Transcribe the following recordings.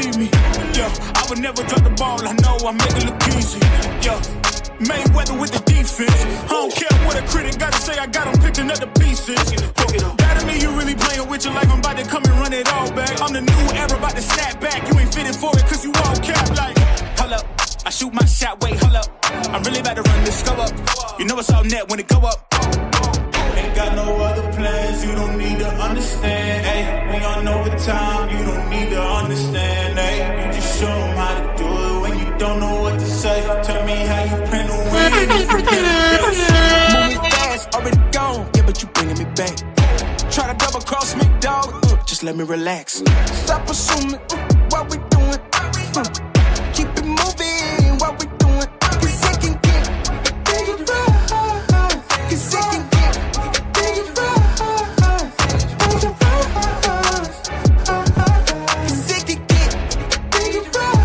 believe me. Yeah, I would never drop the ball. I know I make it look easy. Yeah, Mayweather with the defense. I don't care what a critic gotta say. I got him picking up the pieces. That to me, you really playing with your life. I'm about to come and run it all back. I'm the new era, about to snap back. You ain't fitting for it, cause you all cap like. Hold up, I shoot my shot, wait, hold up. I'm really about to run this go up. You know it's all net when it go up. Ain't got no other plans, you don't need to understand. Ay, we on overtime, you don't need to understand. Ay, you just show them how to do it when you don't know what to say. Tell me how you plan to win if you can. Moving fast, already gone, yeah, but you bringing me back. Try to double cross me, dog, just let me relax. Stop assuming what we doing. Keep it moving, what we doing. Cause it can get big right. Cause it can get big right. Cause it can get big right.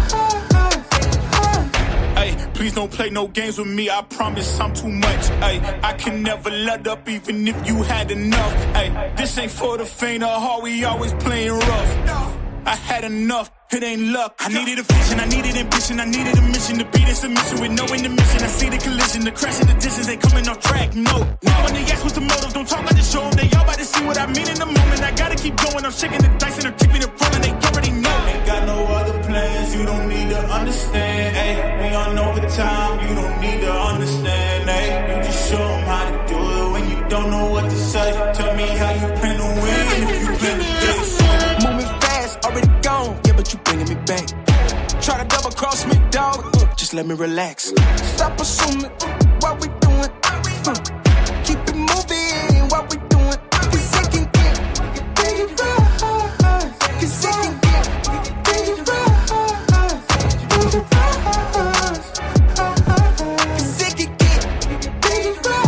Hey, please don't play no games with me. I promise I'm too much. Hey, I can never let up even if you had enough. Hey, this ain't for the faint of heart. We always playing rough. I had enough, it ain't luck. I needed a vision, I needed ambition, I needed a mission to beat a submission with no intermission. I see the collision, the crash in the distance, they coming off track, no. Now when they ask what's the motive, don't talk about the show. They all about to see what I mean in the moment. I gotta keep going, I'm shaking the dice and I'm keeping it rolling. They already know. Ain't got no other plans, you don't need to understand. Ay, we on overtime, you don't need to understand. Ay, you just show them how to do it when you don't know what to say. Tell me how you plan to win if you plan to get moving fast, already gone, yeah, but you bringing me back. Try to double cross me, dog, just let me relax. Stop assuming what we doing. Keep it moving, what we doing. Cause it can get big right. Cause it can get big right. Cause it can get big right.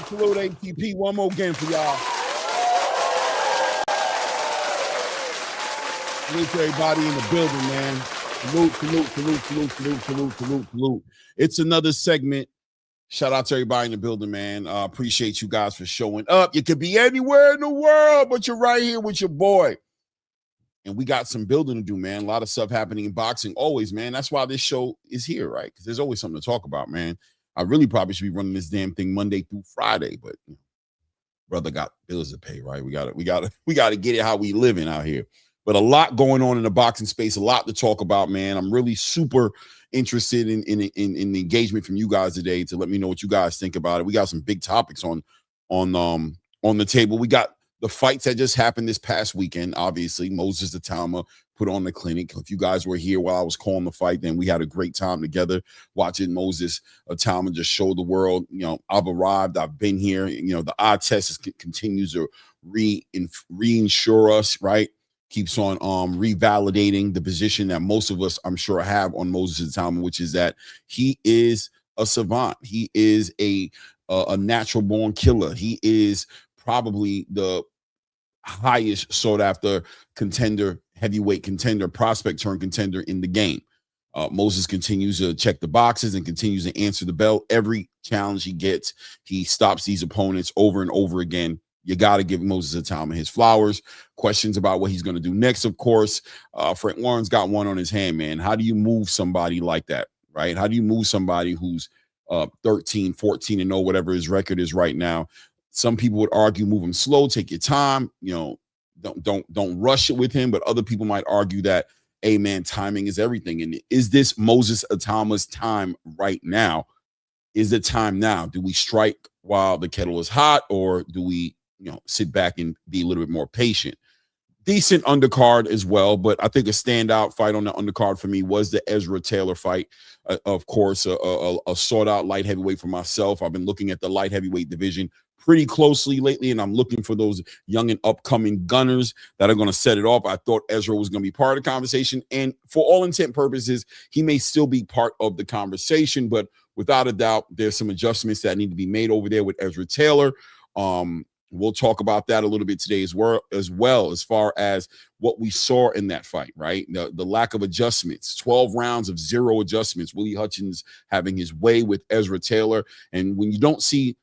Salute, ATP. One more game for y'all. Salute to everybody in the building, man. Salute. It's another segment. Shout out to everybody in the building, man. Appreciate you guys for showing up. You could be anywhere in the world, but you're right here with your boy. And we got some building to do, man. A lot of stuff happening in boxing always, man. That's why this show is here, right? Because there's always something to talk about, man. I really probably should be running this damn thing Monday through Friday, but brother got bills to pay, right? We gotta get it how we living out here. But a lot going on in the boxing space, a lot to talk about, man. I'm really super interested in the engagement from you guys today to let me know what you guys think about it. We got some big topics on the table. We got the fights that just happened this past weekend. Obviously, Moses Itauma put on the clinic. If you guys were here while I was calling the fight, then we had a great time together watching Moses Itauma just show the world, I've arrived, I've been here. The eye test continues to reinsure us, right? Keeps on revalidating the position that most of us, I'm sure, have on Moses Itauma, which is that he is a savant. He is a natural born killer. He is probably the highest sought after contender, heavyweight contender, prospect turned contender in the game. Moses continues to check the boxes and continues to answer the bell. Every challenge he gets, he stops these opponents over and over again. You got to give Moses Itauma his flowers. Questions about what he's going to do next, of course. Frank Warren's got one on his hand, man. How do you move somebody like that, right? How do you move somebody who's 13, 14 and 0, whatever his record is right now? Some people would argue move him slow, take your time, don't rush it with him. But other people might argue that, hey, man, timing is everything. And is this Moses Itauma's time right now? Is the time now? Do we strike while the kettle is hot, or do we, sit back and be a little bit more patient? Decent undercard as well, but I think a standout fight on the undercard for me was the Ezra Taylor fight. Of course, a sought out light heavyweight for myself. I've been looking at the light heavyweight division pretty closely lately, and I'm looking for those young and upcoming gunners that are going to set it off. I thought Ezra was going to be part of the conversation, and for all intent purposes, he may still be part of the conversation, but without a doubt, there's some adjustments that need to be made over there with Ezra Taylor. We'll talk about that a little bit today as well, as far as what we saw in that fight, right? The lack of adjustments, 12 rounds of zero adjustments, Willie Hutchins having his way with Ezra Taylor. And when you don't see,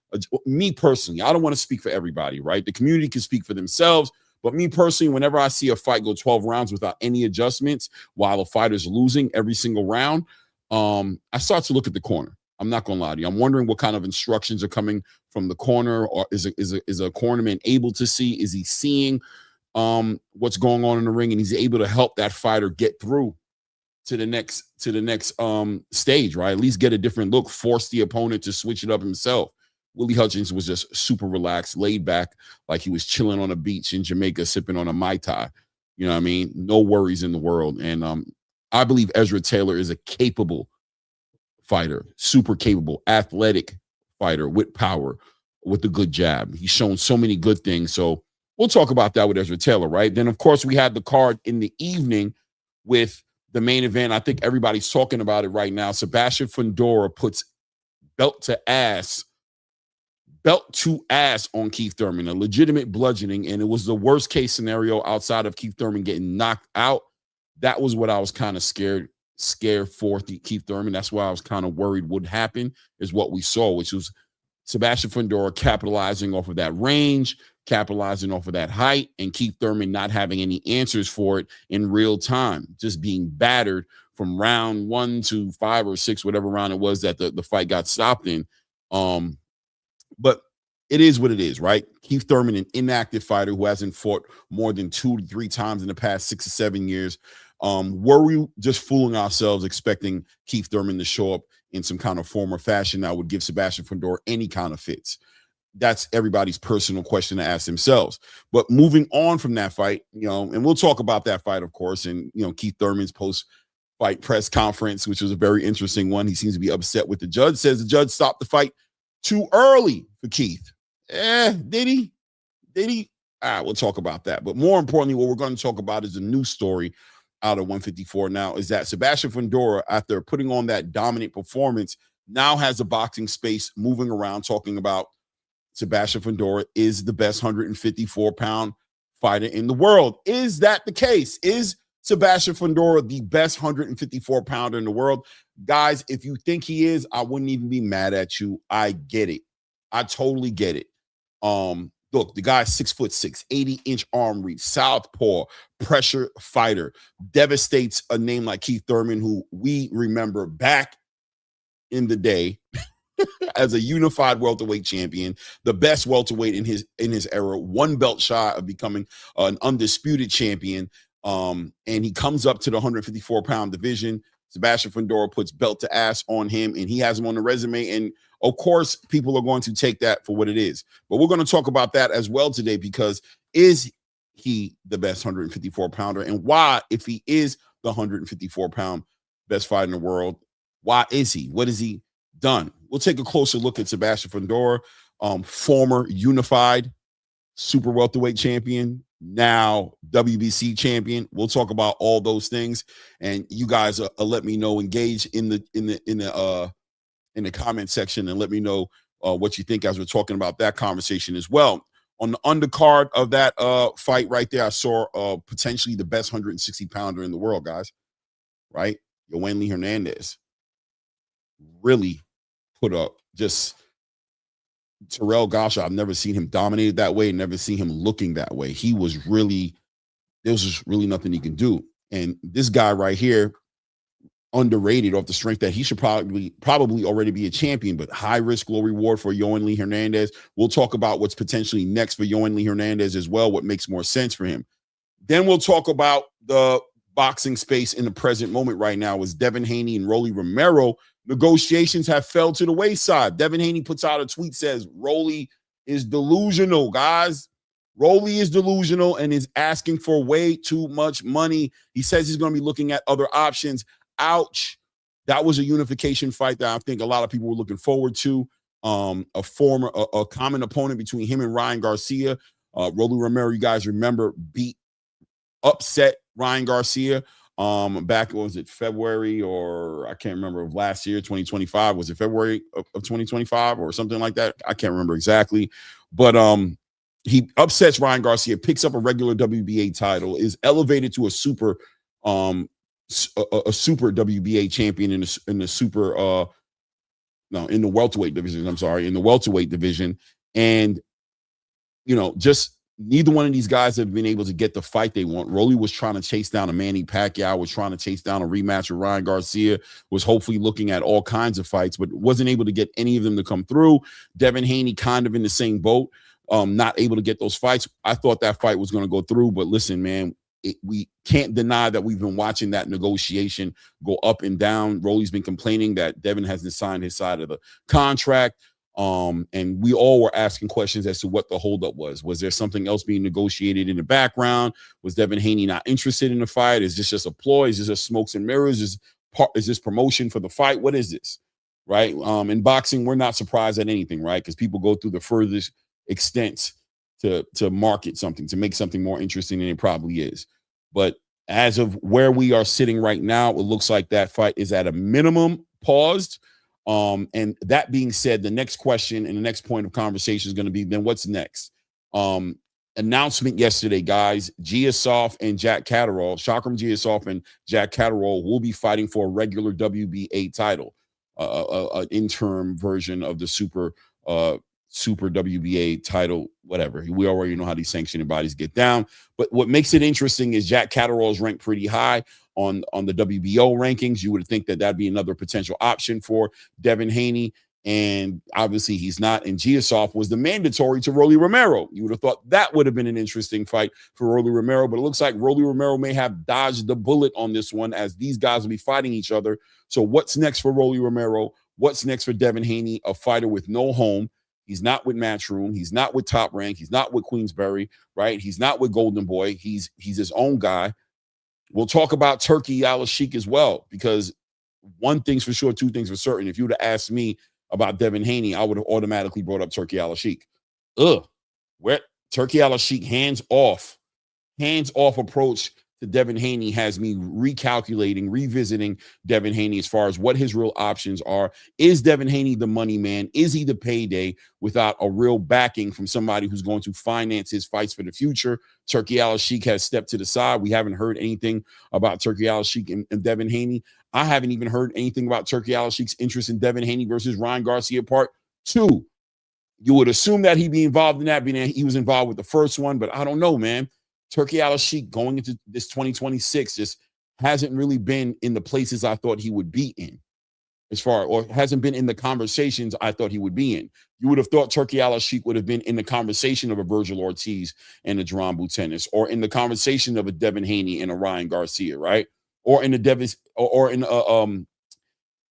me personally, I don't want to speak for everybody, right? The community can speak for themselves. But me personally, whenever I see a fight go 12 rounds without any adjustments while a fighter's losing every single round, I start to look at the corner. I'm not going to lie to you. I'm wondering what kind of instructions are coming from the corner, or is a cornerman able to see? Is he seeing what's going on in the ring, and he's able to help that fighter get through to the next stage, right? At least get a different look, force the opponent to switch it up himself. Willie Hutchins was just super relaxed, laid back, like he was chilling on a beach in Jamaica, sipping on a Mai Tai. You know what I mean? No worries in the world. And I believe Ezra Taylor is a capable fighter, super capable, athletic fighter with power, with a good jab. He's shown so many good things. So we'll talk about that with Ezra Taylor, right? Then, of course, we had the card in the evening with the main event. I think everybody's talking about it right now. Sebastian Fundora puts belt to ass on Keith Thurman, a legitimate bludgeoning, and it was the worst case scenario outside of Keith Thurman getting knocked out. That was what I was kind of scared for Keith Thurman. That's why I was kind of worried would happen, is what we saw, which was Sebastian Fundora capitalizing off of that range, capitalizing off of that height, and Keith Thurman not having any answers for it in real time, just being battered from round 1 to 5 or 6, whatever round it was that the fight got stopped in. But it is what it is, right? Keith Thurman, an inactive fighter who hasn't fought more than 2 to 3 times in the past 6 or 7 years. Were we just fooling ourselves expecting Keith Thurman to show up in some kind of form or fashion that would give Sebastian Fundora any kind of fits? That's everybody's personal question to ask themselves. But moving on from that fight, and we'll talk about that fight, of course, and, Keith Thurman's post-fight press conference, which was a very interesting one. He seems to be upset with the judge, says the judge stopped the fight too early for Keith. Did he? All right, we'll talk about that. But more importantly, what we're going to talk about is a new story out of 154 now, is that Sebastian Fundora, after putting on that dominant performance, now has a boxing space moving around talking about Sebastian Fundora is the best 154-pound fighter in the world. Is that the case? Is Sebastian Fundora the best 154-pounder in the world? Guys, if you think he is, I wouldn't even be mad at you. I get it. I totally get it. Look, the guy's 6'6", 80-inch arm reach, southpaw, pressure fighter, devastates a name like Keith Thurman, who we remember back in the day as a unified welterweight champion, the best welterweight in his era, one belt shy of becoming an undisputed champion. And he comes up to the 154-pound division. Sebastian Fundora puts belt to ass on him, and he has him on the resume. And of course, people are going to take that for what it is. But we're going to talk about that as well today, because is he the best 154-pounder? And why, if he is the 154-pound best fighter in the world, why is he? What has he done? We'll take a closer look at Sebastian Fundora, former unified super welterweight champion, now WBC champion. We'll talk about all those things, and you guys let me know. Engage in the comment section and let me know what you think as we're talking about that conversation as well. On the undercard of that fight right there, I saw potentially the best 160-pounder in the world, guys. Right, Yoanli Hernandez really put up just. Terrell Gosha, I've never seen him dominated that way, never seen him looking that way. There was just really nothing he can do. And this guy right here, underrated off the strength that he should probably already be a champion, but high risk, low reward for Yoanli Hernandez. We'll talk about what's potentially next for Yoanli Hernandez as well, what makes more sense for him. Then we'll talk about the boxing space in the present moment right now is Devin Haney and Rolly Romero. Negotiations have fell to the wayside. Devin Haney puts out a tweet, says Rolly is delusional, guys. Rolly is delusional and is asking for way too much money. He says he's going to be looking at other options. Ouch. That was a unification fight that I think a lot of people were looking forward to. A common opponent between him and Ryan Garcia. Rolly Romero, you guys remember, upset Ryan Garcia back, what was it, February, or I can't remember, of last year, 2025. Was it February of 2025 or something like that? I can't remember exactly. But he upsets Ryan Garcia, picks up a regular WBA title, is elevated to a super WBA champion in the welterweight division. I'm sorry, in the welterweight division. And, just neither one of these guys have been able to get the fight they want. Rolly was trying to chase down a Manny Pacquiao, was trying to chase down a rematch with Ryan Garcia, was hopefully looking at all kinds of fights, but wasn't able to get any of them to come through. Devin Haney kind of in the same boat, not able to get those fights. I thought that fight was going to go through, but listen, man, we can't deny that we've been watching that negotiation go up and down. Rolly's been complaining that Devin hasn't signed his side of the contract. And we all were asking questions as to what the holdup was. Was there something else being negotiated in the background? Was Devin Haney not interested in the fight? Is this just a ploy? Is this just smokes and mirrors? Is this promotion for the fight? What is this? Right? In boxing, we're not surprised at anything, right? Because people go through the furthest extents to market something, to make something more interesting than it probably is. But as of where we are sitting right now, it looks like that fight is at a minimum paused. And that being said, the next question and the next point of conversation is going to be, then what's next? Announcement yesterday, guys. Giasov and Jack Catterall, Shakram Giasov and Jack Catterall will be fighting for a regular WBA title, an interim version of the super WBA title, whatever. We already know how these sanctioning bodies get down. But what makes it interesting is Jack Catterall is ranked pretty high on the WBO rankings. You would think that that'd be another potential option for Devin Haney. And obviously he's not. And Giasov was the mandatory to Rolly Romero. You would have thought that would have been an interesting fight for Rolly Romero, but it looks like Rolly Romero may have dodged the bullet on this one, as these guys will be fighting each other. So what's next for Rolly Romero? What's next for Devin Haney, a fighter with no home? He's not with Matchroom. He's not with Top Rank. He's not with Queensberry, right? He's not with Golden Boy. He's his own guy. We'll talk about Turki Al-Sheikh as well, because one thing's for sure, two things for certain. If you would have asked me about Devin Haney, I would have automatically brought up Turki Al-Sheikh. Where Turki Al-Sheikh hands off approach to Devin Haney has me recalculating, revisiting Devin Haney as far as what his real options are. Is Devin Haney the money man? Is he the payday without a real backing from somebody who's going to finance his fights for the future? Turki Al-Sheikh has stepped to the side. We haven't heard anything about Turki Al-Sheikh and Devin Haney. I haven't even heard anything about Turki Al-Sheikh's interest in Devin Haney versus Ryan Garcia Part 2. You would assume that he'd be involved in that, being he was involved with the first one, but I don't know, man. Turki Al-Sheikh going into this 2026 just hasn't really been in the places I thought he would be in, or hasn't been in the conversations I thought he would be in. You would have thought Turki Al-Sheikh would have been in the conversation of a Virgil Ortiz and a Jerome Butenis, or in the conversation of a Devin Haney and a Ryan Garcia, right? Or in the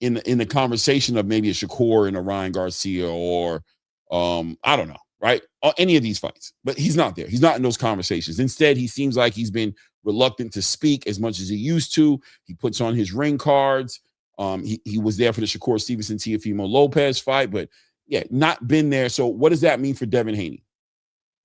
in the conversation of maybe a Shakur and a Ryan Garcia, or I don't know, right? Any of these fights. But he's not there. He's not in those conversations. Instead, he seems like he's been reluctant to speak as much as he used to. He puts on his ring cards. He was there for the Shakur Stevenson Teofimo Lopez fight, but yeah, not been there. So what does that mean for Devin Haney?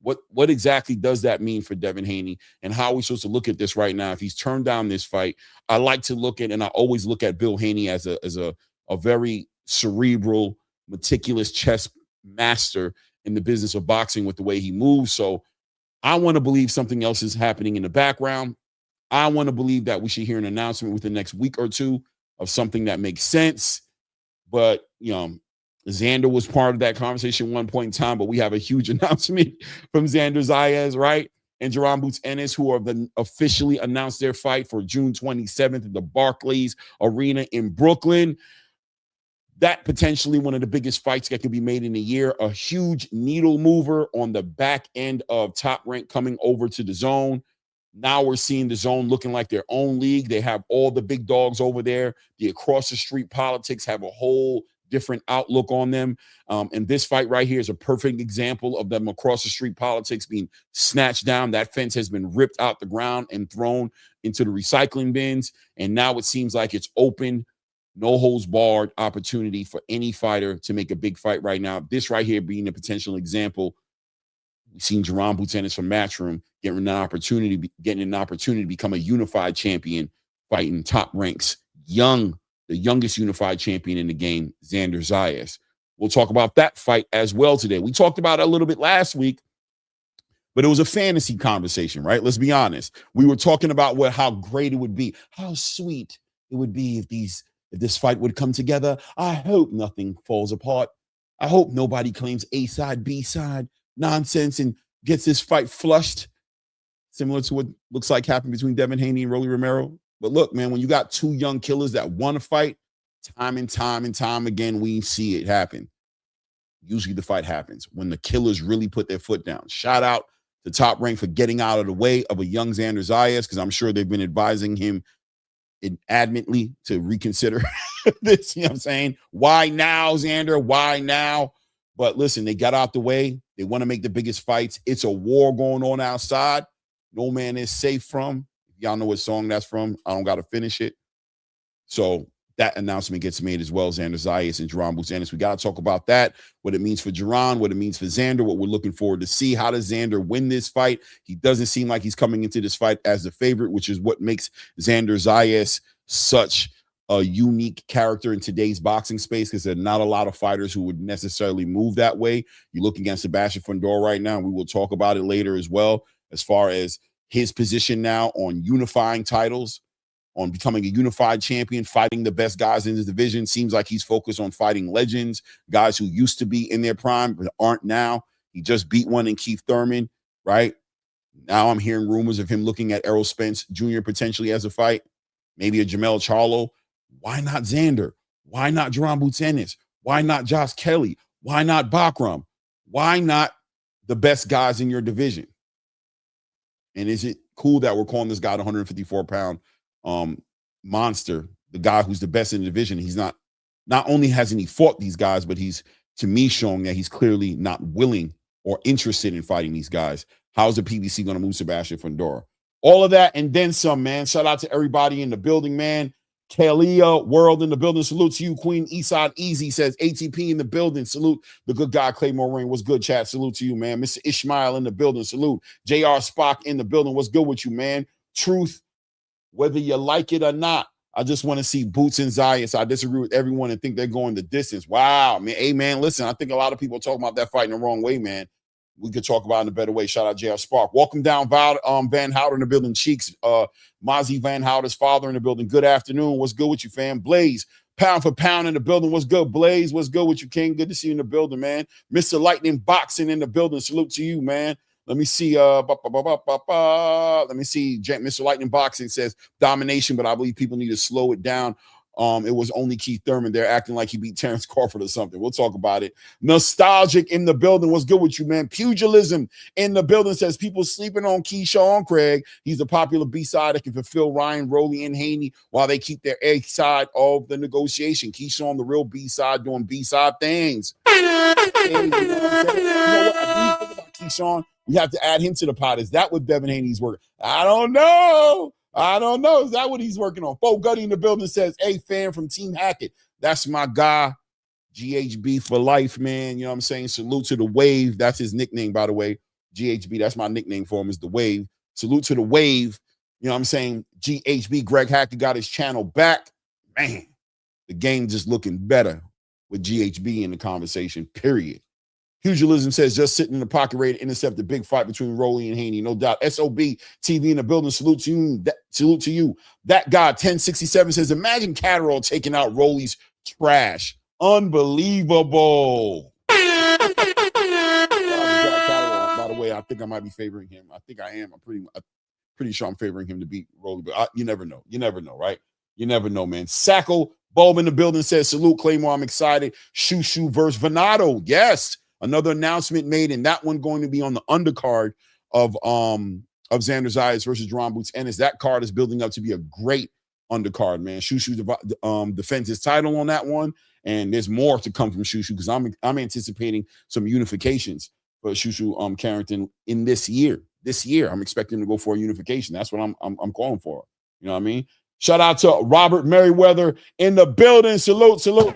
What exactly does that mean for Devin Haney, and how are we supposed to look at this right now? If he's turned down this fight, I like to look at, and I always look at Bill Haney as a very cerebral, meticulous chess master in the business of boxing with the way he moves. So I want to believe something else is happening in the background. I want to believe that we should hear an announcement within the next week or two of something that makes sense. But, Xander was part of that conversation at one point in time, but we have a huge announcement from Xander Zayas, right? And Jerome Boots Ennis, who have officially announced their fight for June 27th at the Barclays Arena in Brooklyn. That potentially one of the biggest fights that could be made in a year, a huge needle mover on the back end of Top Rank coming over to the Zone. Now we're seeing the Zone looking like their own league. They have all the big dogs over there. The across the street politics have a whole different outlook on them. And this fight right here is a perfect example of them across the street politics being snatched down. That fence has been ripped out the ground and thrown into the recycling bins. And now it seems like it's open, no holds barred opportunity for any fighter to make a big fight right now. This right here being a potential example. We've seen Jerome Butenis from Matchroom getting an opportunity to become a unified champion, fighting Top Rank's the youngest unified champion in the game, Xander Zayas. We'll talk about that fight as well today. We talked about it a little bit last week, but it was a fantasy conversation, right? Let's be honest. We were talking about how great it would be, how sweet it would be if this fight would come together. I hope nothing falls apart. I hope nobody claims A side, B side nonsense and gets this fight flushed, similar to what looks like happened between Devin Haney and Rolly Romero. But look, man, when you got two young killers that want to fight, time and time again, we see it happen. Usually the fight happens when the killers really put their foot down. Shout out to Top Rank for getting out of the way of a young Xander Zayas, because I'm sure they've been advising him adamantly to reconsider this. You know what I'm saying? Why now, Xander? Why now? But listen, they got out the way. They want to make the biggest fights. It's a war going on outside. No man is safe from. Y'all know what song that's from. I don't got to finish it. So that announcement gets made as well. Xander Zayas and Jaron Boots Ennis. We got to talk about that, what it means for Jaron, what it means for Xander, what we're looking forward to see. How does Xander win this fight? He doesn't seem like he's coming into this fight as the favorite, which is what makes Xander Zayas such a unique character in today's boxing space, because there are not a lot of fighters who would necessarily move that way. You look against Sebastian Fundora right now, and we will talk about it later as well, as far as his position now on unifying titles, on becoming a unified champion, fighting the best guys in his division. Seems like he's focused on fighting legends, guys who used to be in their prime but aren't now. He just beat one in Keith Thurman, right? Now I'm hearing rumors of him looking at Errol Spence Jr. potentially as a fight, maybe a Jamel Charlo. Why not Xander? Why not Jaron Boots Ennis? Why not Josh Kelly? Why not Bakram? Why not the best guys in your division? And is it cool that we're calling this guy the 154-pound monster, the guy who's the best in the division? He's not only hasn't he fought these guys, but he's, to me, showing that he's clearly not willing or interested in fighting these guys. How's the PBC going to move Sebastian Fundora? All of that and then some, man. Shout out to everybody in the building, man. Kalia World in the building. Salute to you, Queen Eastside Easy says ATP in the building. Salute the good guy, Claymore Ring. What's good, chat? Salute to you, man. Mr. Ishmael in the building. Salute. JR Spock in the building. What's good with you, man? Truth, whether you like it or not, I just want to see Boots and Zayas. I disagree with everyone and think they're going the distance. Wow, man. Hey, man, listen, I think a lot of people are talking about that fight in the wrong way, man. We could talk about it in a better way. Shout out JR Spark. Welcome down, Van Houder in the building. Cheeks, Mozzie Van Houder's father in the building. Good afternoon. What's good with you, fam? Blaze, pound for pound in the building. What's good, Blaze? What's good with you, King? Good to see you in the building, man. Mr. Lightning Boxing in the building. Salute to you, man. Let me see. Let me see. Mr. Lightning Boxing says domination, but I believe people need to slow it down. It was only Keith Thurman. They're acting like he beat Terrence Crawford or something. We'll talk about it. Nostalgic in the building. What's good with you, man? Pugilism in the building says people sleeping on Keyshawn Craig. He's a popular B-side that can fulfill Ryan, Rowley, and Haney while they keep their A side of the negotiation. Keyshawn, the real B-side, doing B-side things. You know what? I do think about Keyshawn. We have to add him to the pot. Is that what Devin Haney's working? I don't know. Is that what he's working on? Bo Gutty in the building says, hey, fan from Team Hackett. That's my guy. GHB for life, man. You know what I'm saying? Salute to the Wave. That's his nickname, by the way. GHB, that's my nickname for him, is the Wave. Salute to the Wave. You know what I'm saying? GHB, Greg Hackett got his channel back. Man, the game just looking better with GHB in the conversation, period. Pugilism says just sitting in the pocket ready to intercept the big fight between Rowley and Haney. No doubt. SOB TV in the building. Salute to you. Salute to you. That guy, 1067, says, imagine Catterall taking out Rowley's trash. Unbelievable. By the way, I think I might be favoring him. I think I am. I'm pretty sure I'm favoring him to beat Rowley, but you never know. You never know, right? You never know, man. Sackle Bulb in the building says, salute, Claymore. I'm excited. Shushu versus Venado. Yes. Another announcement made, and that one going to be on the undercard of Xander Zayas versus Jaron Boots Ennis. That card is building up to be a great undercard, man. Shushu defends his title on that one, and there's more to come from Shushu because I'm anticipating some unifications for Shushu Carrington in this year. This year, I'm expecting him to go for a unification. That's what I'm calling for. You know what I mean? Shout out to Robert Merriweather in the building. Salute.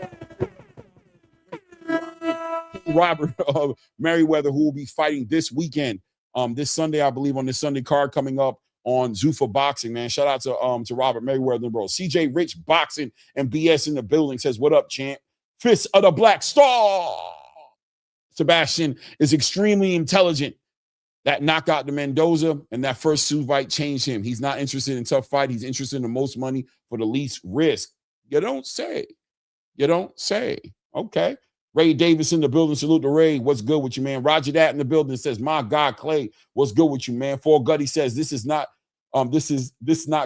Robert Merriweather, who will be fighting this weekend, this Sunday, I believe, on this Sunday card coming up on Zuffa Boxing, man. Shout out to Robert Merriweather, bro. CJ Rich Boxing and BS in the building says, what up, champ? Fist of the Black Star. Sebastian is extremely intelligent. That knockout to Mendoza and that first Sue fight changed him. He's not interested in tough fight. He's interested in the most money for the least risk. You don't say. You don't say. Okay. Ray Davis in the building. Salute to Ray. What's good with you, man? Roger that in the building says, my God, Clay, what's good with you, man? For Gutty says, this is not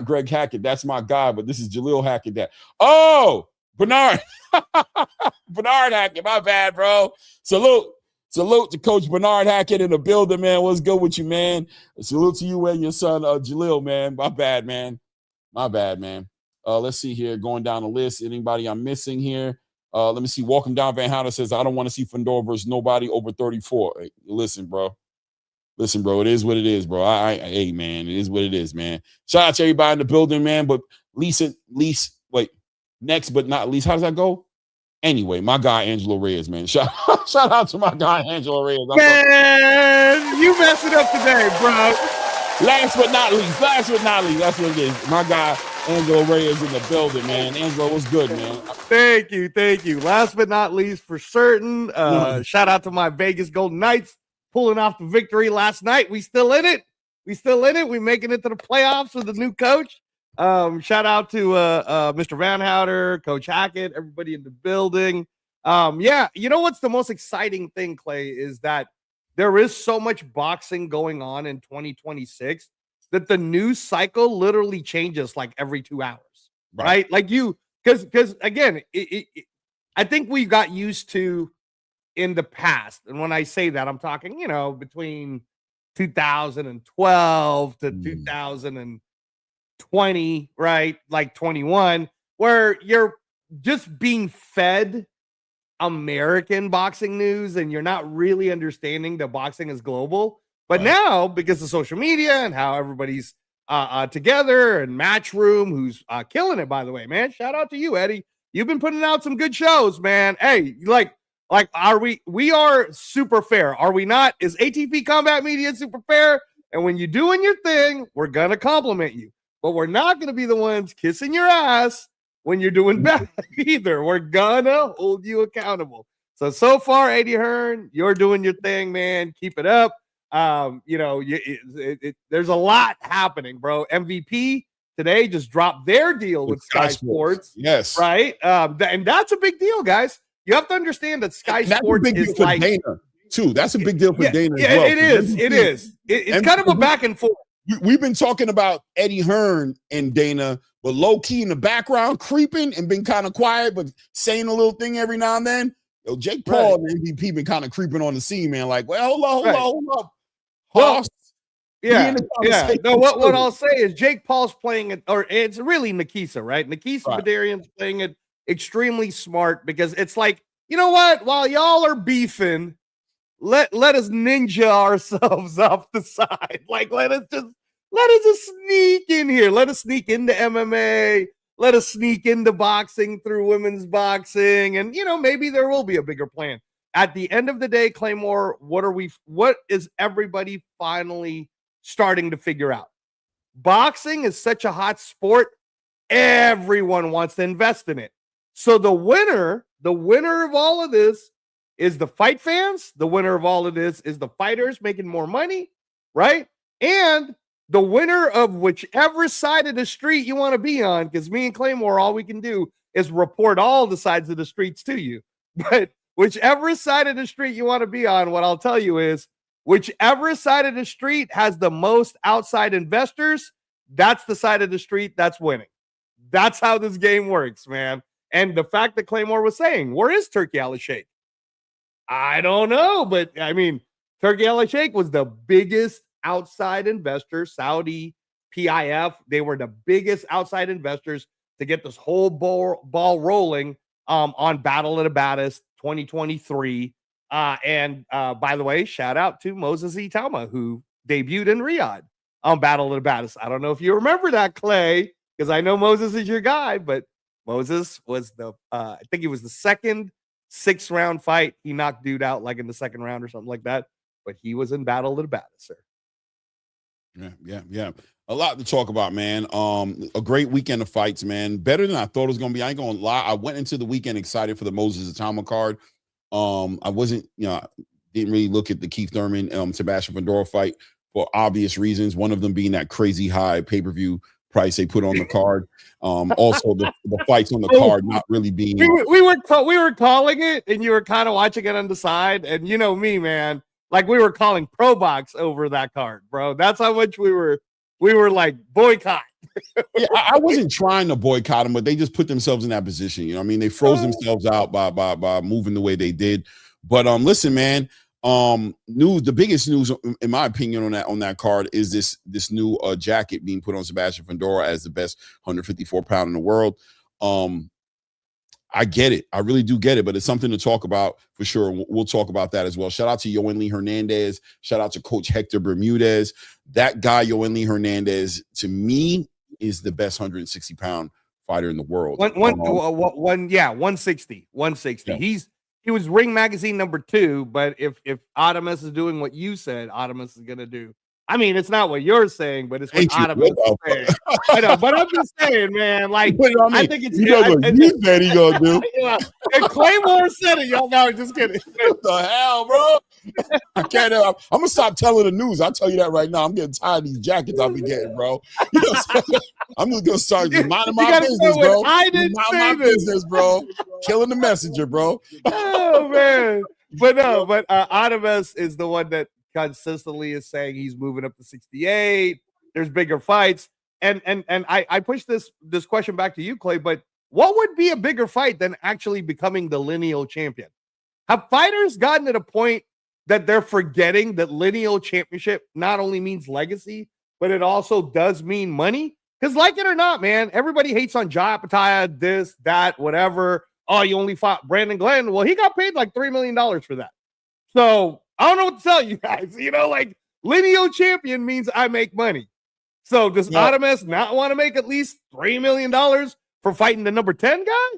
Greg Hackett. That's my guy, but this is Jaleel Hackett. That. Oh, Bernard. Bernard Hackett. My bad, bro. Salute to Coach Bernard Hackett in the building, man. What's good with you, man? Salute to you and your son, Jaleel, man. My bad, man. Let's see here. Going down the list. Anybody I'm missing here? Let me see. Welcome down. Van Houten says, I don't want to see Fundora versus nobody over 34. Hey, listen, bro. It is what it is, bro. Hey, man, it is what it is, man. Shout out to everybody in the building, man. But next but not least, how does that go? Anyway, my guy Angelo Reyes, man. Shout out to my guy Angelo Reyes. Man, you messed it up today, bro. Last but not least, that's what it is. My guy Angelo Reyes in the building, man. Angelo, what's good, man? Thank you. Last but not least, for certain, shout out to my Vegas Golden Knights pulling off the victory last night. We still in it. We making it to the playoffs with the new coach. Shout out to Mr. Van Houten, Coach Hackett, everybody in the building. Yeah, you know what's the most exciting thing, Clay, is that there is so much boxing going on in 2026 that the news cycle literally changes like every 2 hours, right? Like because again, I think we got used to in the past, and when I say that, I'm talking, between 2012 to 2020, right? Like 21, where you're just being fed American boxing news and you're not really understanding that boxing is global. But now, because of social media and how everybody's together, and Matchroom, who's killing it, by the way, man. Shout out to you, Eddie. You've been putting out some good shows, man. Hey, like we are super fair, are we not? Is ATP Combat Media super fair? And when you're doing your thing, we're gonna compliment you, but we're not gonna be the ones kissing your ass when you're doing bad either. We're gonna hold you accountable. So far, Eddie Hearn, you're doing your thing, man. Keep it up. There's a lot happening, bro. MVP today just dropped their deal with Sky Sports. Yes. Right. And that's a big deal, guys. You have to understand that Sky Sports is like Dana too. That's a big deal for Dana. Yeah, as well. It is. It's kind of a back and forth. We've been talking about Eddie Hearn and Dana, but low key in the background, creeping and been kind of quiet, but saying a little thing every now and then. Yo, Jake Paul and MVP been kind of creeping on the scene, man. Like, well, hold up. Well, yeah. No, what I'll say is Jake Paul's playing it, or it's really Nikisa, right? Nikisa Badarian's playing it extremely smart, because it's like, you know what? While y'all are beefing, let us ninja ourselves off the side. Like, let us just sneak in here. Let us sneak into MMA. Let us sneak into boxing through women's boxing. And, maybe there will be a bigger plan. At the end of the day, Claymore, what is everybody finally starting to figure out? Boxing is such a hot sport. Everyone wants to invest in it. So the winner of all of this is the fight fans. The winner of all of this is the fighters making more money, right? And the winner of whichever side of the street you want to be on, because me and Claymore, all we can do is report all the sides of the streets to you. But whichever side of the street you want to be on, what I'll tell you is, whichever side of the street has the most outside investors, that's the side of the street that's winning. That's how this game works, man. And the fact that Claymore was saying, where is Turkey Al-Sheikh? I don't know, but I mean, Turkey Al-Sheikh was the biggest outside investor, Saudi PIF. They were the biggest outside investors to get this whole ball rolling on Battle of the Baddest 2023. And by the way, shout out to Moses Itauma, who debuted in Riyadh on Battle of the Baddest. I don't know if you remember that, Clay, because I know Moses is your guy, but Moses was I think he was the second 6-round fight. He knocked dude out like in the second round or something like that, but he was in Battle of the Baddest, sir. Yeah. A lot to talk about, man. A great weekend of fights, man. Better than I thought it was going to be. I ain't going to lie. I went into the weekend excited for the Moses Itauma card. I wasn't, didn't really look at the Keith Thurman, Sebastian Fundora fight for obvious reasons. One of them being that crazy high pay-per-view price they put on the card. Also the fights on the card not really being. We were calling it, and you were kind of watching it on the side. And you know me, man. Like we were calling Pro Box over that card, bro. That's how much we were like boycott. Yeah, I wasn't trying to boycott them, but they just put themselves in that position. You know what I mean? They froze themselves out by moving the way they did. But listen, man, the biggest news, in my opinion, on that card is this new jacket being put on Sebastian Fundora as the best 154-pound in the world. I get it. I really do get it, but it's something to talk about for sure. We'll talk about that as well. Shout out to Yoenli Hernandez. Shout out to Coach Hector Bermudez. That guy, Yoenli Hernandez, to me, is the best 160-pound fighter in the world. 160. Yeah. He was Ring Magazine #2, but if Adamus is doing what you said Adamus is going to do, I mean, it's not what you're saying, but it's what Adamus is saying. I know, but I'm just saying, man. Like, I think it's what you said he gonna do. Yeah. And Claymore said it, y'all. No, just kidding. What the hell, bro? I can't. I'm gonna stop telling the news. I'll tell you that right now. I'm getting tired of these jackets I'll be getting, bro. You know what I'm saying? I'm just gonna start minding my business, bro. I didn't say my business, bro. Killing the messenger, bro. Oh man, but Adamus is the one that consistently is saying he's moving up to 68. There's bigger fights, and I push this question back to you, Clay. But what would be a bigger fight than actually becoming the lineal champion? Have fighters gotten to the point that they're forgetting that lineal championship not only means legacy, but it also does mean money? Because like it or not, man, everybody hates on Jai Pataya, this, that, whatever. Oh, you only fought Brandon Glenn. Well, he got paid like $3 million for that. So I don't know what to tell you guys. You know, like lineal champion means I make money. So does Adamus not want to make at least $3 million for fighting the number 10 guy?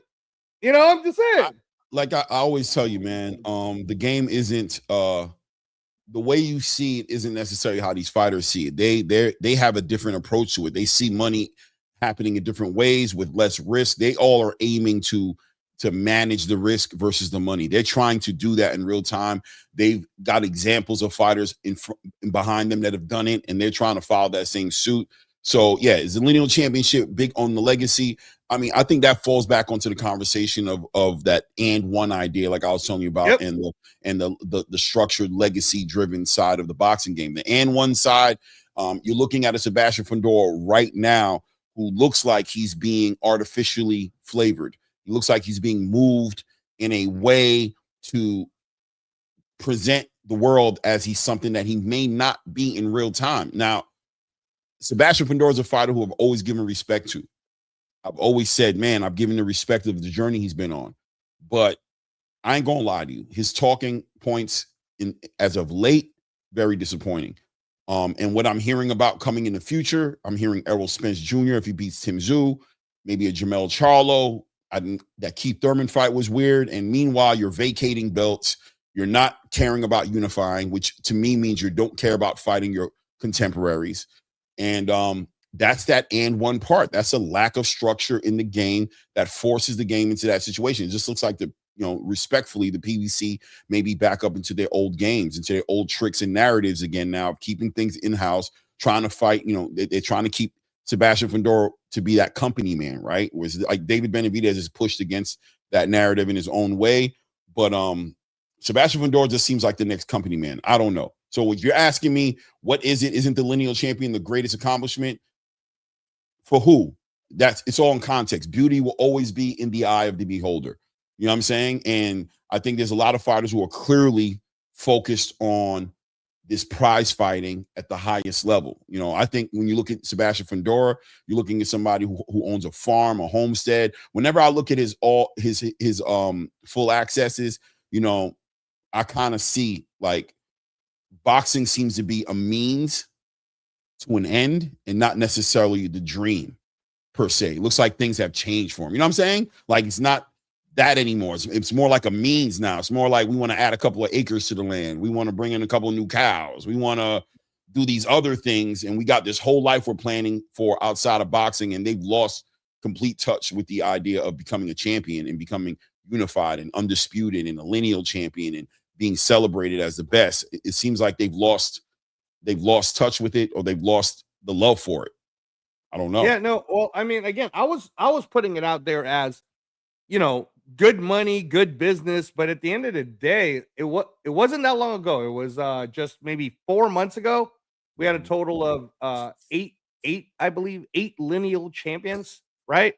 You know, I'm just saying. I always tell you, man, the game isn't the way you see it isn't necessarily how these fighters see it. They have a different approach to it. They see money happening in different ways with less risk. They all are aiming to manage the risk versus the money. They're trying to do that in real time. They've got examples of fighters behind them that have done it, and they're trying to follow that same suit. So yeah, is the lineal championship big on the legacy? I mean, I think that falls back onto the conversation of that and one idea, like I was telling you about, and the structured legacy driven side of the boxing game. The and one side, you're looking at a Sebastian Fundora right now who looks like he's being artificially flavored. He looks like he's being moved in a way to present the world as he's something that he may not be in real time. Now, Sebastian Fundora is a fighter who I've always given respect to. I've always said, man, I've given the respect of the journey he's been on. But I ain't gonna lie to you. His talking points as of late, very disappointing. And what I'm hearing about coming in the future, I'm hearing Errol Spence Jr. if he beats Tim Tszyu, maybe a Jamel Charlo. That Keith Thurman fight was weird. And meanwhile, you're vacating belts. You're not caring about unifying, which to me means you don't care about fighting your contemporaries. And that's that and one part. That's a lack of structure in the game that forces the game into that situation. It just looks like respectfully, the PBC maybe back up into their old games, into their old tricks and narratives again now, keeping things in-house, trying to fight, they're trying to keep Sebastian Fundora to be that company man, right? Whereas like David Benavidez is pushed against that narrative in his own way. But Sebastian Fundora just seems like the next company man. I don't know. So what you're asking me, what is it? Isn't the lineal champion the greatest accomplishment? For who? It's all in context. Beauty will always be in the eye of the beholder. You know what I'm saying? And I think there's a lot of fighters who are clearly focused on this prize fighting at the highest level. I think when you look at Sebastian Fundora, you're looking at somebody who owns a farm, a homestead. Whenever I look at his full accesses, I kind of see like boxing seems to be a means to an end and not necessarily the dream per se. It looks like things have changed for him. You know what I'm saying? Like it's not that anymore. It's more like a means now. It's more like we want to add a couple of acres to the land. We want to bring in a couple of new cows. We want to do these other things. And we got this whole life we're planning for outside of boxing. And they've lost complete touch with the idea of becoming a champion and becoming unified and undisputed and a lineal champion and being celebrated as the best. It seems like they've lost touch with it, or they've lost the love for it. I don't know. Yeah, no. Well, I mean, again, I was putting it out there as, good money, good business, but at the end of the day, it wasn't that long ago. It was just maybe 4 months ago. We had a total of eight, I believe, 8 lineal champions, right?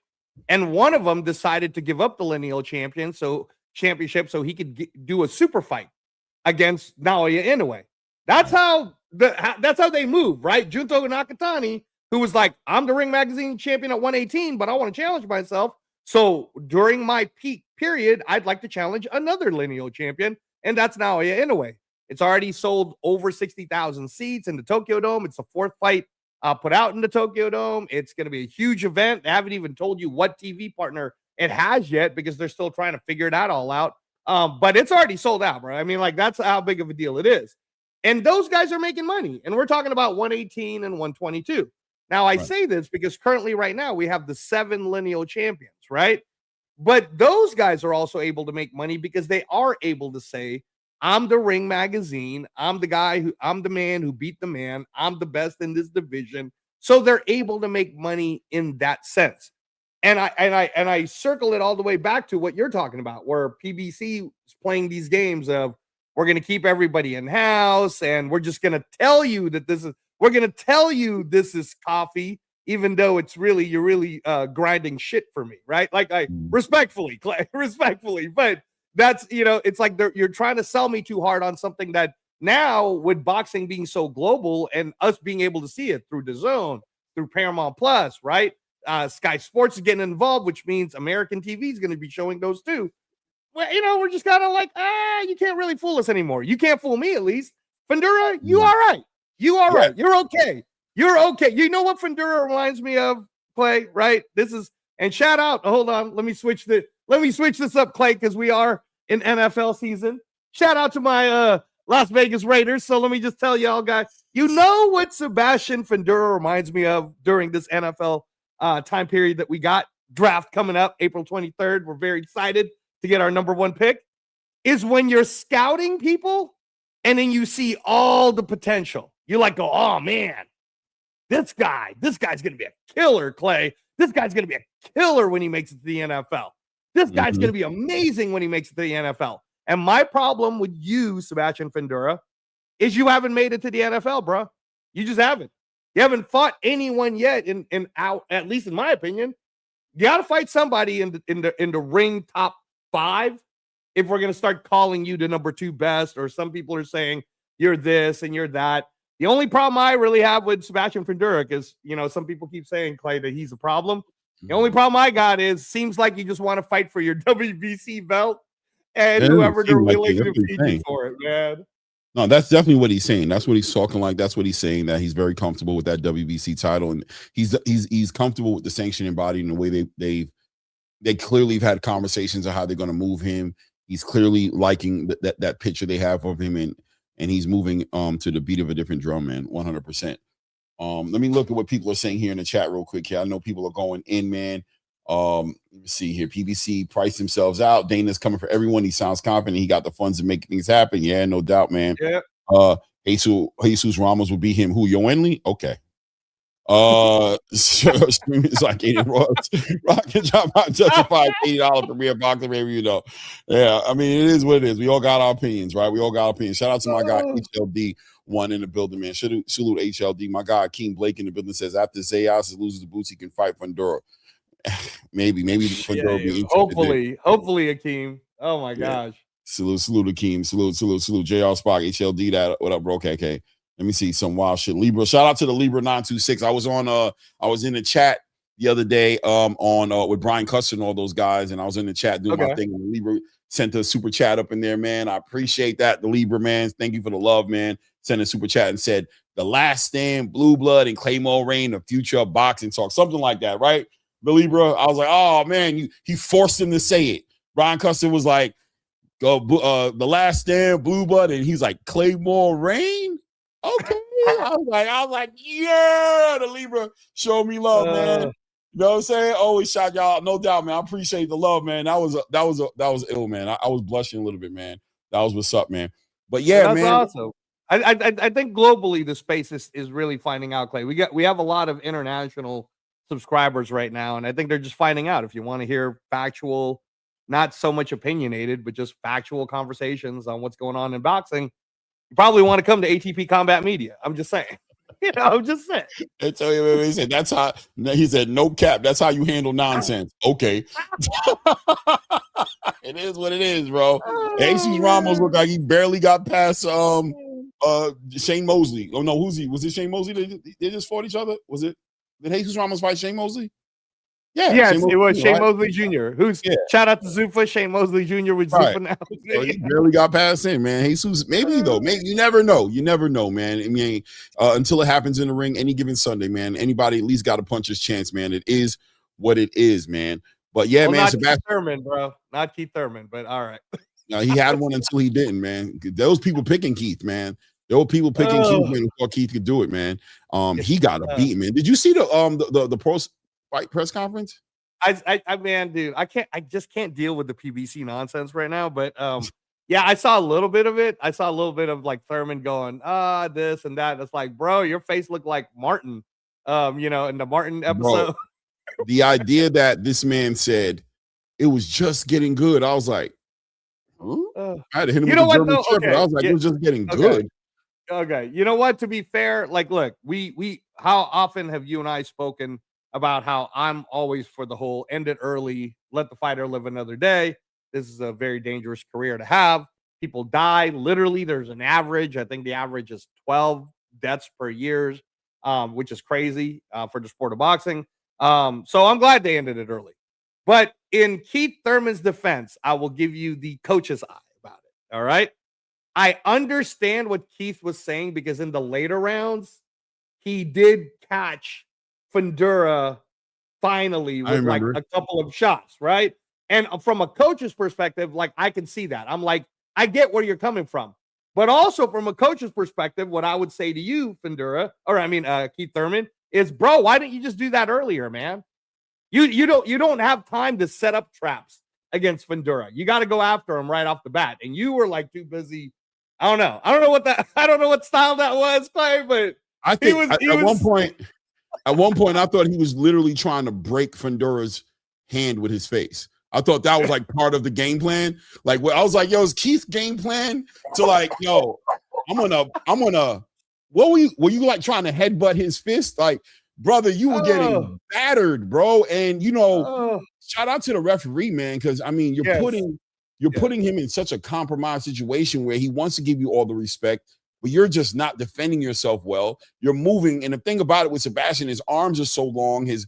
And one of them decided to give up the lineal championship so he could do a super fight against Naoya Inoue. That's how they move, right? Junto Nakatani, who was like, I'm the Ring Magazine champion at 118, but I want to challenge myself. So during my peak period, I'd like to challenge another lineal champion, and that's Naoya Inoue. It's already sold over 60,000 seats in the Tokyo Dome. It's the 4th fight put out in the Tokyo Dome. It's going to be a huge event. They haven't even told you what TV partner it has yet because they're still trying to figure that all out. But it's already sold out, bro. I mean, like, that's how big of a deal it is. And those guys are making money. And we're talking about 118 and 122. Now, I say this because currently right now we have the 7 lineal champions, right? But those guys are also able to make money because they are able to say, I'm the Ring Magazine. I'm the man who beat the man. I'm the best in this division. So they're able to make money in that sense. And I circle it all the way back to what you're talking about, where PBC is playing these games of, we're going to keep everybody in house, and we're just going to tell you that this is coffee, even though you're really grinding shit for me, right? Like, I respectfully, but that's, it's like you're trying to sell me too hard on something that now, with boxing being so global and us being able to see it through DAZN, through Paramount Plus, right? Sky Sports is getting involved, which means American TV is going to be showing those too. Well, we're just kind of like, you can't really fool us anymore. You can't fool me, at least. Fundora, you all right. You all right. You're okay. You're okay. You know what Fundora reminds me of, Clay, right? And shout out, hold on, let me switch this up, Clay, because we are in NFL season. Shout out to my Las Vegas Raiders. So let me just tell y'all guys, you know what Sebastian Fundora reminds me of during this NFL time period that we got? Draft coming up April 23rd. We're very excited to get our number 1 pick, is when you're scouting people and then you see all the potential. You like go, oh man, this guy's going to be a killer, Clay. This guy's going to be a killer when he makes it to the NFL. This guy's going to be amazing when he makes it to the NFL. And my problem with you, Sebastian Fundora, is you haven't made it to the NFL, bro. You just haven't. You haven't fought anyone yet at least in my opinion. You got to fight somebody in the ring top 5 if we're going to start calling you the number 2 best, or some people are saying you're this and you're that. The only problem I really have with Sebastian Fundora is, some people keep saying, Clay, that he's a problem. The only problem I got is, seems like you just want to fight for your WBC belt and whoever they're willing to feed you for it, man. No, that's definitely what he's saying. That's what he's talking like. That's what he's saying, that he's very comfortable with that WBC title, and he's comfortable with the sanctioning body and the way they clearly have had conversations on how they're going to move him. He's clearly liking that picture they have of him, and he's moving to the beat of a different drum, man. 100%. Let me look at what people are saying here in the chat real quick here. I know people are going in, man. Let me see here. PBC priced themselves out. Dana's coming for everyone. He sounds confident. He got the funds to make things happen. Yeah, no doubt, man. Yeah. Jesus Ramos will be him. Who? Yoenli? Okay. It's like 80 Ross. Rocket Job justified $80 premier boxing, maybe, Yeah, I mean, it is what it is. We all got our opinions, right? We all got our opinions. Shout out to my guy HLD one in the building, man. Salute HLD. My guy King Blake in the building says, after Zayas loses the boots, he can fight Fundora. maybe Fundora will be hopefully Akeem. Oh my gosh. Salute Akeem. Salute JR Spock, HLD. That what up, bro? Okay. Let me see some wild shit. Libra. Shout out to the Libra 926. I was in the chat the other day with Brian Custer and all those guys, and I was in the chat doing my thing, and the Libra sent a super chat up in there, man. I appreciate that. The Libra, man. Thank you for the love, man. Sent a super chat and said, "The Last Stand, Blue Blood, and Claymore Rain, the future of boxing talk." Something like that, right? The Libra. I was like, oh man, he forced him to say it. Brian Custer was like, The Last Stand, Blue Blood, and he's like, Claymore Rain? Okay. I was like, yeah, the Libra showed me love, man. You know what I'm saying? Always shout y'all, no doubt, man. I appreciate the love, man. That was ill, man. I was blushing a little bit, man. That was what's up, man. But yeah, that's man. Awesome. I think globally the space is really finding out, Clay. We have a lot of international subscribers right now, and I think they're just finding out. If you want to hear factual, not so much opinionated, but just factual conversations on what's going on in boxing, you probably want to come to ATP Combat Media. I'm just saying. I'm just saying. He said that's how. He said no cap. That's how you handle nonsense. Okay. It is what it is, bro. Jesus Ramos looked like he barely got past Shane Mosley. Oh no, who's he? Was it Shane Mosley? They just fought each other? Was it? Did Jesus Ramos fight Shane Mosley? Yeah, yes, it was Shane Mosley Jr. Who's shout out to Zufa. Shane Mosley Jr. with Zufa now. So he barely got past him, man. Jesus, maybe though. Maybe you never know. You never know, man. I mean, until it happens in the ring, any given Sunday, man. Anybody at least got a puncher's chance, man. It is what it is, man. But yeah, man. Not Keith Thurman, bro. Not Keith Thurman, but all right. He had one until he didn't, man. Those people picking Keith, man. There were people picking Keith, man, who thought Keith could do it, man. He got a beat, man. Did you see the pro fight press conference? Man, dude, I just can't deal with the PBC nonsense right now. But yeah, I saw a little bit of it. I saw a little bit of like Thurman going, this and that. It's like, bro, your face looked like Martin, in the Martin episode. Bro, the idea that this man said it was just getting good. I was like, huh? I had to hit him with the German Shepherd. I was like, it was just getting good. Okay. You know what? To be fair, like, look, we how often have you and I spoken about how I'm always for the whole end it early, let the fighter live another day. This is a very dangerous career to have. People die. Literally, there's an average. I think the average is 12 deaths per year, which is crazy for the sport of boxing. So I'm glad they ended it early. But in Keith Thurman's defense, I will give you the coach's eye about it. All right. I understand what Keith was saying because in the later rounds, he did catch Fundora finally with like a couple of shots, right? And from a coach's perspective, like I can see that. I'm like, I get where you're coming from. But also from a coach's perspective, what I would say to you, Keith Thurman, is, bro, why didn't you just do that earlier, man? You don't have time to set up traps against Fundora. You got to go after him right off the bat. And you were like too busy. I don't know what style that was, Clay, but I think at one point, I thought he was literally trying to break Fundora's hand with his face. I thought that was like part of the game plan. Like, I was like, yo, is Keith's game plan to like, yo, I'm gonna. What were you like trying to headbutt his fist? Like, brother, you were getting battered, bro. And shout out to the referee, man, because I mean, you're putting him in such a compromised situation where he wants to give you all the respect, but you're just not defending yourself well. You're moving, and the thing about it with Sebastian, his arms are so long, his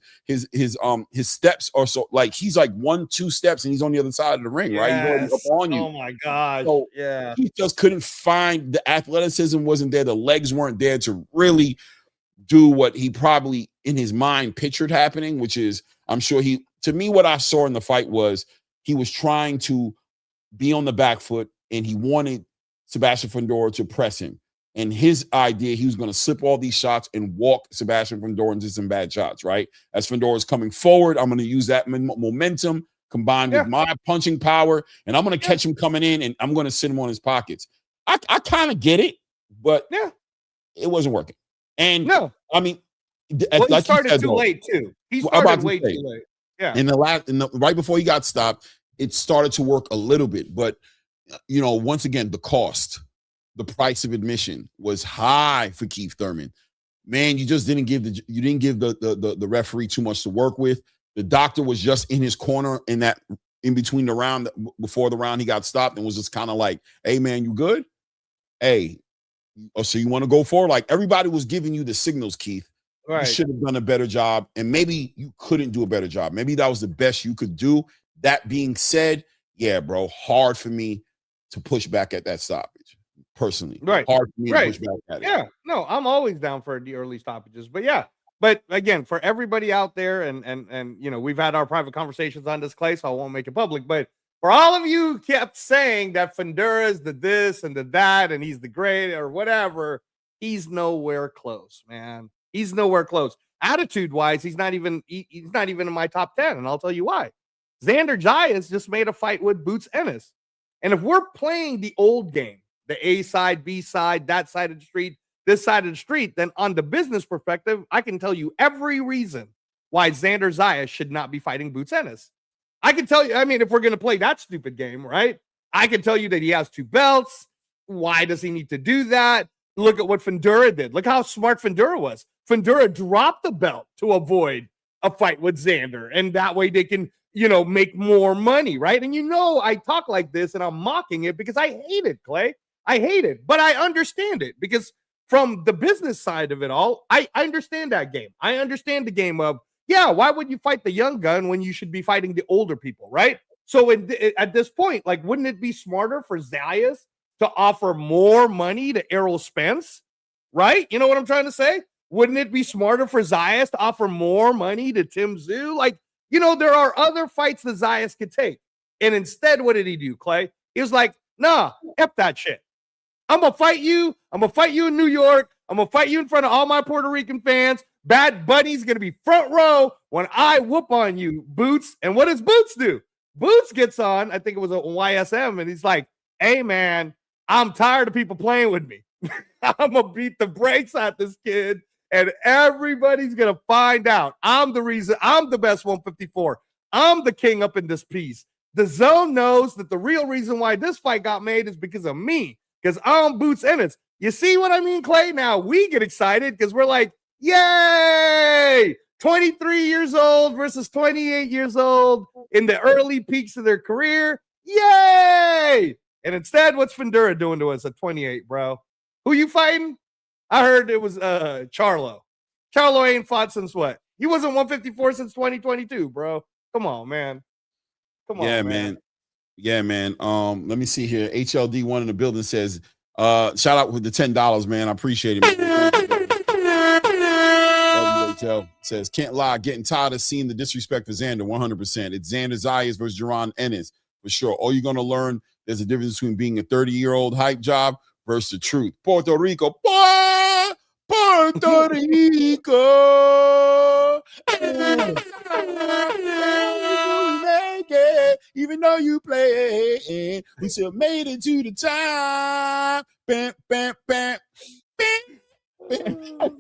steps are so like he's like 1-2 steps, and he's on the other side of the ring, right? He's already up on you. Oh my gosh. So he just couldn't find the athleticism wasn't there, the legs weren't there to really do what he probably in his mind pictured happening, which is, I'm sure what I saw in the fight was he was trying to be on the back foot, and he wanted Sebastian Fundora to press him. And his idea, he was going to slip all these shots and walk Sebastian Fundora into some bad shots, right? As Fundora's coming forward, I'm going to use that momentum combined with my punching power, and I'm going to catch him coming in, and I'm going to sit him on his pockets. I kind of get it, but it wasn't working. And I mean, he started too late too. He started way too late. Yeah. Right before he got stopped, it started to work a little bit, but once again, the price of admission was high for Keith Thurman. Man, you just didn't give the referee too much to work with. The doctor was just in his corner in between the round, before the round he got stopped, and was just kind of like, hey man, you good? Hey, so you want to go forward? Like, everybody was giving you the signals, Keith. Right. You should have done a better job, and maybe you couldn't do a better job. Maybe that was the best you could do. That being said, yeah, bro, hard for me to push back at that stoppage, personally. Right. Hard for me to push back at it. Yeah, no, I'm always down for the early stoppages. But yeah, but again, for everybody out there, and we've had our private conversations on this, Clay, so I won't make it public. But for all of you who kept saying that Fundora's the this and the that, and he's the great or whatever, he's nowhere close, man. He's nowhere close. Attitude-wise, he's not even in my top 10, and I'll tell you why. Xander Zayas just made a fight with Boots Ennis. And if we're playing the old game, the A side, B side, that side of the street, this side of the street, then on the business perspective, I can tell you every reason why Xander Zayas should not be fighting Boots Ennis. I can tell you, I mean, if we're going to play that stupid game, right? I can tell you that he has 2 belts. Why does he need to do that? Look at what Fundora did. Look how smart Fundora was. Fundora dropped the belt to avoid a fight with Xander, and that way they can, make more money, right? And I talk like this, and I'm mocking it because I hate it, Clay. I hate it, but I understand it because from the business side of it all, I understand that game. I understand the game of, why would you fight the young gun when you should be fighting the older people, right? So at this point, like, wouldn't it be smarter for Zayas to offer more money to Errol Spence, right? You know what I'm trying to say? Wouldn't it be smarter for Zayas to offer more money to Tim Tszyu? Like, there are other fights that Zayas could take. And instead, what did he do, Clay? He was like, nah, F that shit. I'm going to fight you. I'm going to fight you in New York. I'm going to fight you in front of all my Puerto Rican fans. Bad Bunny's going to be front row when I whoop on you, Boots. And what does Boots do? Boots gets on, I think it was a YSM, and he's like, hey, man, I'm tired of people playing with me. I'm going to beat the brakes out this kid, and everybody's going to find out I'm the reason. I'm the best 154. I'm the king up in this piece. The zone knows that the real reason why this fight got made is because of me, because I'm Boots Ennis. You see what I mean, Clay? Now we get excited because we're like, yay! 23 years old versus 28 years old in the early peaks of their career. Yay! And instead, what's Fundora doing to us at 28, bro? Who you fighting? I heard it was Charlo. Charlo ain't fought since what? He wasn't 154 since 2022, bro. Come on, man. Come on, man. Yeah, man. Let me see here. HLD1 in the building says, shout out with the $10, man. I appreciate it, man. Says, can't lie, getting tired of seeing the disrespect for Xander. 100%. It's Xander Zayas versus Jaron Ennis for sure. All you're gonna learn, there's a difference between being a 30-year-old hype job versus the truth. Puerto Rico, Puerto Rico. Even though you play, we still made it to the top. Bam, bam, bam, bam.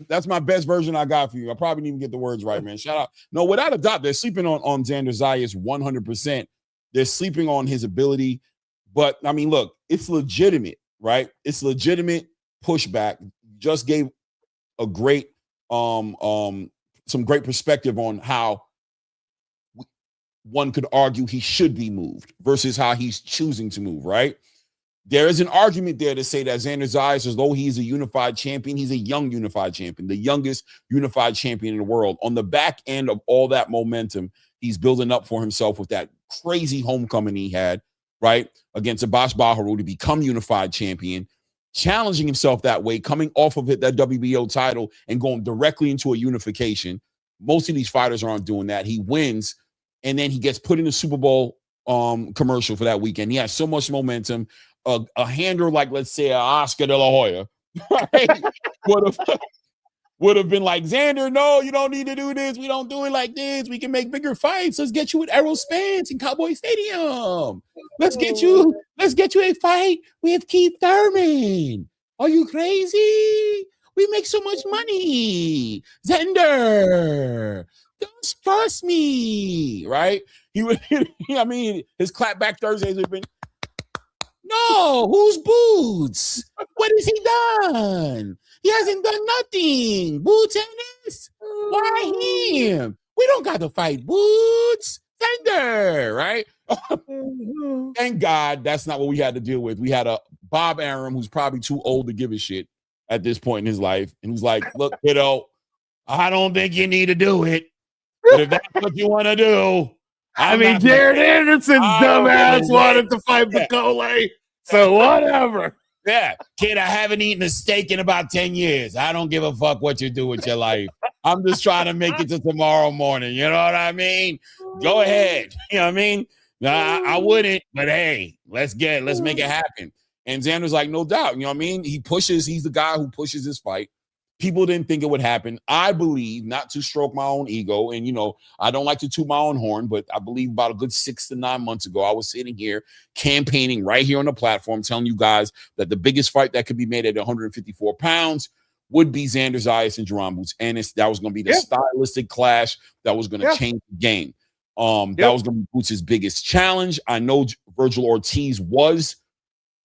That's my best version I got for you. I probably didn't even get the words right, man. Shout out. No, without a doubt, they're sleeping on Xander Zayas 100%. They're sleeping on his ability. But, I mean, look, it's legitimate, right? It's legitimate pushback. Just gave a great, some great perspective on how one could argue he should be moved versus how he's choosing to move, right? There is an argument there to say that Xander Zayas, as though he's a unified champion, he's a young unified champion, the youngest unified champion in the world. On the back end of all that momentum, he's building up for himself with that crazy homecoming he had, right, against Abbas Baharu to become unified champion, challenging himself that way, coming off of it, that WBO title, and going directly into a unification. Most of these fighters aren't doing that. He wins, and then he gets put in the Super Bowl commercial for that weekend. He has so much momentum. A hander like, let's say, Oscar De La Hoya, right, would have been like, Xander, no, you don't need to do this. We don't do it like this. We can make bigger fights. Let's get you with Errol Spence in Cowboy Stadium. Let's get you a fight with Keith Thurman. Are you crazy? We make so much money. Xander, don't trust me, right? He would, I mean, his clapback Thursdays have been, no, who's Boots? What has he done? He hasn't done nothing. Boots Ennis? Why him? We don't got to fight Boots. Xander, right? Thank God that's not what we had to deal with. We had a Bob Arum who's probably too old to give a shit at this point in his life. And who's like, look, kiddo, I don't think you need to do it. But if that's what you want to do. I mean, Jared Anderson's dumbass wanted to fight Bacole. So whatever. Yeah, kid, I haven't eaten a steak in about 10 years. I don't give a fuck what you do with your life. I'm just trying to make it to tomorrow morning. You know what I mean? Go ahead. You know what I mean? I wouldn't, but hey, let's make it happen. And Xander's like, no doubt. You know what I mean? He's the guy who pushes his fight. People didn't think it would happen. I believe, not to stroke my own ego, and I don't like to toot my own horn, but I believe about a good 6 to 9 months ago, I was sitting here campaigning right here on the platform, telling you guys that the biggest fight that could be made at 154 pounds would be Xander Zayas and Jaron Boots Ennis. That was going to be the stylistic clash that was going to change the game. That was going to be Boots' biggest challenge. I know Virgil Ortiz was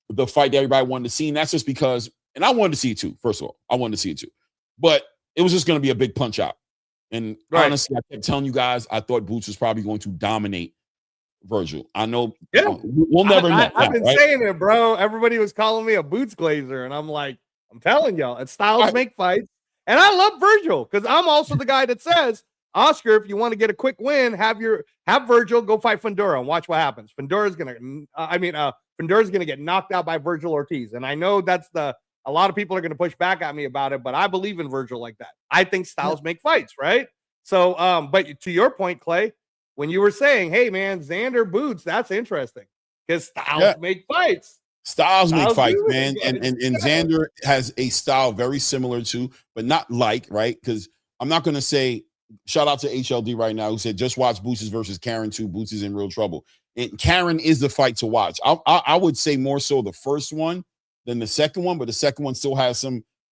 the fight that everybody wanted to see, and that's just because, and I wanted to see it too, first of all. I wanted to see it too. But it was just going to be a big punch out. And honestly, I kept telling you guys, I thought Boots was probably going to dominate Virgil. I know we'll never know. I've been saying it, bro. Everybody was calling me a Boots glazer, and I'm like, I'm telling y'all, it's styles make fights. And I love Virgil because I'm also the guy that says, Oscar, if you want to get a quick win, have Virgil go fight Fundora and watch what happens. Fundora's gonna get knocked out by Virgil Ortiz. And I know a lot of people are going to push back at me about it, but I believe in Virgil like that. I think styles make fights, right? So, but to your point, Clay, when you were saying, hey, man, Xander Boots, that's interesting because styles make fights. Styles make fights, man. And Xander has a style very similar to, but not like, right? Because I'm not going to say, shout out to HLD right now, who said, just watch Boots versus Karen 2. Boots is in real trouble. And Karen is the fight to watch. I would say more so the first one than the second one, but the second one still has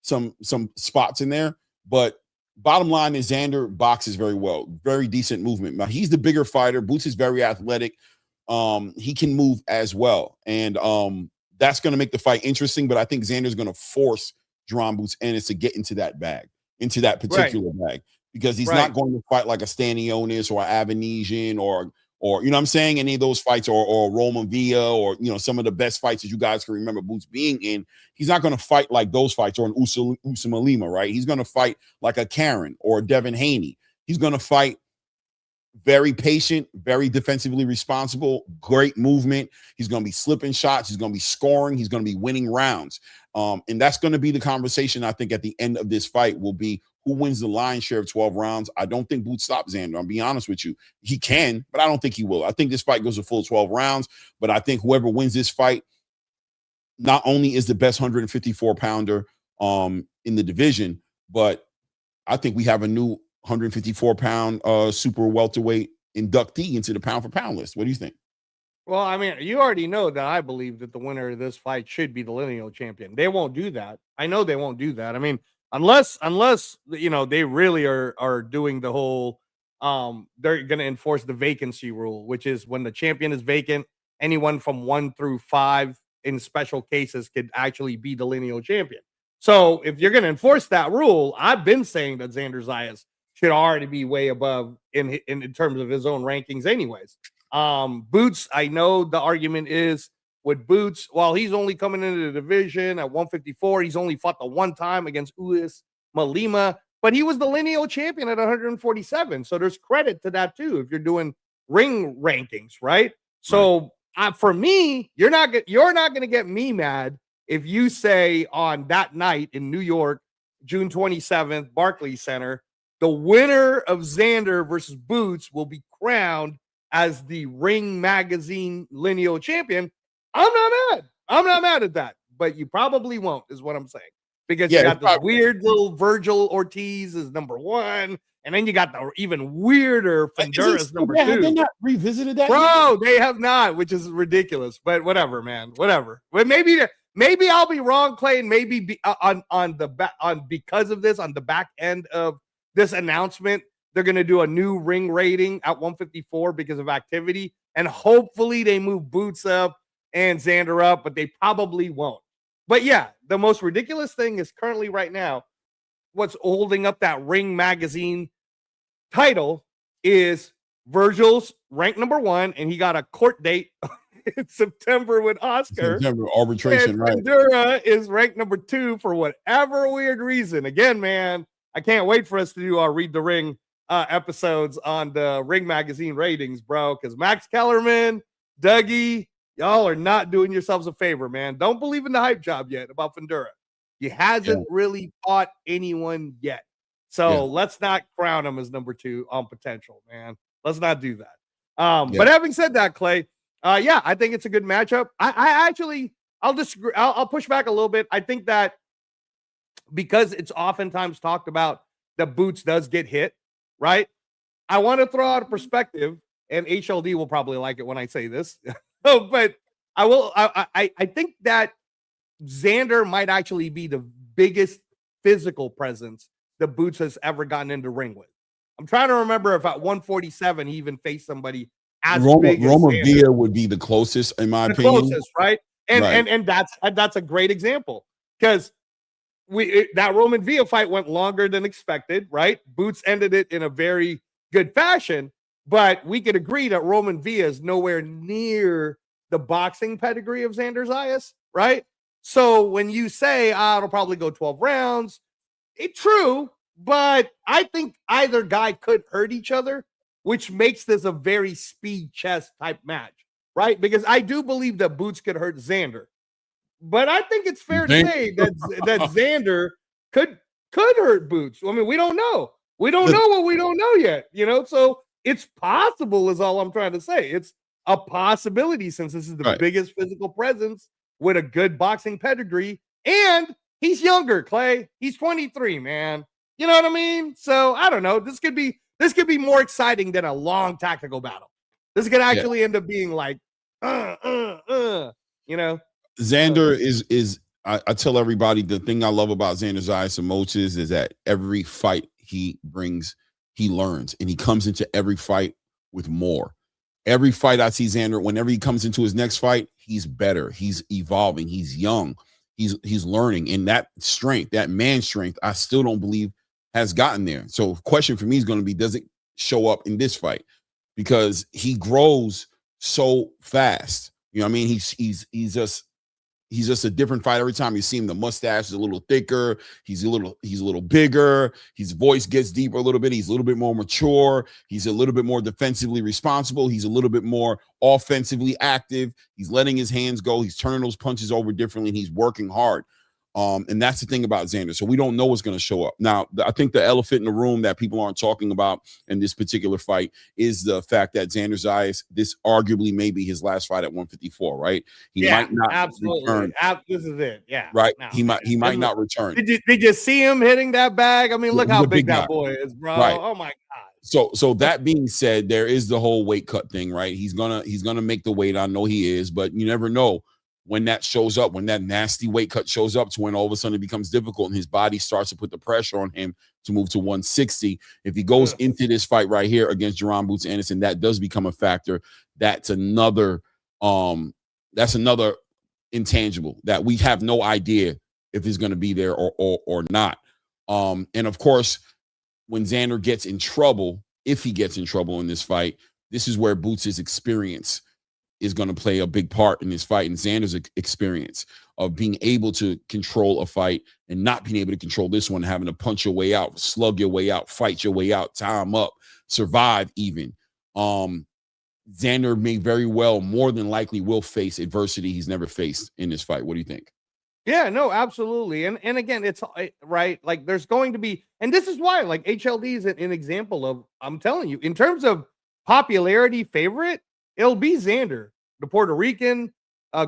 some spots in there. But bottom line is Xander boxes very well, very decent movement. Now he's the bigger fighter. Boots is very athletic. He can move as well, and that's going to make the fight interesting. But I think Xander's going to force Jaron Boots Ennis to get into that particular bag, because he's not going to fight like a Stanionis or Avanesian or you know what I'm saying, any of those fights, or Roman Villa, or some of the best fights that you guys can remember Boots being in. He's not going to fight like those fights, or an Usama Lima, right? He's going to fight like a Karen or a Devin Haney. He's going to fight very patient, very defensively responsible, great movement. He's going to be slipping shots. He's going to be scoring. He's going to be winning rounds. And that's going to be the conversation, I think, at the end of this fight will be who wins the lion's share of 12 rounds. I don't think Boots stops Xander. I'll be honest with you. He can, but I don't think he will. I think this fight goes a full 12 rounds, but I think whoever wins this fight not only is the best 154-pounder in the division, but I think we have a new 154-pound super welterweight inductee into the pound-for-pound list. What do you think? Well, I mean, you already know that I believe that the winner of this fight should be the lineal champion. They won't do that. I know they won't do that. I mean, unless they really are doing the whole they're going to enforce the vacancy rule, which is when the champion is vacant, anyone from 1 through 5 in special cases could actually be the lineal champion. So if you're going to enforce that rule, I've been saying that Xander Zayas should already be way above in terms of his own rankings anyways. Boots, I know the argument is with Boots, while he's only coming into the division at 154, he's only fought the one time against Usama Lima, but he was the lineal champion at 147. So there's credit to that too, if you're doing ring rankings, right? So for me, you're not going to get me mad if you say on that night in New York, June 27th, Barclays Center, the winner of Xander versus Boots will be crowned as the Ring Magazine lineal champion. I'm not mad. I'm not mad at that, but you probably won't, is what I'm saying. Because you got this weird little Virgil Ortiz is number 1, and then you got the even weirder Fundora number 2. Have they not revisited that? Bro, they have not, which is ridiculous. But whatever, man. Whatever. But maybe I'll be wrong, Clay, and maybe because of this, on the back end of this announcement, they're going to do a new ring rating at 154 because of activity, and hopefully they move Boots up and Xander up, but they probably won't. But yeah, the most ridiculous thing is currently right now, what's holding up that Ring Magazine title is Virgil's ranked number 1, and he got a court date in September with Oscar. September arbitration, and right? Fundora is ranked number 2 for whatever weird reason. Again, man, I can't wait for us to do our Read the Ring episodes on the Ring Magazine ratings, bro, because Max Kellerman, Dougie, y'all are not doing yourselves a favor, man. Don't believe in the hype job yet about Fundora. He hasn't really fought anyone yet. So let's not crown him as number 2 on potential, man. Let's not do that. But having said that, Clay, I think it's a good matchup. I'll disagree. I'll push back a little bit. I think that because it's oftentimes talked about that Boots does get hit, right? I want to throw out a perspective, and HLD will probably like it when I say this, but I will. I think that Xander might actually be the biggest physical presence that Boots has ever gotten into ring with. I'm trying to remember if at 147 he even faced somebody as big as Roma Xander. Villa would be the closest, in my opinion. Closest, right? And that's a great example, because that Roman Villa fight went longer than expected, right? Boots ended it in a very good fashion, but we could agree that Roman Villa is nowhere near the boxing pedigree of Xander Zayas, right? So when you say, it'll probably go 12 rounds, it's true, but I think either guy could hurt each other, which makes this a very speed chess type match, right? Because I do believe that Boots could hurt Xander, but I think it's fair to say that Xander could hurt Boots. I mean, we don't know. We don't know what we don't know yet, so it's possible is all I'm trying to say. It's a possibility, since this is the biggest physical presence with a good boxing pedigree, and he's younger, Clay. He's 23, man. You know what I mean? So I don't know. This could be more exciting than a long tactical battle. This could actually end up being like, Xander is I tell everybody, the thing I love about Xander Zayas and Moches is that every fight he brings, he learns, and he comes into every fight with more. Every fight I see Xander, whenever he comes into his next fight, he's better. He's evolving. He's young. He's learning. And that strength, that man strength, I still don't believe has gotten there. So the question for me is going to be, does it show up in this fight? Because he grows so fast. You know what I mean? He's just a different fight every time you see him. The mustache is a little thicker. He's a little bigger. His voice gets deeper a little bit. He's a little bit more mature. He's a little bit more defensively responsible. He's a little bit more offensively active. He's letting his hands go. He's turning those punches over differently, and he's working hard. And that's the thing about Xander. So we don't know what's going to show up. Now, I think the elephant in the room that people aren't talking about in this particular fight is the fact that Xander Zayas, this arguably may be his last fight at 154, right? He might not return. This is it. Yeah. Right. No, he might not return. Did you see him hitting that bag? I mean, look how big that boy is, bro. Right. Oh my God. So that being said, there is the whole weight cut thing, right? He's gonna make the weight. I know he is, but you never know when that shows up, when that nasty weight cut shows up, to when all of a sudden it becomes difficult and his body starts to put the pressure on him to move to 160. If he goes into this fight right here against Jaron Boots Ennis, and that does become a factor, that's another intangible that we have no idea if it's going to be there or not. And of course, when Xander gets in trouble, if he gets in trouble in this fight, this is where Boots' experience is going to play a big part in this fight, and Xander's experience of being able to control a fight and not being able to control this one, having to punch your way out, slug your way out, fight your way out, tie him up, survive even. Xander may very well, more than likely, will face adversity he's never faced in this fight. What do you think? Yeah, no, absolutely. And again, it's right. Like there's going to be, and this is why, like HLD is an example of, I'm telling you, in terms of popularity favorite, it'll be Xander. The Puerto Rican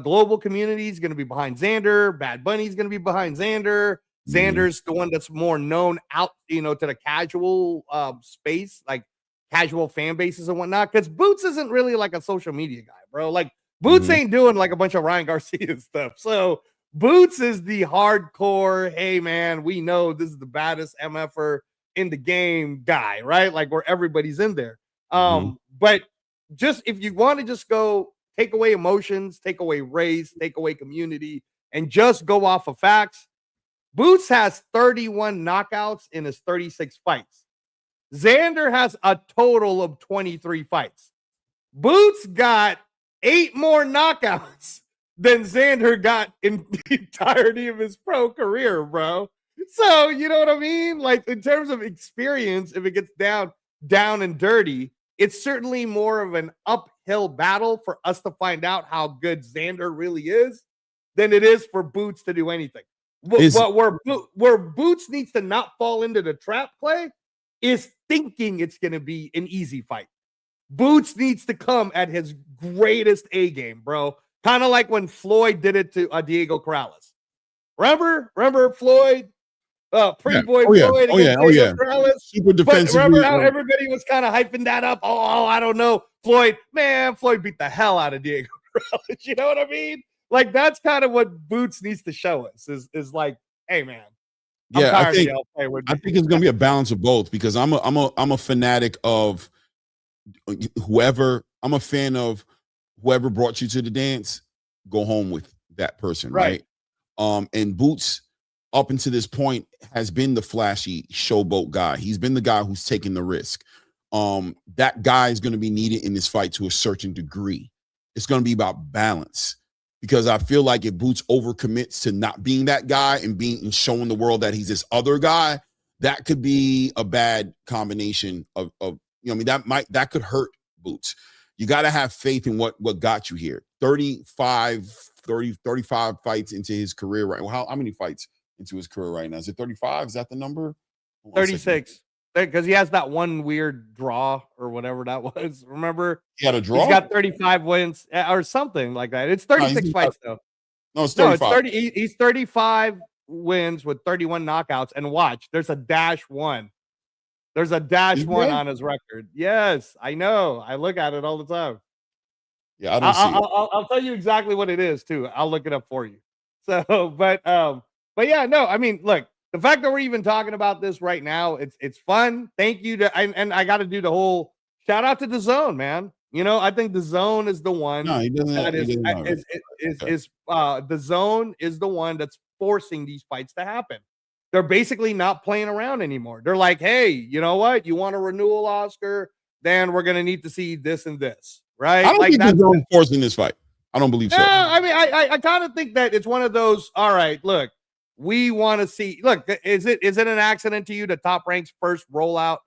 global community is going to be behind Xander. Bad Bunny is going to be behind Xander. Xander's the one that's more known out, to the casual space, like casual fan bases and whatnot. Because Boots isn't really like a social media guy, bro. Like Boots ain't doing like a bunch of Ryan Garcia stuff. So Boots is the hardcore, hey man, we know this is the baddest MFer in the game guy, right? Like where everybody's in there. But just if you want to just go take away emotions, take away race, take away community, and just go off of facts, Boots has 31 knockouts in his 36 fights. Xander has a total of 23 fights. Boots got 8 more knockouts than Xander got in the entirety of his pro career, bro. So, you know what I mean? Like in terms of experience, if it gets down and dirty, it's certainly more of an uphill battle for us to find out how good Xander really is than it is for Boots to do anything. But where Boots needs to not fall into the trap, Clay, is thinking it's going to be an easy fight. Boots needs to come at his greatest A game, bro. Kind of like when Floyd did it to Diego Corrales. Remember Floyd Pretty boy Floyd against Diego Morales. Super defensive. But remember how everybody was kind of hyping that up? Oh, I don't know. Floyd beat the hell out of Diego Morales. You know what I mean? Like, that's kind of what Boots needs to show us is like, hey man. I think it's gonna be a balance of both, because I'm a fanatic of whoever. I'm a fan of whoever brought you to the dance. Go home with that person, right? And Boots, up until this point, has been the flashy showboat guy. He's been the guy who's taking the risk. That guy is going to be needed in this fight to a certain degree. It's going to be about balance, because I feel like if Boots overcommits to not being that guy and showing the world that he's this other guy, that could be a bad combination of that could hurt Boots. You got to have faith in what got you here. 35 fights into his career, right? Well, how many fights into his career right now? Is it 35? Is that the number? 36. Because he has that one weird draw or whatever that was. Remember? He had a draw? He's got 35 wins or something like that. It's 36 fights, though. No, it's 35. No, it's 30. He's 35 wins with 31 knockouts. And watch, there's a -1. There's a -1 on his record. Yes, I know. I look at it all the time. Yeah, I don't see it. I'll tell you exactly what it is, too. I'll look it up for you. So, but yeah, no, I mean, look. The fact that we're even talking about this right now, it's fun. Thank you and I got to do the whole shout out to the Zone, man. You know, I think the Zone is the one. No, he doesn't. The Zone is the one that's forcing these fights to happen. They're basically not playing around anymore. They're like, hey, you know what? You want a renewal, Oscar? Then we're gonna need to see this and this, right? I don't think the Zone forcing this fight. I don't believe so. I mean, I kind of think that it's one of those. All right, look. We want to see. Look, is it an accident to you that Top Rank's first rollout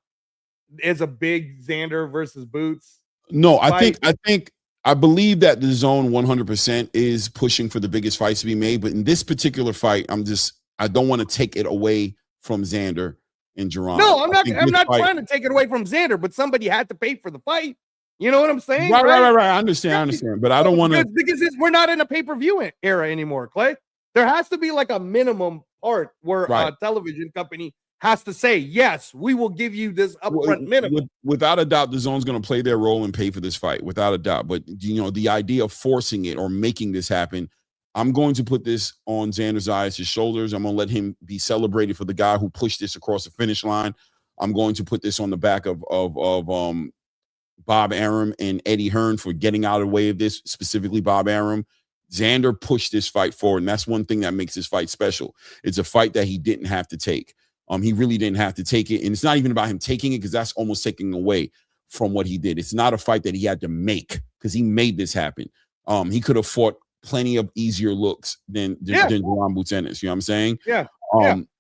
is a big Xander versus Boots? No, I believe that the Zone 100% is pushing for the biggest fights to be made. But in this particular fight, I don't want to take it away from Xander and Geronimo. No, I'm not trying to take it away from Xander, but somebody had to pay for the fight. You know what I'm saying? Right. I understand. But I don't want to, because we're not in a pay-per-view era anymore, Clay. There has to be like a minimum part where a television company has to say, yes, we will give you this upfront minimum. Without a doubt, the Zone's going to play their role and pay for this fight, without a doubt. But, the idea of forcing it or making this happen, I'm going to put this on Xander Zayas' shoulders. I'm going to let him be celebrated for the guy who pushed this across the finish line. I'm going to put this on the back of Bob Arum and Eddie Hearn for getting out of the way of this, specifically Bob Arum. Xander pushed this fight forward, and that's one thing that makes this fight special. It's a fight that he didn't have to take. He really didn't have to take it, and it's not even about him taking it, because that's almost taking away from what he did. It's not a fight that he had to make, because he made this happen. He could have fought plenty of easier looks than Duran Boots Ennis. You know what I'm saying? Yeah.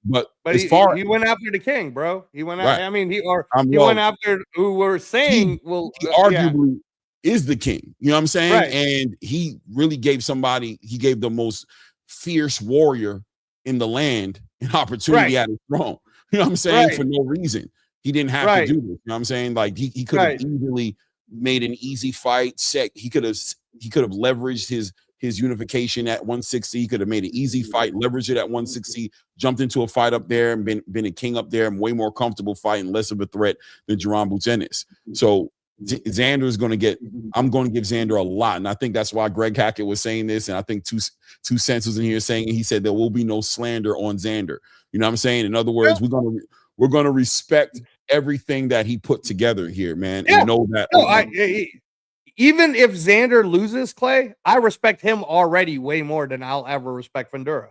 But he went after the king, bro. He went after. Right. I mean, he went after who we're saying he arguably is the king, you know what I'm saying? Right. And he really gave the most fierce warrior in the land an opportunity at his throne. You know what I'm saying? For no reason. He didn't have to do this. You know what I'm saying? Like he could have easily made an easy fight. He could have leveraged his unification at 160. He could have made an easy fight, leveraged it at 160, jumped into a fight up there and been a king up there, and way more comfortable fight and less of a threat than Duran Boots Ennis. So Xander is going to get. I'm going to give Xander a lot, and I think that's why Greg Hackett was saying this, and I think Two Cents was in here saying he said there will be no slander on Xander. You know what I'm saying? In other words, we're going to respect everything that he put together here, man, and know that. Even if Xander loses, Clay, I respect him already way more than I'll ever respect Fundora.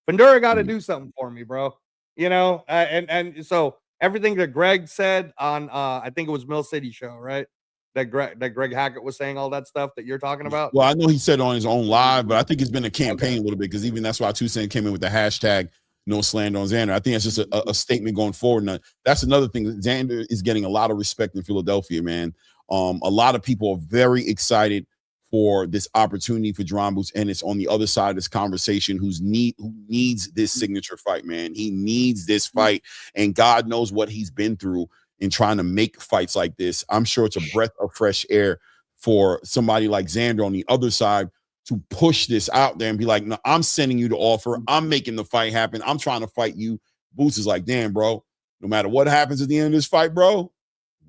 Fundora got to do something for me, bro. You know, and so everything that Greg said on I think it was Mill City show, right? That Greg Hackett was saying all that stuff that you're talking about. Well, I know he said on his own live, but I think it's been a campaign a little bit, because even that's why 2 Cent came in with the hashtag no slander on Xander. I think that's just a statement going forward. And that's another thing. Xander is getting a lot of respect in Philadelphia, man. A lot of people are very excited for this opportunity for Duran Boots Ennis on the other side of this conversation, who needs this signature fight, man. He needs this fight, and God knows what he's been through in trying to make fights like this. I'm sure it's a breath of fresh air for somebody like Xander on the other side to push this out there and be like, no, I'm sending you the offer. I'm making the fight happen. I'm trying to fight you. Boots is like, damn, bro, no matter what happens at the end of this fight, bro,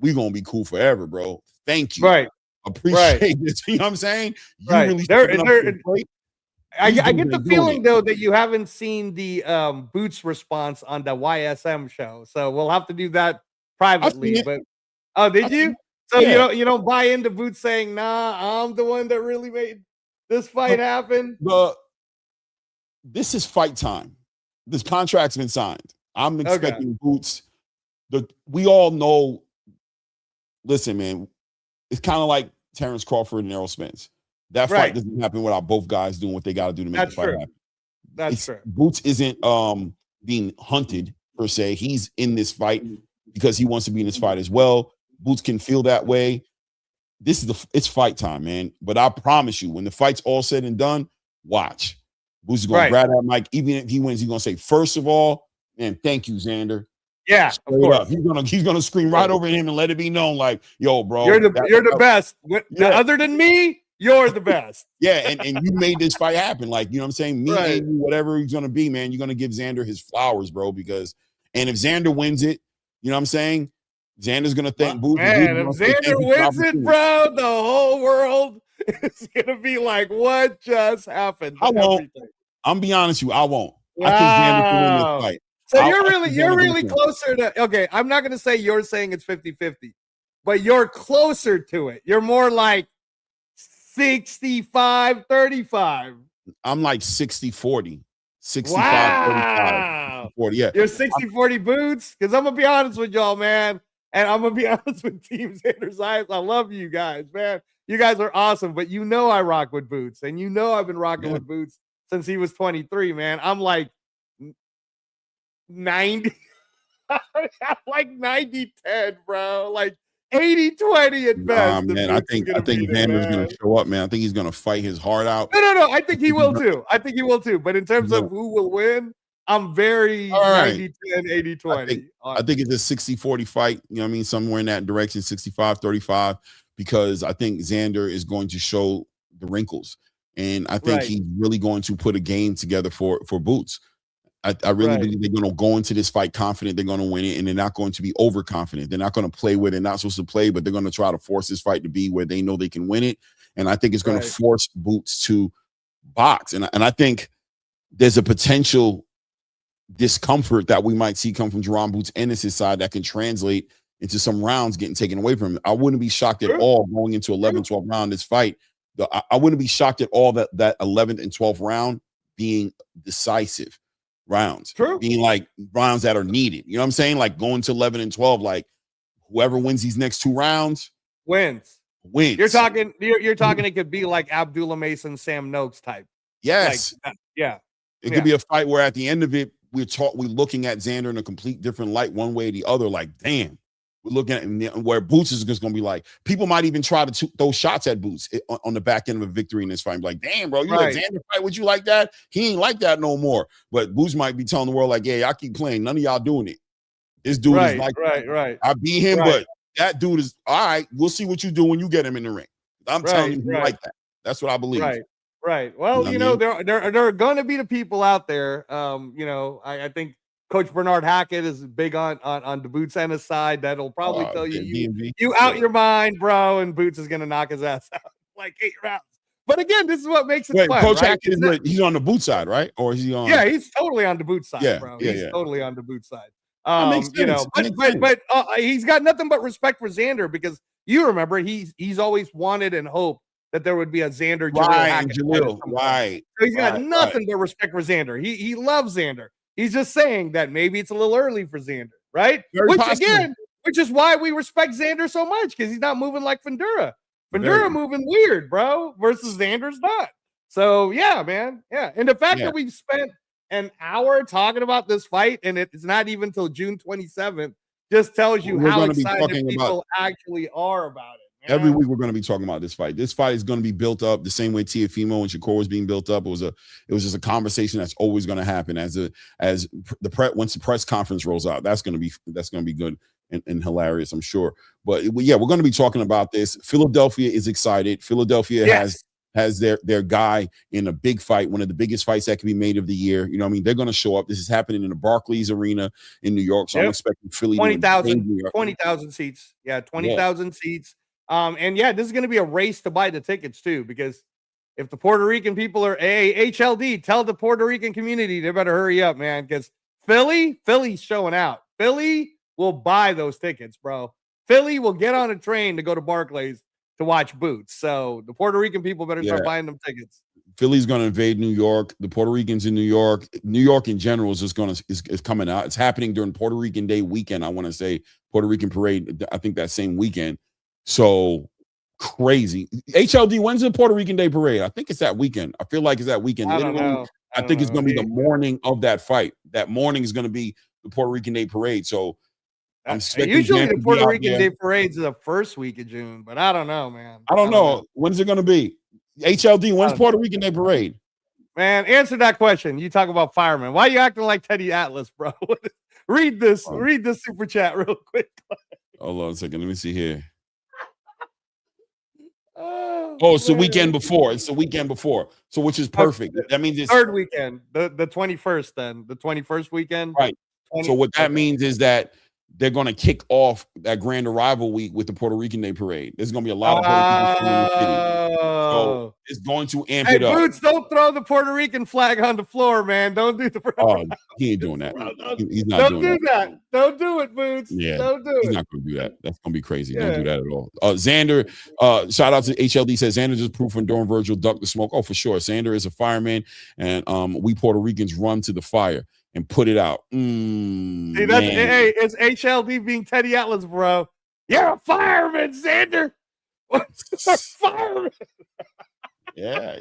we gonna be cool forever, bro. Thank you. Right. Appreciate this. You know what I'm saying? You really I get the feeling though that you haven't seen the Boots response on the YSM show, so we'll have to do that privately. But did you? So you don't buy into Boots saying, "Nah, I'm the one that really made this fight happen." This is fight time. This contract's been signed. I'm expecting Boots. We all know. Listen, man, it's kind of like Terrence Crawford and Errol Spence. That fight doesn't happen without both guys doing what they got to do to make the fight happen. That's true. Boots isn't being hunted per se. He's in this fight because he wants to be in this fight as well. Boots can feel that way. It's fight time, man. But I promise you, when the fight's all said and done, watch. Boots is gonna grab that mic. Even if he wins, he's gonna say, first of all, man, thank you, Xander. Yeah, of course. He's gonna scream right over him and let it be known, like, yo, bro, you're the best. Other than me, you're the best. Yeah, and you made this fight happen. Like, you know what I'm saying? Me and you, whatever he's gonna be, man, you're gonna give Xander his flowers, bro. And if Xander wins it, you know what I'm saying? Xander's gonna thank Boots. Man, if Xander wins it, bro, the whole world is gonna be like, what just happened? I won't. I'm be honest with you, I won't. Wow. I think Xander can win this fight. So you're really closer to, okay, I'm not going to say you're saying it's 50-50, but you're closer to it. You're more like 65-35. I'm like 60-40. 65-35. Wow. 40, yeah. You're 60-40 Boots? Because I'm going to be honest with y'all, man. And I'm going to be honest with Team Xander Zayas. I love you guys, man. You guys are awesome, but you know I rock with Boots. And you know I've been rocking with Boots since he was 23, man. I'm like 90. I'm like 90-10, bro. Like 80-20 at best. Man, I think Xander's going to show up, man. I think he's going to fight his heart out. No. I think he will too. But in terms of who will win, I'm very 90-10, 80-20. I think it's a 60-40 fight. You know what I mean? Somewhere in that direction, 65-35, because I think Xander is going to show the wrinkles. And I think he's really going to put a game together for Boots. I really believe they're going to go into this fight confident they're going to win it, and they're not going to be overconfident. They're not going to play where they're not supposed to play, but they're going to try to force this fight to be where they know they can win it. And I think it's going to force Boots to box. And I think there's a potential discomfort that we might see come from Jerron Boots Ennis' side that can translate into some rounds getting taken away from him. I wouldn't be shocked at all going into 11, 12 round this fight. I wouldn't be shocked at all that 11th and 12th round being decisive rounds, being like rounds that are needed. You know what I'm saying? Like going to 11 and 12, like whoever wins these next two rounds wins. You're talking it could be like Abdullah Mason, Sam Noakes type. Yes. It could be a fight where at the end of it, we're looking at Xander in a complete different light, one way or the other. Like, damn, we're looking at where Boots is just going to be like, people might even try to throw shots at Boots on the back end of a victory in this fight. Like, damn, bro, you let Xander fight with you like that? He ain't like that no more. But Boots might be telling the world, like, yeah, I keep playing. None of y'all doing it. This dude is like, I beat him, but that dude is all right. We'll see what you do when you get him in the ring. I'm telling you, like that. That's what I believe. Right. Well, there are going to be the people out there. I think Coach Bernard Hackett is big on the Boots Ennis side. That'll probably tell you out your mind, bro, and Boots is going to knock his ass out like 8 rounds. But again, this is what makes it fun. Coach Hackett he's on the Boots side, right? Or is he on? Yeah, he's totally on the Boots side, bro. He's totally on the Boots side. But he's got nothing but respect for Xander because you remember he's always wanted and hoped that there would be a Xander Jalil. Right. So he's got nothing but respect for Xander. He loves Xander. He's just saying that maybe it's a little early for Xander, right? Which is why we respect Xander so much because he's not moving like Fundora. Fundora moving weird, bro, versus Xander's not. So yeah, man, yeah. And the fact that we've spent an hour talking about this fight and it's not even till June 27th just tells you how excited people actually are about it. Every week we're going to be talking about this fight. This fight is going to be built up the same way Teofimo and Shakur was being built up. It was just a conversation that's always going to happen once the press conference rolls out. That's going to be good and hilarious, I'm sure. But yeah, we're going to be talking about this. Philadelphia is excited. Philadelphia has their guy in a big fight, one of the biggest fights that can be made of the year. You know what I mean? They're going to show up. This is happening in the Barclays Arena in New York. So I'm expecting Philly 20,000 seats. Yeah, 20,000 seats. And yeah, this is going to be a race to buy the tickets too, because if the Puerto Rican people are HLD, tell the Puerto Rican community they better hurry up, man, because Philly's showing out. Philly will buy those tickets, bro. Philly will get on a train to go to Barclays to watch Boots. So the Puerto Rican people better start buying them tickets. Philly's going to invade New York. The Puerto Ricans in New York in general is just is coming out. It's happening during Puerto Rican Day weekend. I want to say Puerto Rican parade. I think that same weekend. So crazy. HLD, when's the Puerto Rican Day parade? I think it's that weekend. I feel like it's that weekend. I don't know. I think it's going to be the morning of that fight. That morning is going to be the Puerto Rican Day parade. So I'm expecting usually the Puerto Rican Day parades are the first week of June, but I don't know, man. I don't know. When's it going to be? HLD, when's Puerto Rican Day parade? Man, answer that question. You talk about firemen. Why are you acting like Teddy Atlas, bro? Read this super chat real quick. Hold on a second. Let me see here. It's the weekend before. It's the weekend before. So which is perfect. That means it's third weekend, the 21st, then the 21st weekend. Right. So what that means is that they're going to kick off that grand arrival week with the Puerto Rican Day parade. There's going to be a lot of Puerto Rican in the city. So it's going to amp it up. Boots, don't throw the Puerto Rican flag on the floor, man. Don't do the he ain't doing that. He's not doing that. Don't do it, Boots. Yeah, don't do it. He's not going to do that. That's going to be crazy. Yeah. Don't do that at all. Xander, shout out to HLD, says Xander just proved Fundora Virgil duck the smoke. Oh, for sure. Xander is a fireman, and we Puerto Ricans run to the fire and put it out. It's HLD being Teddy Atlas, bro. You're a fireman, Xander. Fireman. Yeah.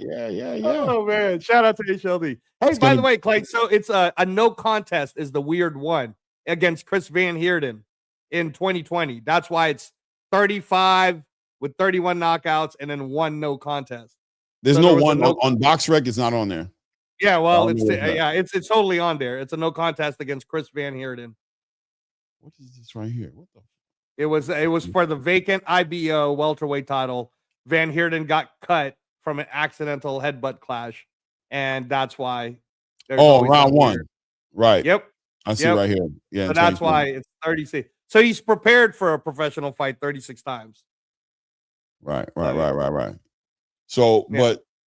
Oh man, shout out to HLD. Hey, by the way, Clay, so it's a no contest is the weird one against Chris Van Heerden in 2020. That's why it's 35 with 31 knockouts and then one no contest. There's no one on BoxRec. It's not on there. Yeah, well, it's totally on there. It's a no contest against Chris Van Heerden. What is this right here? What the? It was for the vacant IBO welterweight title. Van Heerden got cut from an accidental headbutt clash, and that's why. Round one, right? Yep, I see right here. Yeah, so that's why it's 36. So he's prepared for a professional fight 36 times. Right. So,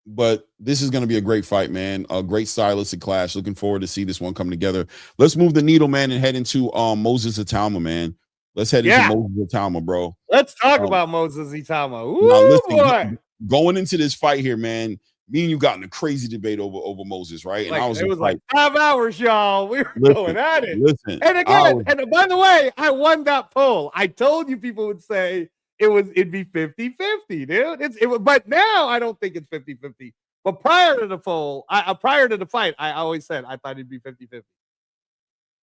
but this is going to be a great fight, man. A great stylistic clash. Looking forward to see this one come together. Let's move the needle, man, and head into Moses Itauma, man. Let's head into Moses Itauma, bro. Let's talk about Moses Itauma. Now, listen, going into this fight here, man, me and you got in a crazy debate over Moses, right? And it was like 5 hours, y'all. We were going at it. And again, and by the way, I won that poll. I told you people would say it'd be 50-50, dude. But now I don't think it's 50-50. But prior to the poll, prior to the fight, I always said I thought it'd be 50-50. Let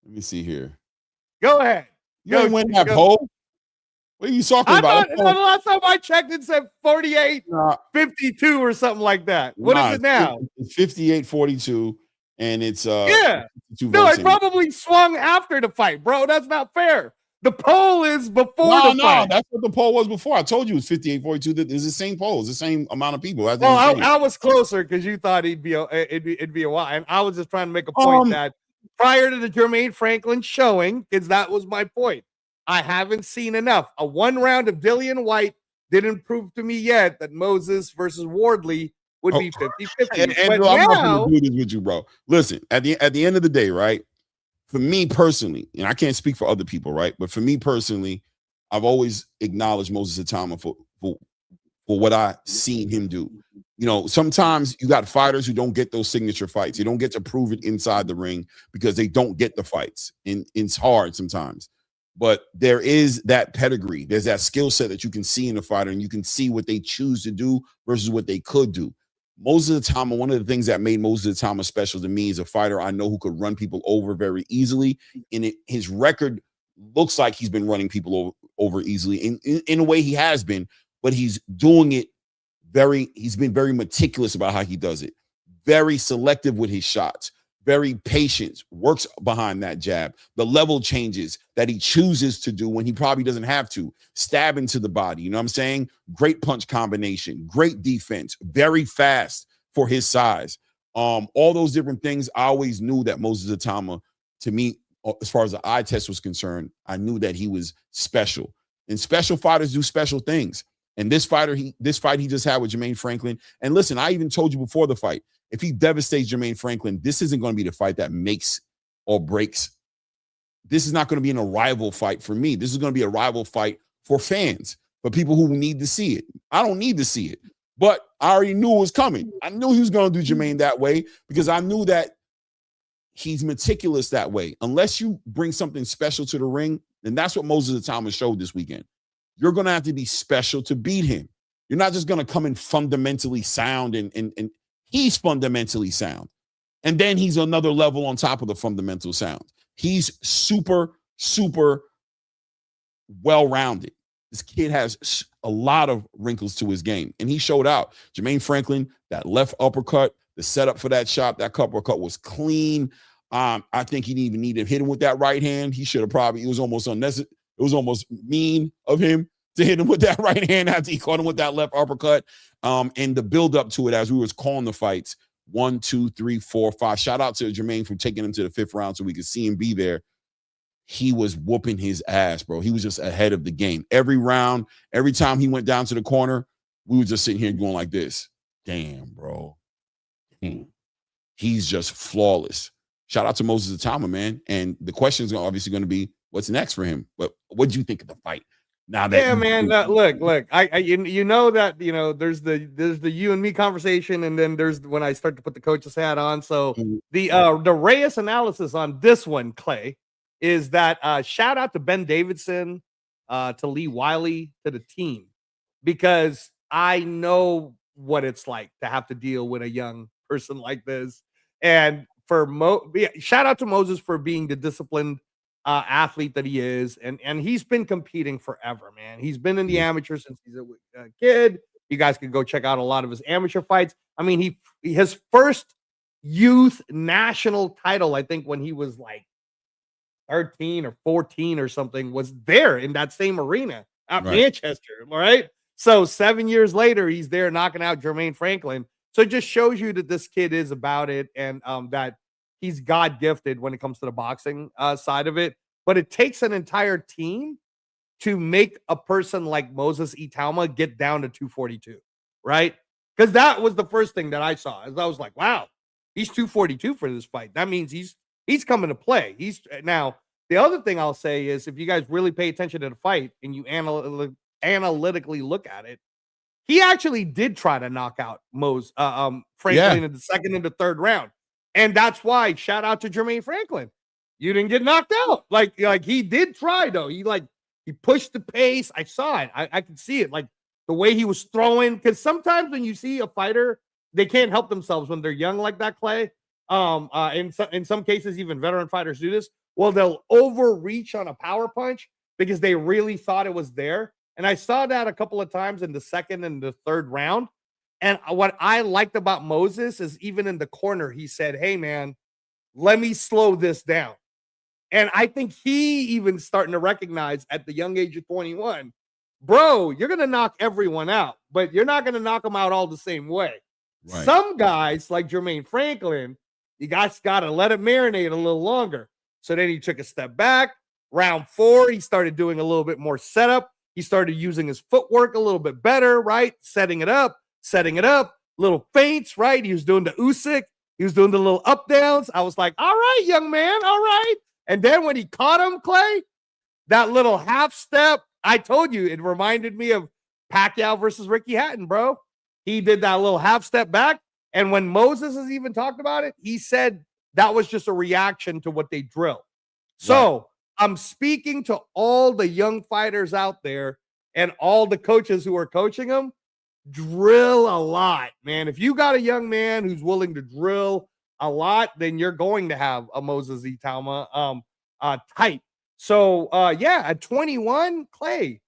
me see here. Go ahead. You ain't win that poll. What are you talking about? The last time I checked, it said 48-52 or something like that. What is it now? It's 58-42, and it's No, it probably swung after the fight, bro. That's not fair. The poll is before the fight. That's what the poll was before. I told you it was 58-42. It's the same poll. It's the same amount of people. I was closer because you thought it'd be a while, and I was just trying to make a point that prior to the Jermaine Franklin showing, because that was my point. I haven't seen enough. A one round of Dillian White didn't prove to me yet that Moses versus Wardley would be 50-50. I'm not going to do this with you, bro. Listen, at the end of the day, right? For me personally, and I can't speak for other people, right? But for me personally, I've always acknowledged Moses Itauma for what I've seen him do. You know, sometimes you got fighters who don't get those signature fights. You don't get to prove it inside the ring because they don't get the fights. And it's hard sometimes. But there is that pedigree. There's that skill set that you can see in a fighter, and you can see what they choose to do versus what they could do. Moses Itauma, one of the things that made Moses Itauma special to me is a fighter I know who could run people over very easily. And his record looks like he's been running people over easily. In a way he has been, but he's doing it he's been very meticulous about how he does it. Very selective with his shots. very patient, works behind that jab, the level changes that he chooses to do when he probably doesn't have to, stab into the body, you know what I'm saying? Great punch combination, great defense, very fast for his size. All those different things, I always knew that Moses Itauma, to me, as far as the eye test was concerned, I knew that he was special. And special fighters do special things. And this fight he just had with Jermaine Franklin. And listen, I even told you before the fight, if he devastates Jermaine Franklin, this isn't going to be the fight that makes or breaks. This is not going to be an arrival fight for me. This is going to be a rival fight for fans, for people who need to see it. I don't need to see it, but I already knew it was coming. I knew he was going to do Jermaine that way because I knew that he's meticulous that way. Unless you bring something special to the ring, and that's what Moses Itauma showed this weekend. You're going to have to be special to beat him. You're not just going to come in fundamentally sound, and he's fundamentally sound. And then he's another level on top of the fundamental sound. He's super, super well-rounded. This kid has a lot of wrinkles to his game, and he showed out. Jermaine Franklin, that left uppercut, the setup for that shot, that uppercut was clean. I think he didn't even need to hit him with that right hand. He should have probably, it was almost unnecessary. It was almost mean of him to hit him with that right hand after he caught him with that left uppercut. And the build up to it as we was calling the fights, 1, 2, 3, 4, 5. Shout out to Jermaine for taking him to the 5th round so we could see him be there. He was whooping his ass, bro. He was just ahead of the game. Every round, every time he went down to the corner, we were just sitting here going like this. Damn, bro. Damn. He's just flawless. Shout out to Moses Itauma, man. And the question is obviously going to be, what's next for him? But what do you think of the fight? Now that man, look, I you know that, you know, there's the you and me conversation, and then there's when I start to put the coach's hat on. So the Reyes analysis on this one, Clay, is that shout out to Ben Davidson, to Lee Wiley, to the team, because I know what it's like to have to deal with a young person like this. And for shout out to Moses for being the disciplined athlete that he is, and he's been competing forever, man. He's been in the amateur since he's a kid. You guys can go check out a lot of his amateur fights. I mean, his first youth national title, I think when he was like 13 or 14 or something, was there in that same arena at Manchester, right? So 7 years later, he's there knocking out Jermaine Franklin. So it just shows you that this kid is about it, and that he's God gifted when it comes to the boxing side of it. But it takes an entire team to make a person like Moses Itauma get down to 242, right? Because that was the first thing that I saw. As I was like, wow, he's 242 for this fight. That means he's coming to play. He's now. The other thing I'll say is, if you guys really pay attention to the fight and you analytically look at it, he actually did try to knock out Franklin in the 2nd and the 3rd round. And that's why, shout out to Jermaine Franklin. You didn't get knocked out. Like he did try, though. He pushed the pace. I saw it. I could see it. Like the way he was throwing. Because sometimes when you see a fighter, they can't help themselves when they're young like that, Clay. In some cases, even veteran fighters do this. Well, they'll overreach on a power punch because they really thought it was there. And I saw that a couple of times in the 2nd and the 3rd round. And what I liked about Moses is, even in the corner, he said, hey, man, let me slow this down. And I think he even starting to recognize at the young age of 21, bro, you're going to knock everyone out, but you're not going to knock them out all the same way. Right. Some guys like Jermaine Franklin, you guys got to let it marinate a little longer. So then he took a step back. Round 4, he started doing a little bit more setup. He started using his footwork a little bit better, right? Setting it up, little feints, right? He was doing the Usyk. He was doing the little up downs. I was like, all right, young man, all right. And then when he caught him, Clay, that little half step, I told you, it reminded me of Pacquiao versus Ricky Hatton, bro. He did that little half step back. And when Moses has even talked about it, he said that was just a reaction to what they drill. So I'm speaking to all the young fighters out there and all the coaches who are coaching them. Drill a lot, man. If you got a young man who's willing to drill a lot, then you're going to have a Moses Itauma type. So at 21, Clay,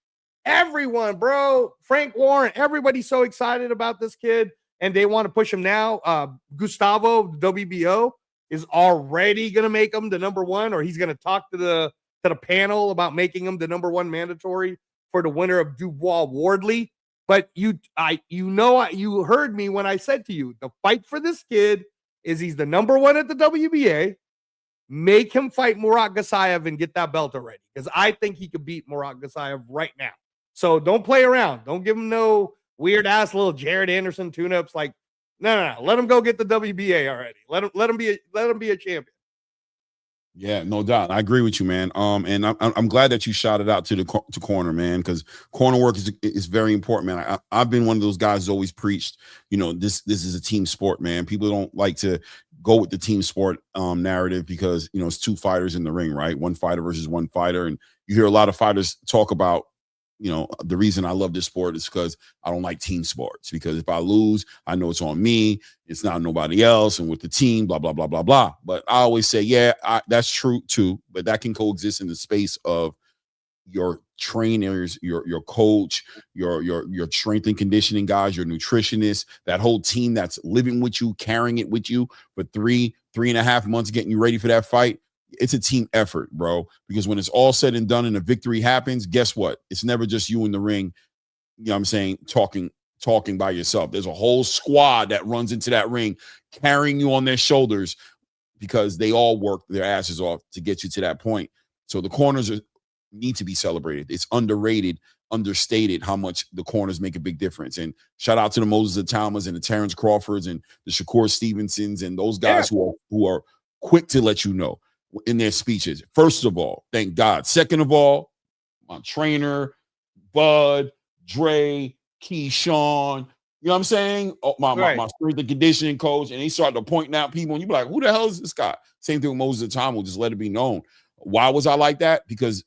everyone, bro, Frank Warren, everybody's so excited about this kid, and they want to push him now. Gustavo, the WBO, is already going to make him the number one, or he's going to talk to the panel about making him the number one mandatory for the winner of Dubois Wardley. But you heard me when I said to you, the fight for this kid is he's the number one at the WBA. Make him fight Murat Gasayev and get that belt already, because I think he could beat Murat Gasayev right now. So don't play around. Don't give him no weird ass little Jared Anderson tune-ups. Like, no. Let him go get the WBA already. Let him be a champion. Yeah, no doubt. I agree with you, man. And I'm glad that you shouted out to corner, man, because corner work is very important, man. I've been one of those guys who's always preached, this is a team sport, man. People don't like to go with the team sport narrative because it's two fighters in the ring, right? One fighter versus one fighter, and you hear a lot of fighters talk about, the reason I love this sport is because I don't like team sports, because if I lose, I know it's on me. It's not nobody else. And with the team, blah, blah, blah, blah, blah. But I always say, yeah, that's true too. But that can coexist in the space of your trainers, your coach, your strength and conditioning guys, your nutritionist, that whole team that's living with you, carrying it with you for 3.5 months, getting you ready for that fight. It's a team effort, bro, because when it's all said and done and a victory happens, guess what? It's never just you in the ring, what I'm saying, talking by yourself. There's a whole squad that runs into that ring carrying you on their shoulders because they all work their asses off to get you to that point. So the corners need to be celebrated. It's underrated, understated how much the corners make a big difference. And shout out to the Moses Itaumas and the Terrence Crawfords and the Shakur Stevensons and those guys who are quick to let you know in their speeches. First of all, thank God. Second of all, my trainer, Bud, Dre, Keyshawn, you know what I'm saying? My strength and conditioning coach, and they started pointing out people, and you be like, who the hell is this guy? Same thing with Moses Itauma, just let it be known. Why was I like that? Because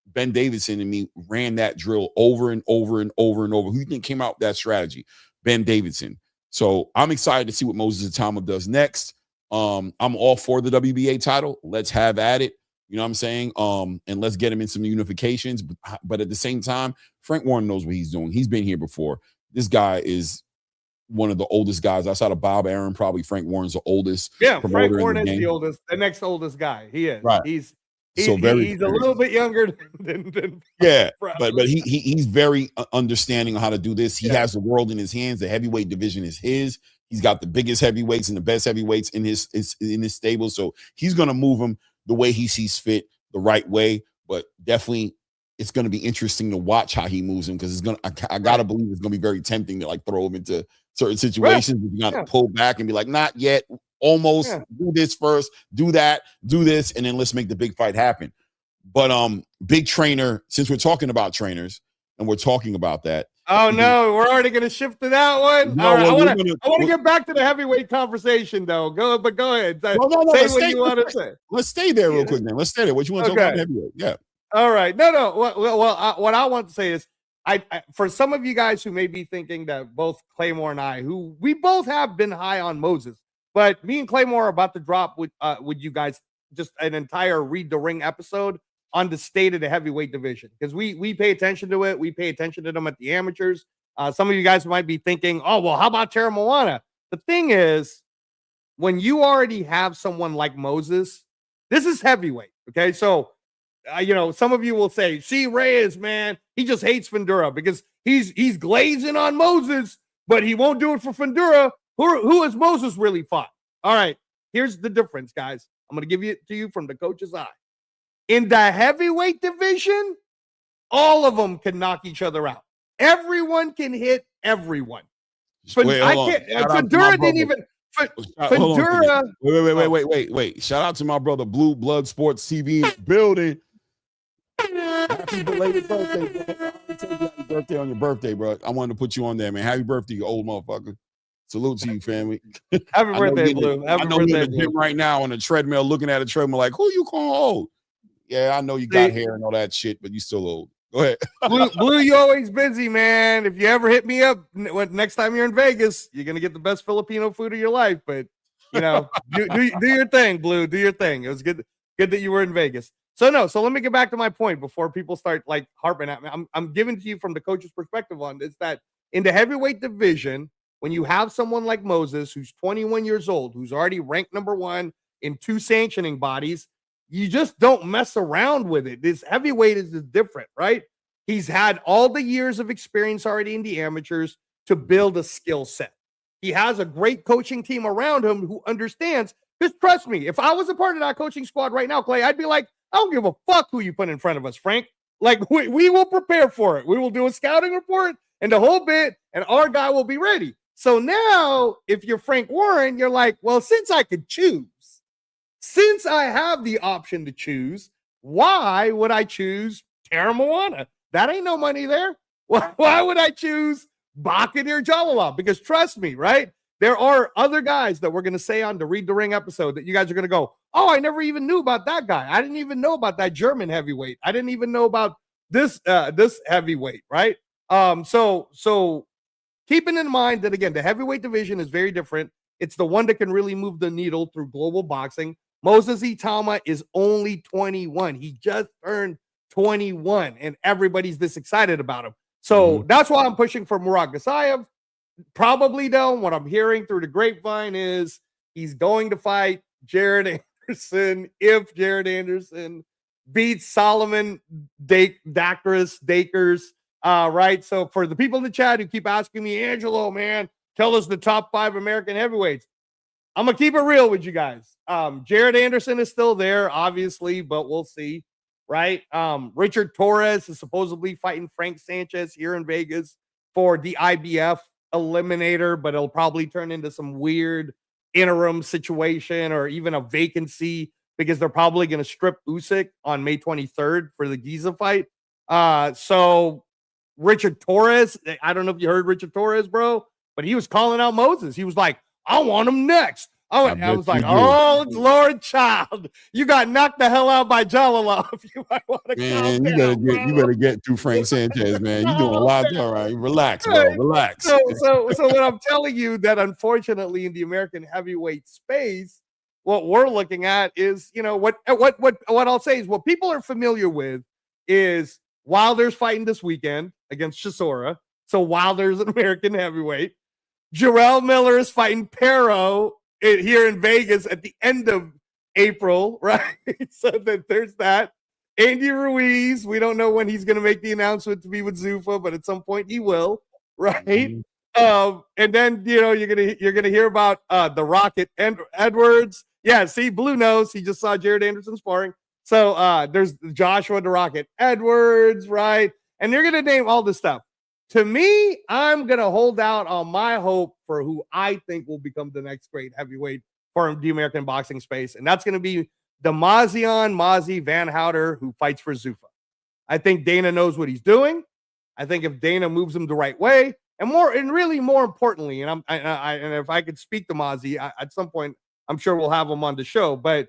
Ben Davidson and me ran that drill over and over and over and over. Who do you think came out with that strategy? Ben Davidson. So I'm excited to see what Moses Itauma does next. I'm all for the WBA title. Let's have at it. You know what I'm saying? And let's get him in some unifications. But at the same time, Frank Warren knows what he's doing. He's been here before. This guy is one of the oldest guys outside of Bob Arum. Probably Frank Warren's the oldest. Yeah, Frank Warren is the oldest, the next oldest guy. He is. Right. He's a little bit younger than yeah, but he's very understanding on how to do this. He has the world in his hands. The heavyweight division is his. He's got the biggest heavyweights and the best heavyweights in his stable. So he's going to move them the way he sees fit, the right way. But definitely, it's going to be interesting to watch how he moves him, because I gotta believe it's going to be very tempting to throw him into certain situations. Right. You got to pull back and be like, not yet. Almost do this first, do that, do this, and then let's make the big fight happen. But big trainer, since we're talking about trainers and we're talking about that. Oh no, we're already gonna shift to that one. No, all right, I want to get back to the heavyweight conversation though. Go ahead. Say what you want to say. Let's stay there real quick, man. Let's stay there. What you want to talk about heavyweight? Yeah. All right. No. Well, what I want to say is, I for some of you guys who may be thinking that both Claymore and I, who we both have been high on Moses, but me and Claymore are about to drop with you guys just an entire Read the Ring episode on the state of the heavyweight division, because we pay attention to it. We pay attention to them at the amateurs. Some of you guys might be thinking, oh, well, how about Tara Moana? The thing is, when you already have someone like Moses, this is heavyweight, okay? So, some of you will say, see, Reyes, man, he just hates Fundora because he's glazing on Moses, but he won't do it for Fundora. Who has Moses really fought? All right, here's the difference, guys. I'm going to give it to you from the coach's eye. In the heavyweight division, all of them can knock each other out. Everyone can hit everyone. Fundora didn't even. Fundora. Wait. Shout out to my brother, Blue Blood Sports TV building. Happy belated birthday, bro. Happy birthday on your birthday, bro. I wanted to put you on there, man. Happy birthday, you old motherfucker. Salute to you, family. Happy birthday, Blue. I know you're in the gym right now on the treadmill, looking at a treadmill like, who you calling old? Yeah, I know you got hair and all that shit, but you still old. Go ahead. Blue, you always busy, man. If you ever hit me up next time you're in Vegas, you're gonna get the best Filipino food of your life. But do your thing, Blue. Do your thing. It was good that you were in Vegas. So let me get back to my point before people start harping at me. I'm giving to you from the coach's perspective on this, that in the heavyweight division, when you have someone like Moses, who's 21 years old, who's already ranked #1 in 2 sanctioning bodies, you just don't mess around with it. This heavyweight is different, right? He's had all the years of experience already in the amateurs to build a skill set. He has a great coaching team around him who understands. Just trust me, if I was a part of that coaching squad right now, Clay, I'd be like, I don't give a fuck who you put in front of us, Frank. Like, we will prepare for it. We will do a scouting report and the whole bit, and our guy will be ready. So now, if you're Frank Warren, you're like, well, since I could choose, since I have the option to choose, why would I choose Tara Moana? That ain't no money there. Why would I choose Bakhtir Jalilov? Because trust me, right? There are other guys that we're going to say on the Read the Ring episode that you guys are going to go, oh, I never even knew about that guy. I didn't even know about that German heavyweight. I didn't even know about this heavyweight, right? So keeping in mind that, again, the heavyweight division is very different. It's the one that can really move the needle through global boxing. Moses Itauma is only 21. He just turned 21, and everybody's this excited about him. So that's why I'm pushing for Murat Gasayev. Probably, though, what I'm hearing through the grapevine is he's going to fight Jared Anderson if Jared Anderson beats Solomon Dakers. Right? So for the people in the chat who keep asking me, Angelo, man, tell us the top 5 American heavyweights. I'm going to keep it real with you guys. Jared Anderson is still there, obviously, but we'll see. Right? Richard Torres is supposedly fighting Frank Sanchez here in Vegas for the IBF eliminator, but it'll probably turn into some weird interim situation or even a vacancy because they're probably going to strip Usyk on May 23rd for the Giza fight. So Richard Torres, I don't know if you heard Richard Torres, bro, but he was calling out Moses. He was like, I want him next. I was like, oh, Lord child, you got knocked the hell out by Jalilov. You might want to man, you better get through Frank Sanchez, man. You're doing a lot there, right? Relax, bro. Relax. So what I'm telling you that unfortunately in the American heavyweight space, what we're looking at is, you know, what I'll say is what people are familiar with is Wilder's fighting this weekend against Chisora. So Wilder's an American heavyweight. Jarrell Miller is fighting Pero here in Vegas at the end of April, right? So that there's that. Andy Ruiz, we don't know when he's going to make the announcement to be with Zuffa, but at some point he will, right? And then, you know, you're gonna hear about the Rocket Edwards. Yeah, see, Blue knows. He just saw Jared Anderson sparring. So there's Joshua the Rocket Edwards, right? And you're gonna name all this stuff. To me, I'm going to hold out on my hope for who I think will become the next great heavyweight for the American boxing space. And that's going to be the Mozzie Van Houter who fights for Zuffa. I think Dana knows what he's doing. I think if Dana moves him the right way, and really more importantly, and if I could speak to Mozzie at some point, I'm sure we'll have him on the show. But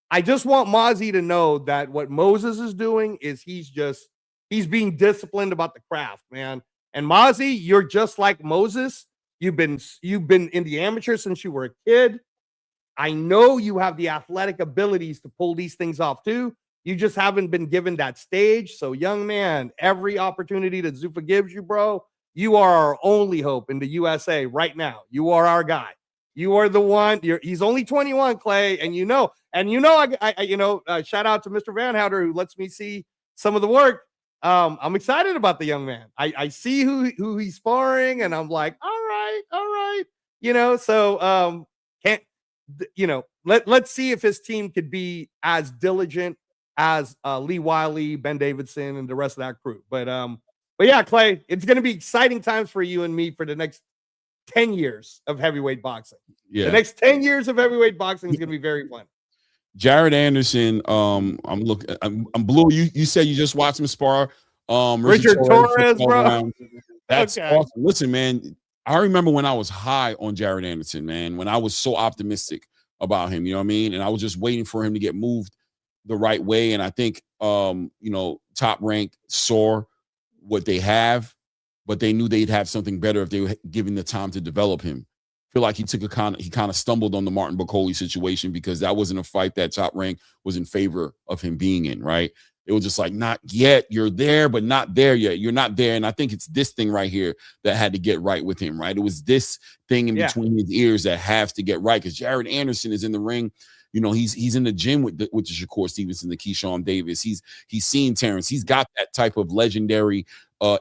I just want Mozzie to know that what Moses is doing is he's being disciplined about the craft, man. And Mozzie, you're just like Moses. You've been in the amateur since you were a kid. I know you have the athletic abilities to pull these things off too. You just haven't been given that stage. So, young man, every opportunity that Zuffa gives you, bro, you are our only hope in the USA right now. You are our guy. You are the one. He's only 21, Clay, and shout out to Mr. Van Houter who lets me see some of the work. I'm excited about the young man. I see who he's sparring, and I'm like, all right. Let's see if his team could be as diligent as Lee Wiley, Ben Davidson, and the rest of that crew. But yeah, Clay, it's going to be exciting times for you and me for the next 10 years of heavyweight boxing. Yeah, the next 10 years of heavyweight boxing is going to be very fun. Jared Anderson, I'm Blue. You said you just watched him spar. Richard Torres, bro. That's awesome. Listen, man, I remember when I was high on Jared Anderson, man, when I was so optimistic about him, you know what I mean? And I was just waiting for him to get moved the right way. And I think, Top Rank saw what they have, but they knew they'd have something better if they were given the time to develop him. I feel like he kind of stumbled on the Martin Bacoli situation because that wasn't a fight that Top Rank was in favor of him being in, right? It was just like, not yet. You're there, but not there yet. You're not there. And I think it's this thing right here that had to get right with him, right? It was this thing in between his ears that has to get right, because Jared Anderson is in the ring. You know, he's in the gym with the Shakur Stevenson, the Keyshawn Davis. He's seen Terrence. He's got that type of legendary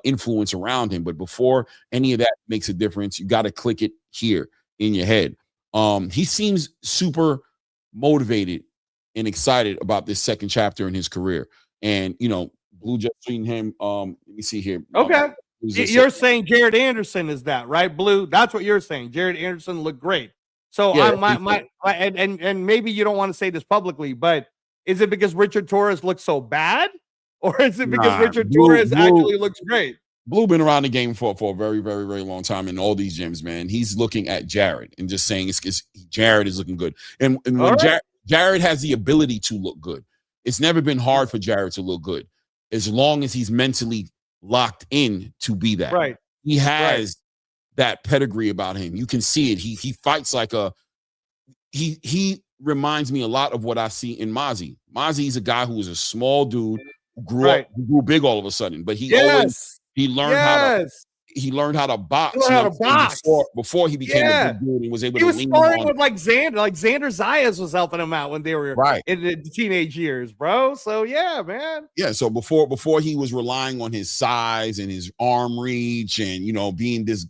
influence around him. But before any of that makes a difference, you got to click it here in your head. He seems super motivated and excited about this second chapter in his career. And, you know, Blue just seen him. Let me see here. Okay. You're saying Jared Anderson is that, right, Blue? That's what you're saying. Jared Anderson looked great. So and maybe you don't want to say this publicly, but is it because Richard Torres looks so bad? Or is it because Richard Torres actually looks great? Blue been around the game for a very, very, very long time in all these gyms, man. He's looking at Jared and just saying Jared is looking good. And when Jared has the ability to look good, it's never been hard for Jared to look good, as long as he's mentally locked in to be that. Right. He has that pedigree about him. You can see it. He fights like he reminds me a lot of what I see in Mozzie. Mozzie's a guy who was a small dude who grew big all of a sudden, but he learned how to box. Before he became a big dude and was able to lean sparring with like Xander. Like Xander Zayas was helping him out when they were in the teenage years, bro. So yeah, man. Yeah. So before he was relying on his size and his arm reach and, you know, being this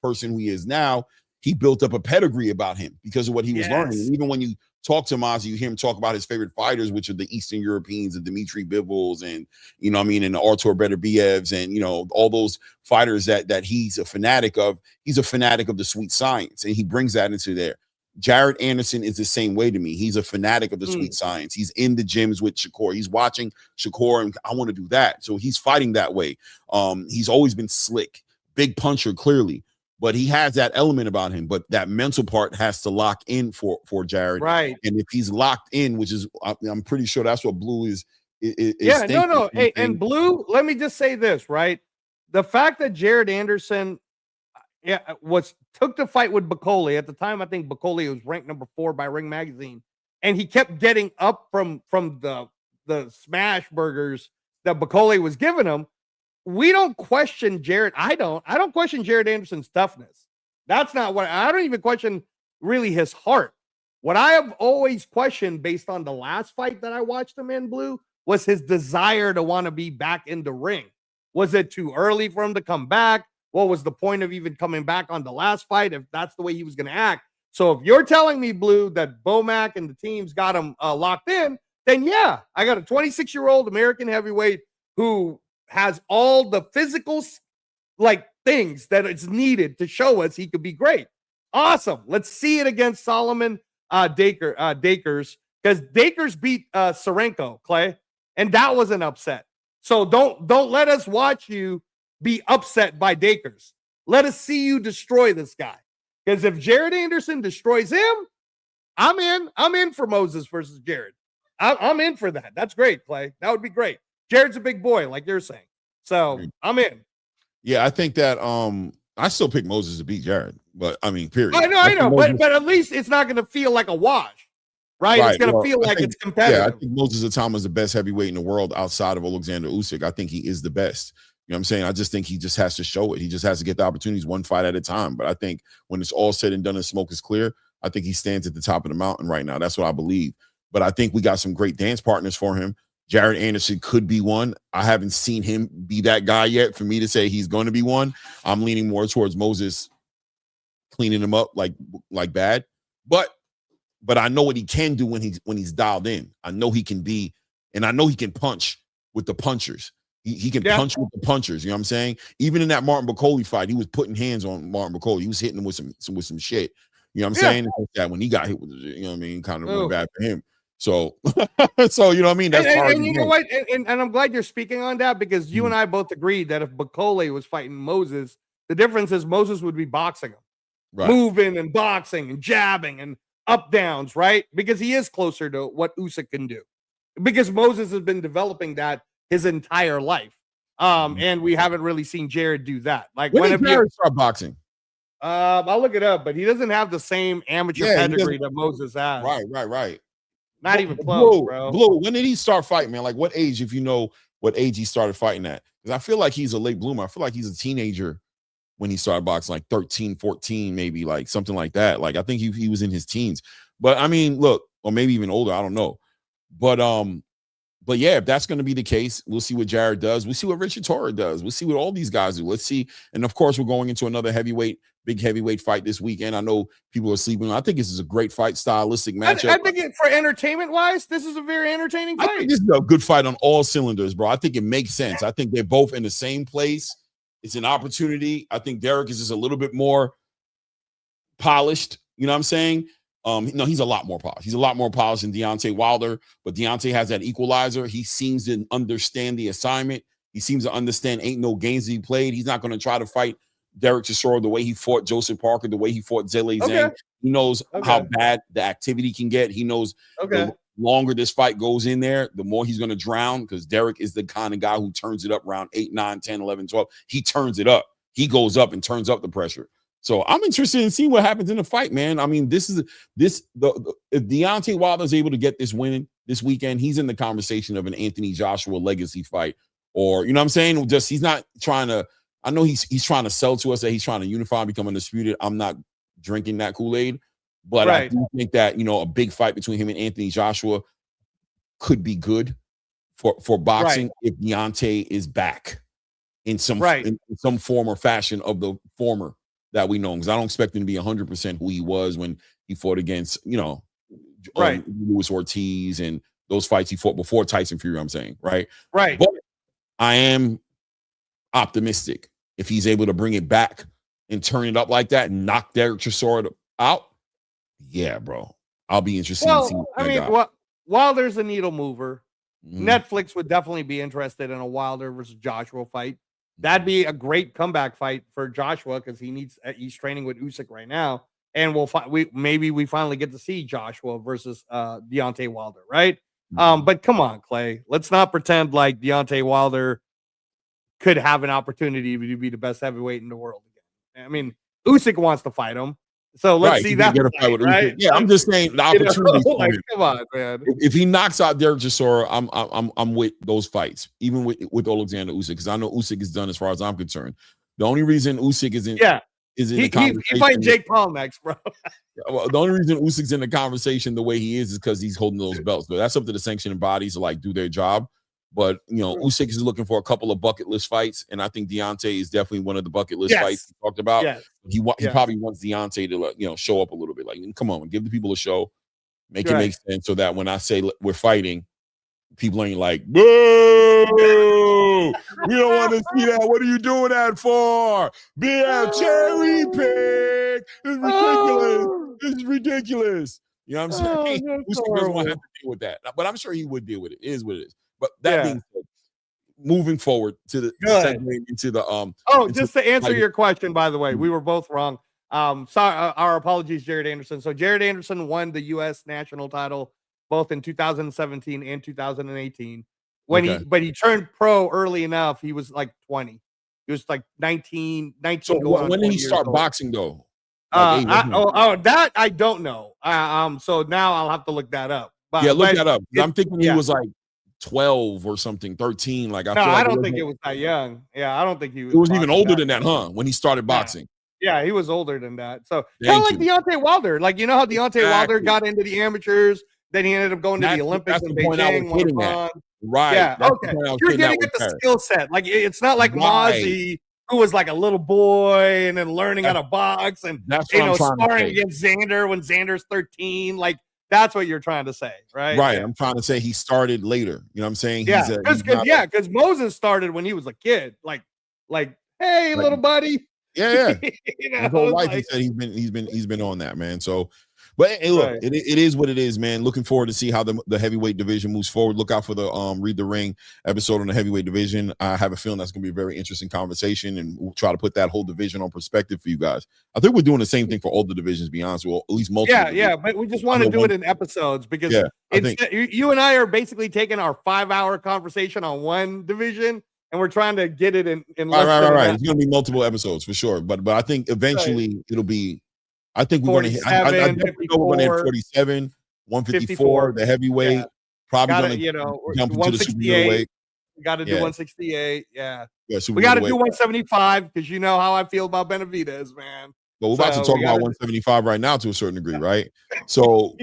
person who he is now, he built up a pedigree about him because of what he was learning. And even when you talk to Mozzie, you hear him talk about his favorite fighters, which are the Eastern Europeans and Dmitry Bivol and, you know what I mean, and the Artur Beterbievs and, you know, all those fighters that he's a fanatic of. He's a fanatic of the sweet science, and he brings that into there. Jared Anderson is the same way to me. He's a fanatic of the sweet science. He's in the gyms with Shakur. He's watching Shakur, and I want to do that. So he's fighting that way. He's always been slick, big puncher, clearly. But he has that element about him, but that mental part has to lock in for Jared. Right. And if he's locked in, which is, I'm pretty sure that's what Blue is no. Hey, and Blue, let me just say this, right? The fact that Jared Anderson took the fight with Bacoli at the time, I think Bacoli was ranked number 4 by Ring Magazine, and he kept getting up from the smash burgers that Bacoli was giving him. We don't question Jared. I don't question Jared Anderson's toughness. That's not what I don't even question really his heart. What I have always questioned based on the last fight that I watched him in, Blue, was his desire to want to be back in the ring. Was it too early for him to come back? What was the point of even coming back on the last fight if that's the way he was going to act? So if you're telling me, Blue, that Bomac and the team's got him locked in, then yeah, I got a 26-year-old American heavyweight who has all the physical things that it's needed to show us he could be great. Awesome. Let's see it against Solomon Dakers, because Dakers beat Serenko, Clay, and that was an upset. So don't let us watch you be upset by Dakers. Let us see you destroy this guy. Because if Jared Anderson destroys him, I'm in. I'm in for Moses versus Jared. I'm in for that. That's great, Clay. That would be great. Jared's a big boy, like you're saying. So I'm in. Yeah, I think that I still pick Moses to beat Jared, but I mean, period. I know, but at least it's not going to feel like a wash, right? It's going to feel like it's competitive. Yeah, I think Moses Itauma is the best heavyweight in the world outside of Alexander Usyk. I think he is the best. You know what I'm saying? I just think he just has to show it. He just has to get the opportunities one fight at a time. But I think when it's all said and done and smoke is clear, I think he stands at the top of the mountain right now. That's what I believe. But I think we got some great dance partners for him. Jared Anderson could be one. I haven't seen him be that guy yet for me to say he's going to be one. I'm leaning more towards Moses cleaning him up like bad. But I know what he can do when he's dialed in. I know he can be, and I know he can punch with the punchers. He can punch with the punchers. You know what I'm saying? Even in that Martin Bacoli fight, he was putting hands on Martin Bacoli. He was hitting him with some shit. You know what I'm saying? That when he got hit with, you know what I mean, kind of went bad for him. So, you know what I mean? That's and you know what? And I'm glad you're speaking on that, because you and I both agreed that if Bacoli was fighting Moses, the difference is Moses would be boxing him, moving and boxing and jabbing and up downs, right? Because he is closer to what Usyk can do. Because Moses has been developing that his entire life, and we haven't really seen Jared do that. Like when did Jared start boxing? I'll look it up, but he doesn't have the same amateur pedigree that Moses has. Right. Not even close, bro. Blue, when did he start fighting, man? Like what age, if you know what age he started fighting at? Because I feel like he's a late bloomer. I feel like he's a teenager when he started boxing, like 13, 14, maybe, like something like that. Like I think he was in his teens. But I mean, look, or maybe even older, I don't know. But yeah, if that's going to be the case, we'll see what Jared does. We'll see what Richard Torre does. We'll see what all these guys do. Let's see. And of course, we're going into another big heavyweight fight this weekend. I know people are sleeping. I think this is a great fight, stylistic matchup. I think for entertainment wise, this is a very entertaining fight. I think this is a good fight on all cylinders, bro. I think it makes sense. I think they're both in the same place. It's an opportunity. I think Derek is just a little bit more polished. You know what I'm saying? No, he's a lot more polished. He's a lot more polished than Deontay Wilder, but Deontay has that equalizer. He seems to understand the assignment. He seems to understand ain't no games to be played. He's not going to try to fight Derek Chisora the way he fought Joseph Parker, the way he fought Zayas. Okay. He knows how bad the activity can get. He knows the longer this fight goes in there, the more he's going to drown, because Derek is the kind of guy who turns it up round 8, 9, 10, 11, 12. He turns it up. He goes up and turns up the pressure. So I'm interested in seeing what happens in the fight, man. I mean, if Deontay Wilder is able to get this win this weekend, he's in the conversation of an Anthony Joshua legacy fight, or you know what I'm saying? Just he's not trying to. I know he's trying to sell to us that he's trying to unify and become undisputed. I'm not drinking that Kool-Aid, but I do think that a big fight between him and Anthony Joshua could be good for boxing if Deontay is back in some form or fashion of the former that we know, because I don't expect him to be 100% who he was when he fought against, Luis Ortiz and those fights he fought before Tyson Fury, I'm saying, right? But I am optimistic if he's able to bring it back and turn it up like that and knock Derek Chisora out. Yeah, bro. I'll be interested in seeing Wilder's a needle mover. Netflix would definitely be interested in a Wilder versus Joshua fight. That'd be a great comeback fight for Joshua, because he's training with Usyk right now, and we finally get to see Joshua versus Deontay Wilder, right? But come on, Clay, let's not pretend like Deontay Wilder could have an opportunity to be the best heavyweight in the world again. I mean, Usyk wants to fight him, so let's see that. Right? Yeah, I'm just saying the opportunity. Come on, man. If he knocks out Derek Chisora, I'm with those fights, even with Alexander Usyk, because I know Usyk is done as far as I'm concerned. The only reason Usyk isn't in the conversation, he fight Jake Paul next, bro. Well, the only reason Usyk's in the conversation the way he is because he's holding those belts. But that's up to the sanctioning bodies to do their job. But Usyk is looking for a couple of bucket list fights, and I think Deontay is definitely one of the bucket list fights he talked about. Yes. He probably wants Deontay to show up a little bit. Come on, give the people a show, make it make sense, so that when I say we're fighting, people ain't like, boo, we don't want to see that. What are you doing that for? Be a cherry pick. This is ridiculous. This is ridiculous. You know what I'm saying? Usyk doesn't want to have to deal with that, but I'm sure he would deal with it. It is what it is. But that being said, moving forward to the segment into the just to answer your question, by the way, we were both wrong. Sorry, our apologies, Jared Anderson. So Jared Anderson won the U.S. national title both in 2017 and 2018. But he turned pro early enough. He was like 20. He was like 19. So when did he start boxing though? That I don't know. So now I'll have to look that up. But look that up. I'm thinking he was like 12 or something, 13. I don't think it was that young. Yeah, I don't think he was. It was even older than that, huh? When he started boxing. Yeah, he was older than that. So kind of like Deontay Wilder. How Deontay Wilder got into the amateurs, then he ended up going to the Olympics in Beijing. Right. Yeah. Okay. You're getting at the skill set. It's not like Mozzie, who was like a little boy and then learning how to box and sparring against Xander when Xander's 13. That's what you're trying to say, right? Right. I'm trying to say he started later. You know what I'm saying? Yeah. Because Moses started when he was a kid. Hey, little buddy. Yeah. His whole life, he said he's been on that, man. So, but hey, look, it is what it is, man. Looking forward to see how the heavyweight division moves forward. Look out for the Read the Ring episode on the heavyweight division. I have a feeling that's going to be a very interesting conversation, and we'll try to put that whole division on perspective for you guys. I think we're doing the same thing for all the divisions, to be honest. Well, at least most. Yeah, but we just want to do it in episodes because you and I are basically taking our 5-hour conversation on one division, and we're trying to get it in right. It's going to be multiple episodes for sure, but I think eventually it'll be. I think we're going to hit. I know we're going to hit 47. 154, the heavyweight. Yeah. Probably gotta, jump into the super middleweight. We got to do 168. Yeah. We got to do 175 because you know how I feel about Benavidez, man. But we're about to talk about 175 right now to a certain degree, right? So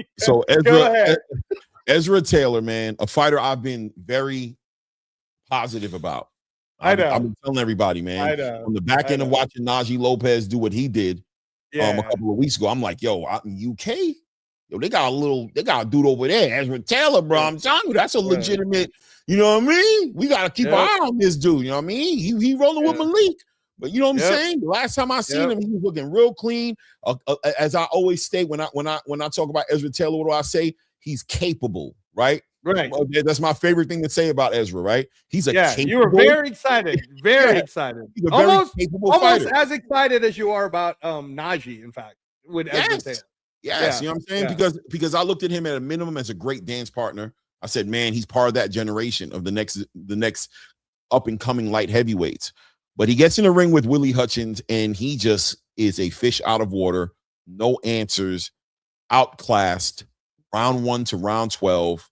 Ezra Taylor, man, a fighter I've been very positive about. I've been telling everybody, man. On the back end of watching Najee Lopez do what he did a couple of weeks ago, I'm like, yo, out in UK, they got a dude over there, Ezra Taylor, bro. I'm telling you, that's a legitimate, you know what I mean? We got to keep an eye on this dude, you know what I mean? He rolling with Malik. But you know what I'm saying? The last time I seen him, he was looking real clean. As I always say when I talk about Ezra Taylor, what do I say? He's capable, right? Right. That's my favorite thing to say about Ezra, right? He's capable. You were very excited. Very excited. He's a very capable fighter. Almost as excited as you are about Najee, in fact, with Ezra Taylor. Yes, you know what I'm saying? Because I looked at him at a minimum as a great dance partner. I said, man, he's part of that generation of the next up and coming light heavyweights. But he gets in the ring with Willie Hutchins, and he just is a fish out of water. No answers, outclassed, round 1 to round 12.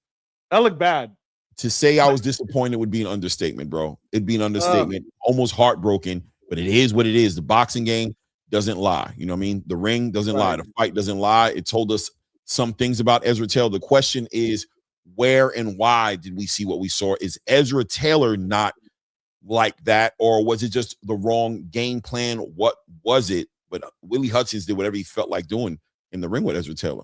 That looked bad. To say I was disappointed would be an understatement, bro. It'd be an understatement. Almost heartbroken, but it is what it is. The boxing game doesn't lie. You know what I mean? The ring doesn't lie. The fight doesn't lie. It told us some things about Ezra Taylor. The question is, where and why did we see what we saw? Is Ezra Taylor not like that, or was it just the wrong game plan? What was it? But Willie Hutchins did whatever he felt like doing in the ring with Ezra Taylor.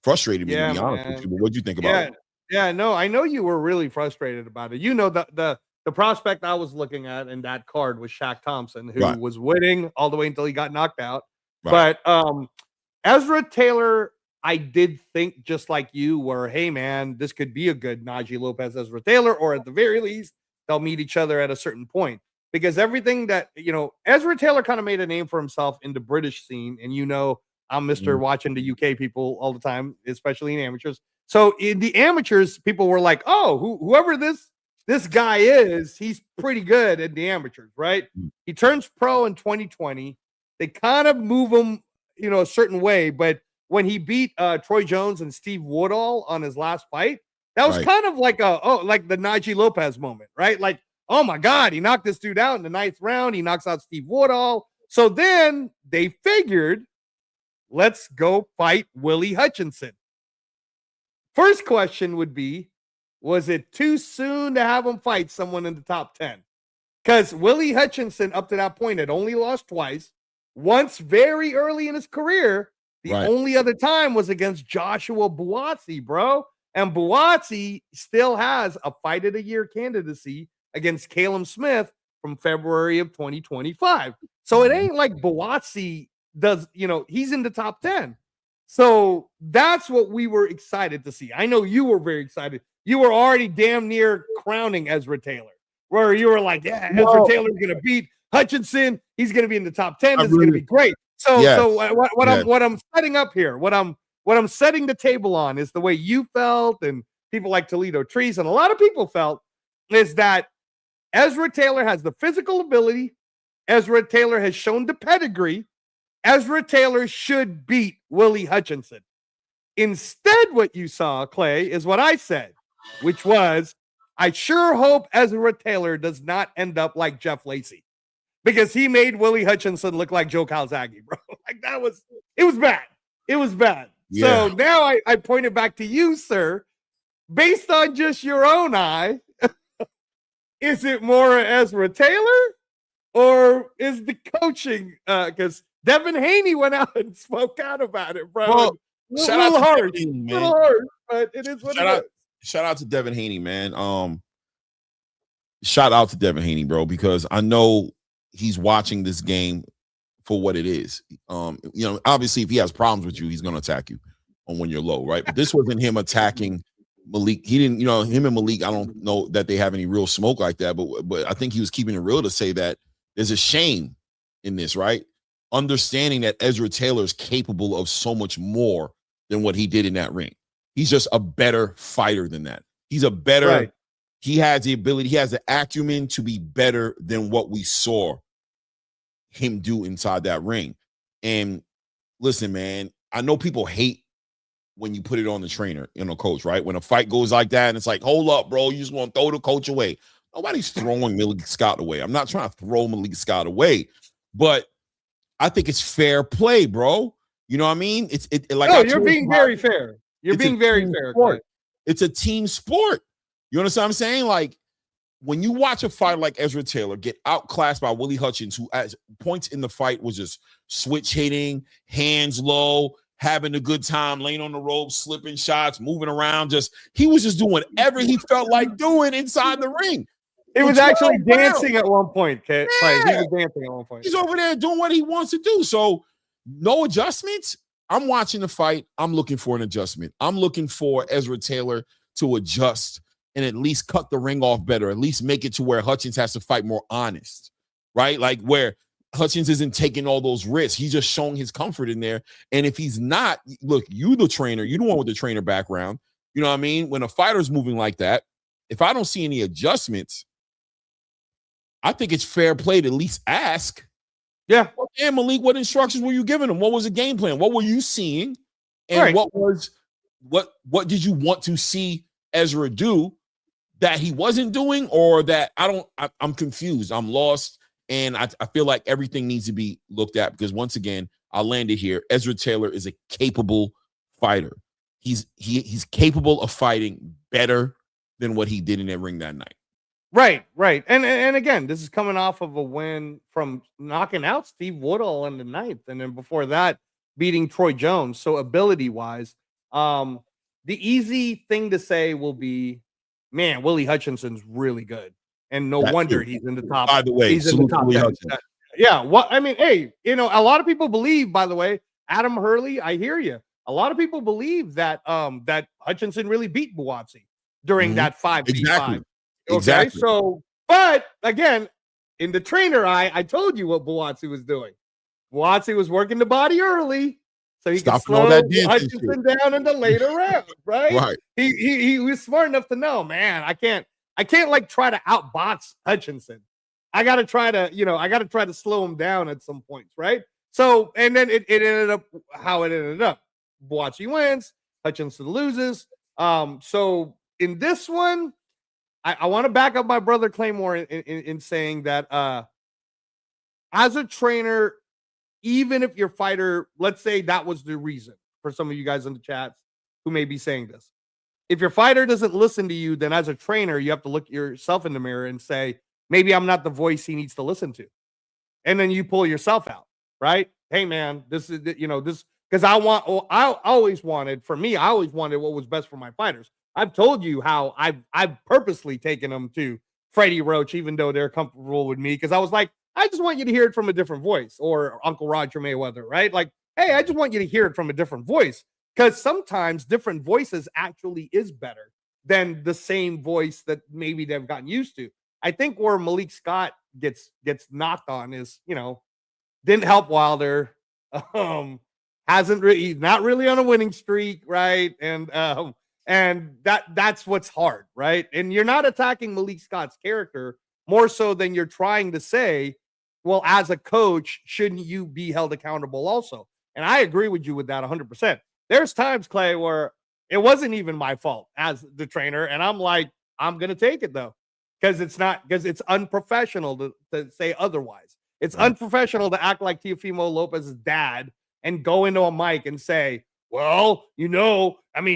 Frustrated me, to be honest with you. But what'd you think about it? Yeah, no, I know you were really frustrated about it. You know, the prospect I was looking at in that card was Shaq Thompson, who was winning all the way until he got knocked out. But Ezra Taylor, I did think just like you were, hey man, this could be a good Najee Lopez Ezra Taylor, or at the very least, they'll meet each other at a certain point, because everything that, Ezra Taylor kind of made a name for himself in the British scene. And, I'm Mr. watching the UK people all the time, especially in amateurs. So in the amateurs, people were like, oh, whoever this guy is, he's pretty good in the amateurs, right? He turns pro in 2020. They kind of move him, a certain way. But when he beat Troy Jones and Steve Woodall on his last fight, that was kind of like like the Najee Lopez moment, right? Like, oh my God, he knocked this dude out in the 9th round. He knocks out Steve Woodall. So then they figured, let's go fight Willie Hutchinson. First question would be, was it too soon to have him fight someone in the top 10? Because Willie Hutchinson, up to that point, had only lost twice. Once very early in his career. The only other time was against Joshua Buatsi, bro. And Buatsi still has a fight of the year candidacy against Caleb Smith from February of 2025. So it ain't like Buatsi does, he's in the top 10. So that's what we were excited to see. I know you were very excited. You were already damn near crowning Ezra Taylor, where you were like, Ezra Taylor's going to beat Hutchinson. He's going to be in the top 10. This is going to be great. So what I'm setting up here, what I'm setting the table on is the way you felt, and people like Toledo Trees and a lot of people felt, is that Ezra Taylor has the physical ability. Ezra Taylor has shown the pedigree. Ezra Taylor should beat Willie Hutchinson. Instead, what you saw, Clay, is what I said, which was, I sure hope Ezra Taylor does not end up like Jeff Lacey, because he made Willie Hutchinson look like Joe Calzaghe, bro. Like it was bad. It was bad. Yeah. So now I point it back to you, sir. Based on just your own eye, is it more Ezra Taylor, or is the coaching? Because Devin Haney went out and spoke out about it, bro. Well, shout out to hard, Devin Haney, man. A little hard, but it is what it is. Shout out to Devin Haney, man. Shout out to Devin Haney, bro, because I know he's watching this game for what it is. Obviously, if he has problems with you, he's going to attack you on when you're low, right? But this wasn't him attacking Malik. He didn't, him and Malik, I don't know that they have any real smoke like that, but I think he was keeping it real to say that there's a shame in this, right? Understanding that Ezra Taylor is capable of so much more than what he did in that ring. He's just a better fighter than that. He's a better, he has the ability, he has the acumen to be better than what we saw him do inside that ring. And listen, man, I know people hate when you put it on the trainer, coach, right? When a fight goes like that and it's like, hold up, bro, you just want to throw the coach away. Nobody's throwing Malik Scott away. I'm not trying to throw Malik Scott away, but I think it's fair play, bro. You know what I mean? You're being very fair. You're being very fair. It's a team sport. You understand what I'm saying? Like, when you watch a fighter like Ezra Taylor get outclassed by Willie Hutchins, who at points in the fight was just switch hitting, hands low, having a good time, laying on the ropes, slipping shots, moving around, he was just doing whatever he felt like doing inside the ring. He was actually dancing at one point, Clay. Yeah. He was dancing at one point. He's over there doing what he wants to do. So no adjustments. I'm watching the fight. I'm looking for an adjustment. I'm looking for Ezra Taylor to adjust and at least cut the ring off better, at least make it to where Hutchins has to fight more honest, right? Like where Hutchins isn't taking all those risks. He's just showing his comfort in there. And if he's not, look, you the trainer, you the one with the trainer background. You know what I mean? When a fighter's moving like that, if I don't see any adjustments, I think it's fair play to at least ask. Yeah. And Malik, what instructions were you giving him? What was the game plan? What were you seeing? And what did you want to see Ezra do that he wasn't doing, or that I'm confused. I'm lost. And I feel like everything needs to be looked at, because once again, I landed here. Ezra Taylor is a capable fighter. He's capable of fighting better than what he did in that ring that night. Right. And again, this is coming off of a win from knocking out Steve Woodall in the 9th. And then before that, beating Troy Jones. So ability-wise, the easy thing to say will be, man, Willie Hutchinson's really good. And no wonder he's in the top. By the way, he's in the top 10. Yeah. Well, I mean, hey, a lot of people believe, by the way, Adam Hurley, I hear you. A lot of people believe that that Hutchinson really beat Buatsi during that 5v5. Exactly. Okay, exactly. So, but again, in the trainer eye, I told you what Buatsi was doing. Buatsi was working the body early, so he could slow Hutchinson down in the later round, right? Right. He was smart enough to know, man, I can't like try to outbox Hutchinson. I gotta try to slow him down at some points, right? So, and then it ended up how it ended up. Buatsi wins, Hutchinson loses. So in this one, I want to back up my brother Claymore in saying that as a trainer, even if your fighter, let's say that was the reason for some of you guys in the chats who may be saying this. If your fighter doesn't listen to you, then as a trainer, you have to look yourself in the mirror and say, maybe I'm not the voice he needs to listen to. And then you pull yourself out, right? Hey, man, this is, this, because I always wanted what was best for my fighters. I've told you how I've purposely taken them to Freddie Roach, even though they're comfortable with me, because I was like, I just want you to hear it from a different voice, or Uncle Roger Mayweather, right? Like, hey, I just want you to hear it from a different voice, because sometimes different voices actually is better than the same voice that maybe they've gotten used to. I think where Malik Scott gets knocked on is, didn't help Wilder, he's not really on a winning streak, right? And that's what's hard, right? And you're not attacking Malik Scott's character more so than you're trying to say, well, as a coach, shouldn't you be held accountable also? And I agree with you with that 100%. There's times, Clay, where it wasn't even my fault as the trainer, and I'm like, I'm going to take it, though, because it's unprofessional to say otherwise. It's unprofessional to act like Teofimo Lopez's dad and go into a mic and say, well, he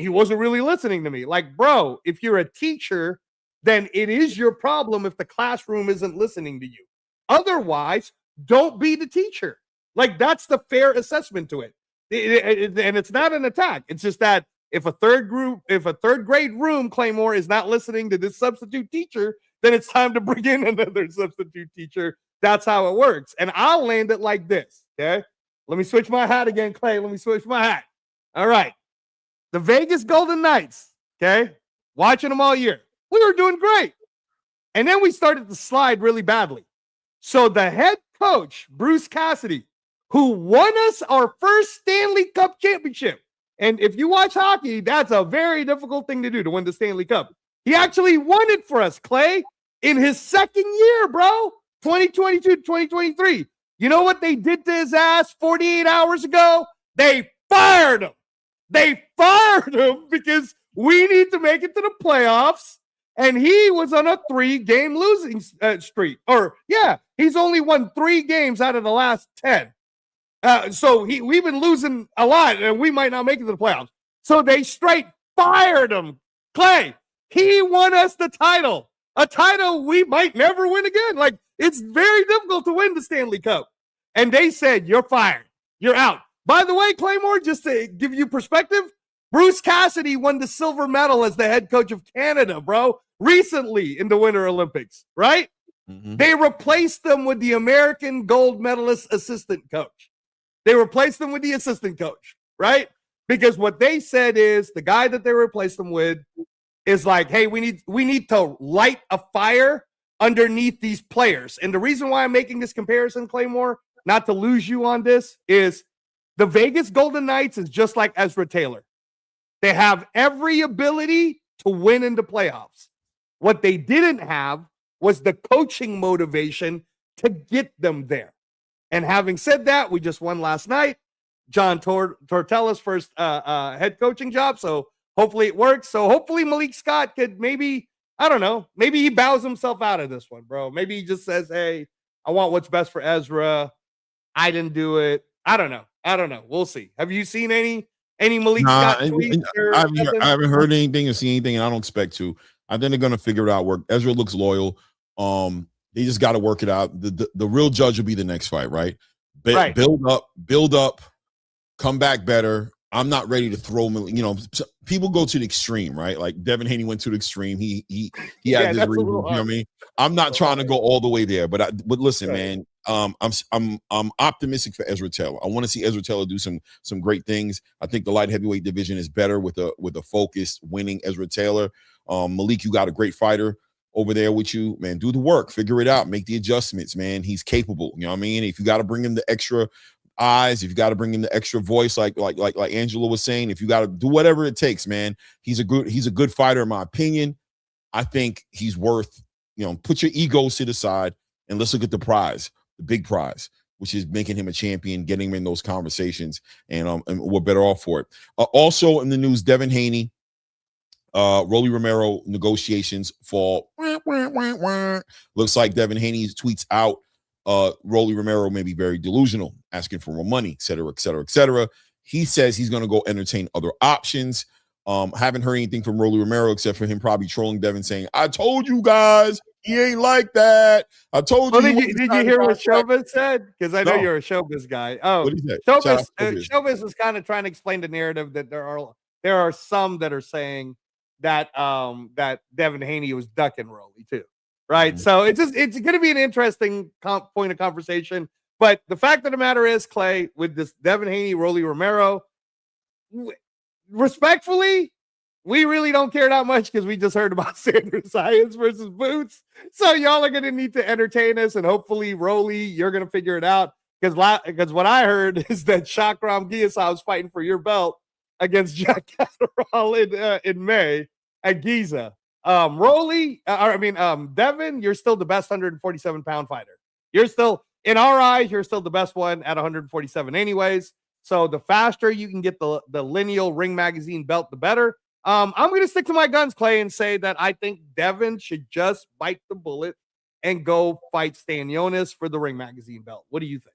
wasn't really listening to me. Like, bro, if you're a teacher, then it is your problem if the classroom isn't listening to you. Otherwise, don't be the teacher. Like, that's the fair assessment to it. And it's not an attack. It's just that if a third grade room, Claymore, is not listening to this substitute teacher, then it's time to bring in another substitute teacher. That's how it works. And I'll land it like this, okay? Let me switch my hat again, Clay. Let me switch my hat. All right. The Vegas Golden Knights, okay? Watching them all year. We were doing great. And then we started to slide really badly. So the head coach, Bruce Cassidy, who won us our first Stanley Cup championship. And if you watch hockey, that's a very difficult thing to do, to win the Stanley Cup. He actually won it for us, Clay, in his second year, bro. 2022 to 2023. You know what they did to his ass 48 hours ago? They fired him. They fired him because we need to make it to the playoffs. And he was on a 3-game losing streak. He's only won 3 games out of the last 10. So we've been losing a lot, and we might not make it to the playoffs. So they straight fired him. Clay, he won us the title. A title we might never win again. Like, it's very difficult to win the Stanley Cup. And they said, you're fired. You're out. By the way, Claymore, just to give you perspective, Bruce Cassidy won the silver medal as the head coach of Canada, bro, recently in the Winter Olympics, right? Mm-hmm. They replaced them with the American gold medalist assistant coach. They replaced them with the assistant coach, right? Because what they said is the guy that they replaced them with is like, hey, we need to light a fire underneath these players. And the reason why I'm making this comparison, Claymore, not to lose you on this, is the Vegas Golden Knights is just like Ezra Taylor. They have every ability to win in the playoffs. What they didn't have was the coaching motivation to get them there. And having said that, we just won last night. John Tortella's first head coaching job, so hopefully it works. So hopefully Malik Scott could maybe, I don't know, maybe he bows himself out of this one, bro. Maybe he just says, hey, I want what's best for Ezra. I didn't do it. I don't know. We'll see. Have you seen any Malik Scott tweets? I haven't heard anything or seen anything, and I don't expect to. I think they're going to figure it out. Ezra looks loyal. They just got to work it out. The real judge will be the next fight, right? Right. Build up, come back better. I'm not ready to throw him. You know, people go to the extreme, right? Like Devin Haney went to the extreme. He had his reasons. You know what I mean? I'm not trying to go all the way there, but listen, man. I'm optimistic for Ezra Taylor. I want to see Ezra Taylor do some great things. I think the light heavyweight division is better with a focused, winning Ezra Taylor. Malik, you got a great fighter over there with you, man. Do the work, figure it out, make the adjustments, man. He's capable. You know what I mean? If you got to bring him the extra eyes, if you got to bring him the extra voice, like Angela was saying, if you got to do whatever it takes, man. He's a good fighter, in my opinion. I think he's worth, put your egos to the side and let's look at the prize, the big prize, which is making him a champion, getting him in those conversations, and we're better off for it. Also in the news, Devin Haney, Rolly Romero negotiations fall. Looks like Devin Haney tweets out Rolly Romero may be very delusional, asking for more money, et cetera, et cetera, et cetera. He says he's going to go entertain other options. Haven't heard anything from Rolly Romero except for him probably trolling Devin, saying, I told you guys he ain't like that. I told you. Did you hear what Showbiz said? Because I know you're a Showbiz guy. Oh, Showbiz is kind of trying to explain the narrative that there are some that are saying that that Devin Haney was ducking Rolly too, right? Mm-hmm. So it's going to be an interesting point of conversation. But the fact of the matter is, Clay, with this Devin Haney, Rolly Romero, respectfully, we really don't care that much because we just heard about Sanders Zayas versus Boots. So y'all are going to need to entertain us, and hopefully, Rolly, you're going to figure it out. Because what I heard is that Shakram Giasa was fighting for your belt against Jack Catterall in May at Giza. Devin, you're still the best 147-pound fighter. You're still, in our eyes, you're still the best one at 147 anyways. So the faster you can get the lineal Ring Magazine belt, the better. I'm going to stick to my guns, Clay, and say that I think Devin should just bite the bullet and go fight Stanionis for the Ring Magazine belt. What do you think?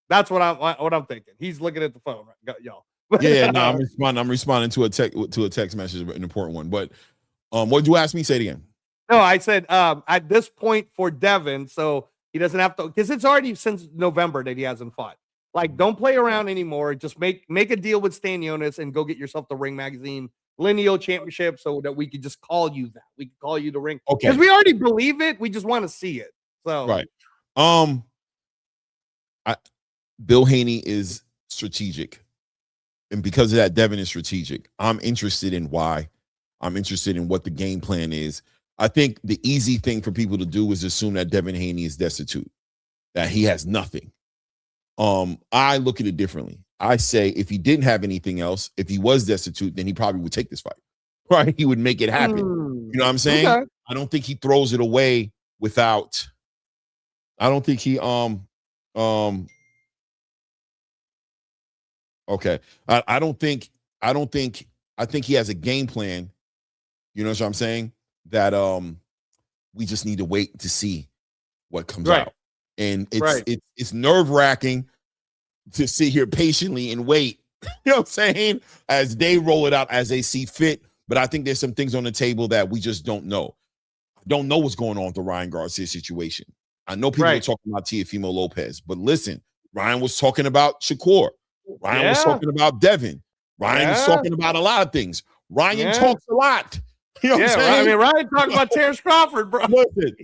That's what I'm thinking. He's looking at the phone, right, y'all. Yeah, no, I'm responding to a text message, an important one. But what did you ask me? Say it again. No, I said at this point for Devin, so he doesn't have to, because it's already since November that he hasn't fought. Like, don't play around anymore. Just make a deal with Stanionis and go get yourself the Ring Magazine Lineal Championship so that we could just call you that. We could call you the Ring. Okay. Because we already believe it. We just want to see it. So right. Bill Haney is strategic. And because of that, Devin is strategic. I'm interested in why. I'm interested in what the game plan is. I think the easy thing for people to do is assume that Devin Haney is destitute, that he has nothing. I look at it differently. I say if he didn't have anything else, if he was destitute, then he probably would take this fight, right? He would make it happen. You know what I'm saying? Okay. I don't think he throws it away without. I don't think he Okay. I think he has a game plan. You know what I'm saying? That we just need to wait to see what comes out. And it's nerve-wracking to sit here patiently and wait. You know what I'm saying? As they roll it out as they see fit. But I think there's some things on the table that we just don't know. I don't know what's going on with the Ryan Garcia situation. I know people are talking about Teofimo Lopez, but listen, Ryan was talking about Shakur. Ryan was talking about Devin. Ryan was talking about a lot of things. Ryan talks a lot. You know what I'm saying? I mean, Ryan talked about Terrence Crawford, bro. Listen,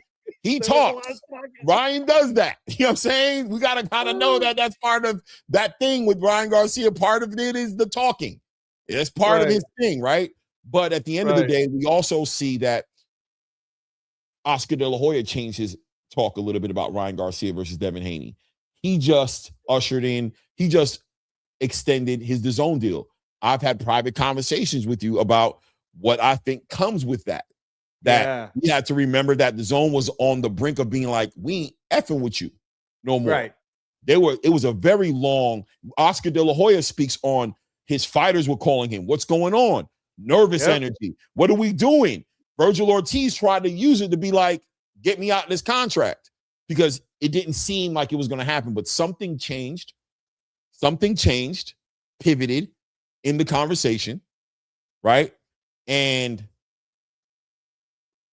he talks. Ryan does that. You know what I'm saying? We got to kind of know that that's part of that thing with Ryan Garcia. Part of it is the talking. It's part of his thing, right? But at the end of the day, we also see that Oscar De La Hoya changed his talk a little bit about Ryan Garcia versus Devin Haney. He just ushered in, he just extended his DAZN deal. I've had private conversations with you about what I think comes with that. We had to remember that DAZN was on the brink of being like, we ain't effing with you no more. Right. It was a very long, Oscar De La Hoya speaks on his fighters were calling him. What's going on? Nervous energy. What are we doing? Virgil Ortiz tried to use it to be like, get me out of this contract, because it didn't seem like it was going to happen, but something changed. Something changed, pivoted in the conversation, right? And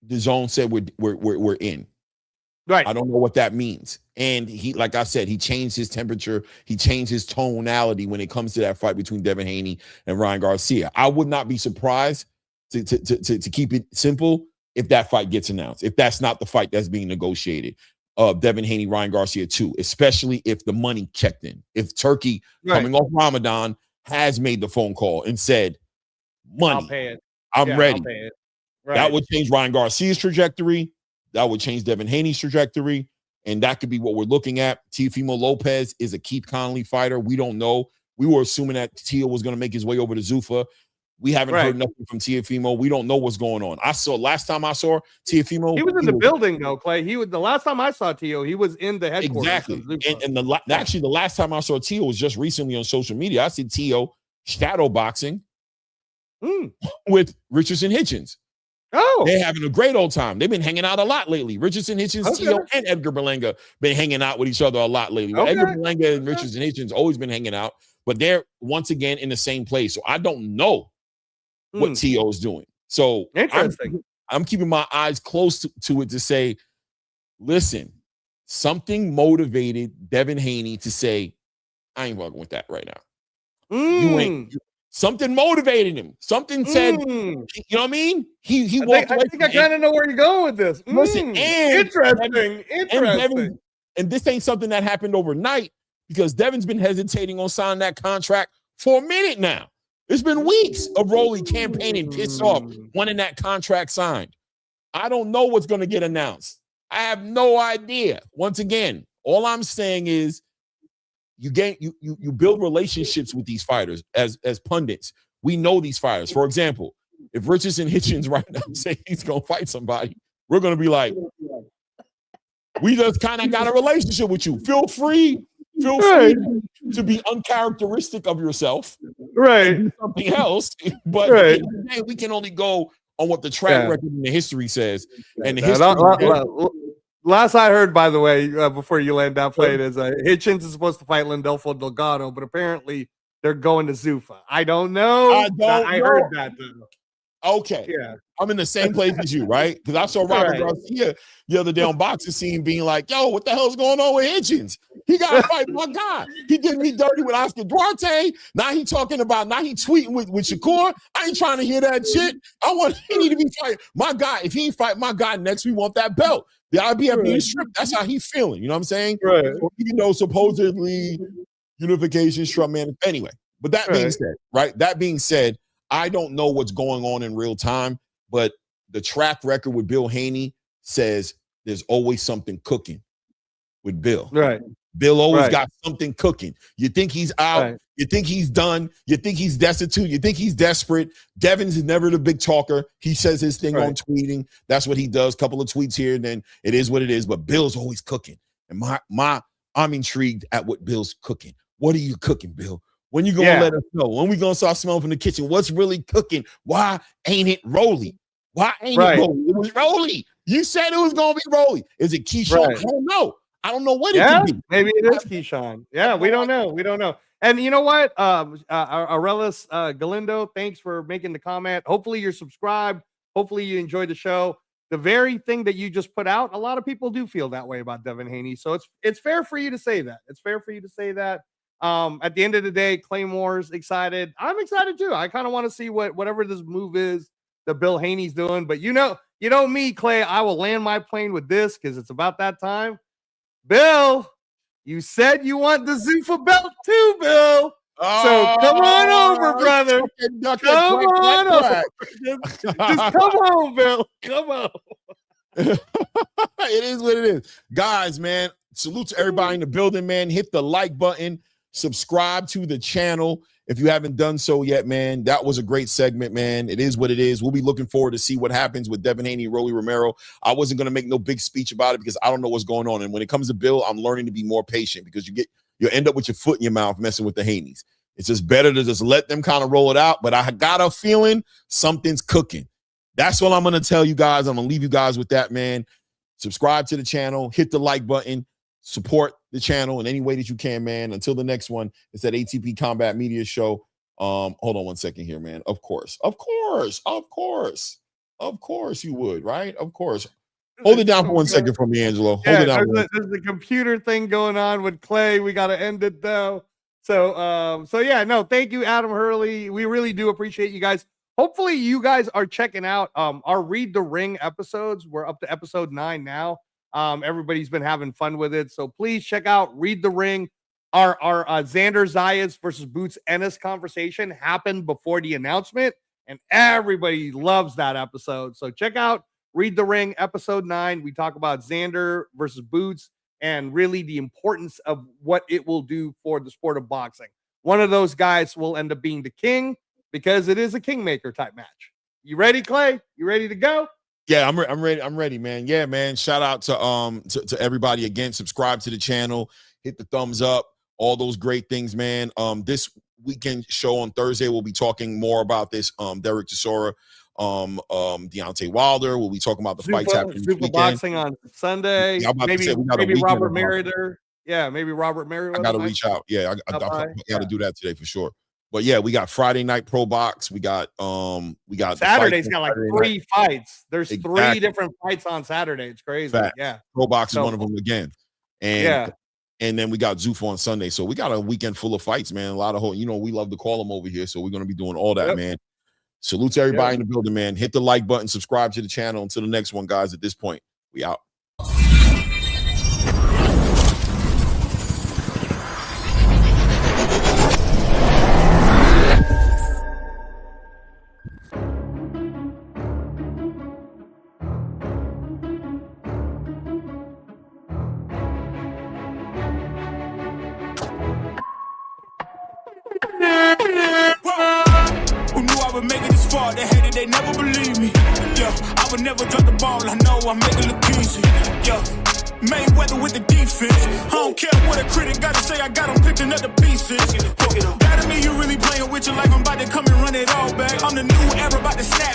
DAZN said we're in. Right. I don't know what that means. And he, like I said, he changed his temperature. He changed his tonality when it comes to that fight between Devin Haney and Ryan Garcia. I would not be surprised, to keep it simple, if that fight gets announced, if that's not the fight that's being negotiated. Devin Haney, Ryan Garcia 2, especially if the money checked in. If Turkey, coming off Ramadan, has made the phone call and said, money, I'll pay it. I'm ready. I'll pay it. Right. That would change Ryan Garcia's trajectory. That would change Devin Haney's trajectory. And that could be what we're looking at. Teofimo Lopez is a Keith Connolly fighter. We don't know. We were assuming that Teo was going to make his way over to Zuffa. We haven't heard nothing from Teofimo. We don't know what's going on. Last time I saw Teofimo, he was in the building though, Clay. The last time I saw Teo, he was in the headquarters. Exactly. And the last time I saw Teo was just recently on social media. I see Teo shadow boxing with Richardson Hitchens. Oh, they're having a great old time. They've been hanging out a lot lately. Richardson Hitchens, Teo, and Edgar Berlanga been hanging out with each other a lot lately. Well, Edgar Berlanga and Richardson Hitchens always been hanging out, but they're once again in the same place. So I don't know what Teo is doing. So I'm keeping my eyes close to it to say, listen, something motivated Devin Haney to say, I ain't working with that right now. You ain't. Something motivated him. Something said, you know what I mean? He walked away. I think I kind of know where you're going with this. Listen, interesting. And this ain't something that happened overnight, because Devin's been hesitating on signing that contract for a minute now. It's been weeks of Rolly campaigning, pissed off, wanting that contract signed. I don't know what's going to get announced. I have no idea. Once again, all I'm saying is you build relationships with these fighters as pundits. We know these fighters. For example, if Richardson Hitchens right now say he's going to fight somebody, we're going to be like, we just kind of got a relationship with you. Feel free to be uncharacteristic of yourself. Right. Do something else. But at the end of the day, we can only go on what the track record and the history says. And the history. Last I heard, by the way, before you land down playing, is Hitchens is supposed to fight Lindolfo Delgado, but apparently they're going to Zuffa. I don't know. I heard that though. Okay. Yeah. I'm in the same place as you, right? Because I saw Robert Garcia the other day on Boxing Scene being like, yo, what the hell's going on with Hitchens? He got to fight my guy. He did me dirty with Oscar Duarte. Now he tweeting with Shakur. I ain't trying to hear that shit. He need to be fighting my guy. If he fight my guy next, we want that belt. The IBF being stripped. That's how he's feeling. You know what I'm saying? Right. So, even though supposedly unification, strong man. Anyway, but that being said, right? That being said, I don't know what's going on in real time, but the track record with Bill Haney says there's always something cooking with Bill. Right. Bill always got something cooking. You think he's out. You think he's done. You think he's destitute. You think he's desperate. Devin's never the big talker. He says his thing on tweeting. That's what he does. Couple of tweets here, and then it is what it is. But Bill's always cooking. And I'm intrigued at what Bill's cooking. What are you cooking, Bill? When you gonna let us know? When we gonna start smelling from the kitchen? What's really cooking? Why ain't it Rolly? Why ain't it Rolly? It was Rolly. You said it was gonna be Rolly. Is it Keyshawn? I don't know. I don't know what it could be. Maybe it is Keyshawn. Yeah, we don't know. We don't know. And you know what? Arelis Galindo, thanks for making the comment. Hopefully you're subscribed. Hopefully you enjoyed the show. The very thing that you just put out, a lot of people do feel that way about Devin Haney. So it's fair for you to say that. It's fair for you to say that. At the end of the day, Claymore's excited. I'm excited too. I kind of want to see whatever this move is that Bill Haney's doing. But you know me, Clay, I will land my plane with this because it's about that time. Bill, you said you want the Zuffa belt too, Bill. So come on over, brother. Come on over. Just come on, Bill. Come on. It is what it is. Guys, man, salute to everybody in the building, man. Hit the like button. Subscribe to the channel if you haven't done so yet, man. That was a great segment, man. It is what it is. We'll be looking forward to see what happens with Devin Haney and Rolly Romero. I wasn't going to make no big speech about it because I don't know what's going on. And when it comes to Bill, I'm learning to be more patient because you end up with your foot in your mouth messing with the Haneys. It's just better to just let them kind of roll it out. But I got a feeling something's cooking. That's what I'm going to tell you guys. I'm going to leave you guys with that, man. Subscribe to the channel. Hit the like button. Support the channel in any way that you can, man. Until the next one, it's that ATP Combat Media Show. Hold on one second here, man. Of course you would, right? Of course. Hold it down for 1 second for me, Angelo. Hold it down. There's a computer thing going on with Clay. We got to end it though. So yeah, no, thank you, Adam Hurley. We really do appreciate you guys. Hopefully you guys are checking out our Read the Ring episodes. We're up to episode 9 now. Everybody's been having fun with it. So please check out Read the Ring. Our Xander Zayas versus Boots Ennis conversation happened before the announcement, and everybody loves that episode. So check out Read the Ring episode 9. We talk about Xander versus Boots and really the importance of what it will do for the sport of boxing. One of those guys will end up being the king because it is a kingmaker type match. You ready, Clay? You ready to go? Yeah, I'm ready. I'm ready, man. Yeah, man. Shout out to everybody again. Subscribe to the channel, hit the thumbs up, all those great things, man. This weekend show on Thursday, we'll be talking more about this. Derek Chisora, Deontay Wilder. We'll be talking about the fights happening this weekend. Boxing on Sunday. Yeah, maybe Robert Merrider. Yeah, maybe Robert Merrider. I got to reach out. Yeah, I got to do that today for sure. But yeah, we got Friday Night Pro Box. We got Saturday's got like 3 fights. There's 3 different fights on Saturday. It's crazy. Fact. Yeah. Pro Box is one of them again. And then we got Zuffa on Sunday. So we got a weekend full of fights, man. A lot of we love to call them over here. So we're going to be doing all that, man. Salute to everybody in the building, man. Hit the like button, subscribe to the channel. Until the next one, guys. At this point, we out. They hated, they never believe me. Yeah, I would never drop the ball. I know I make it look easy. Yeah, Mayweather with the defense. I don't care what a critic gotta say. I got them picking up the pieces. That to me, you really playing with your life. I'm about to come and run it all back. I'm the new era, about to snap.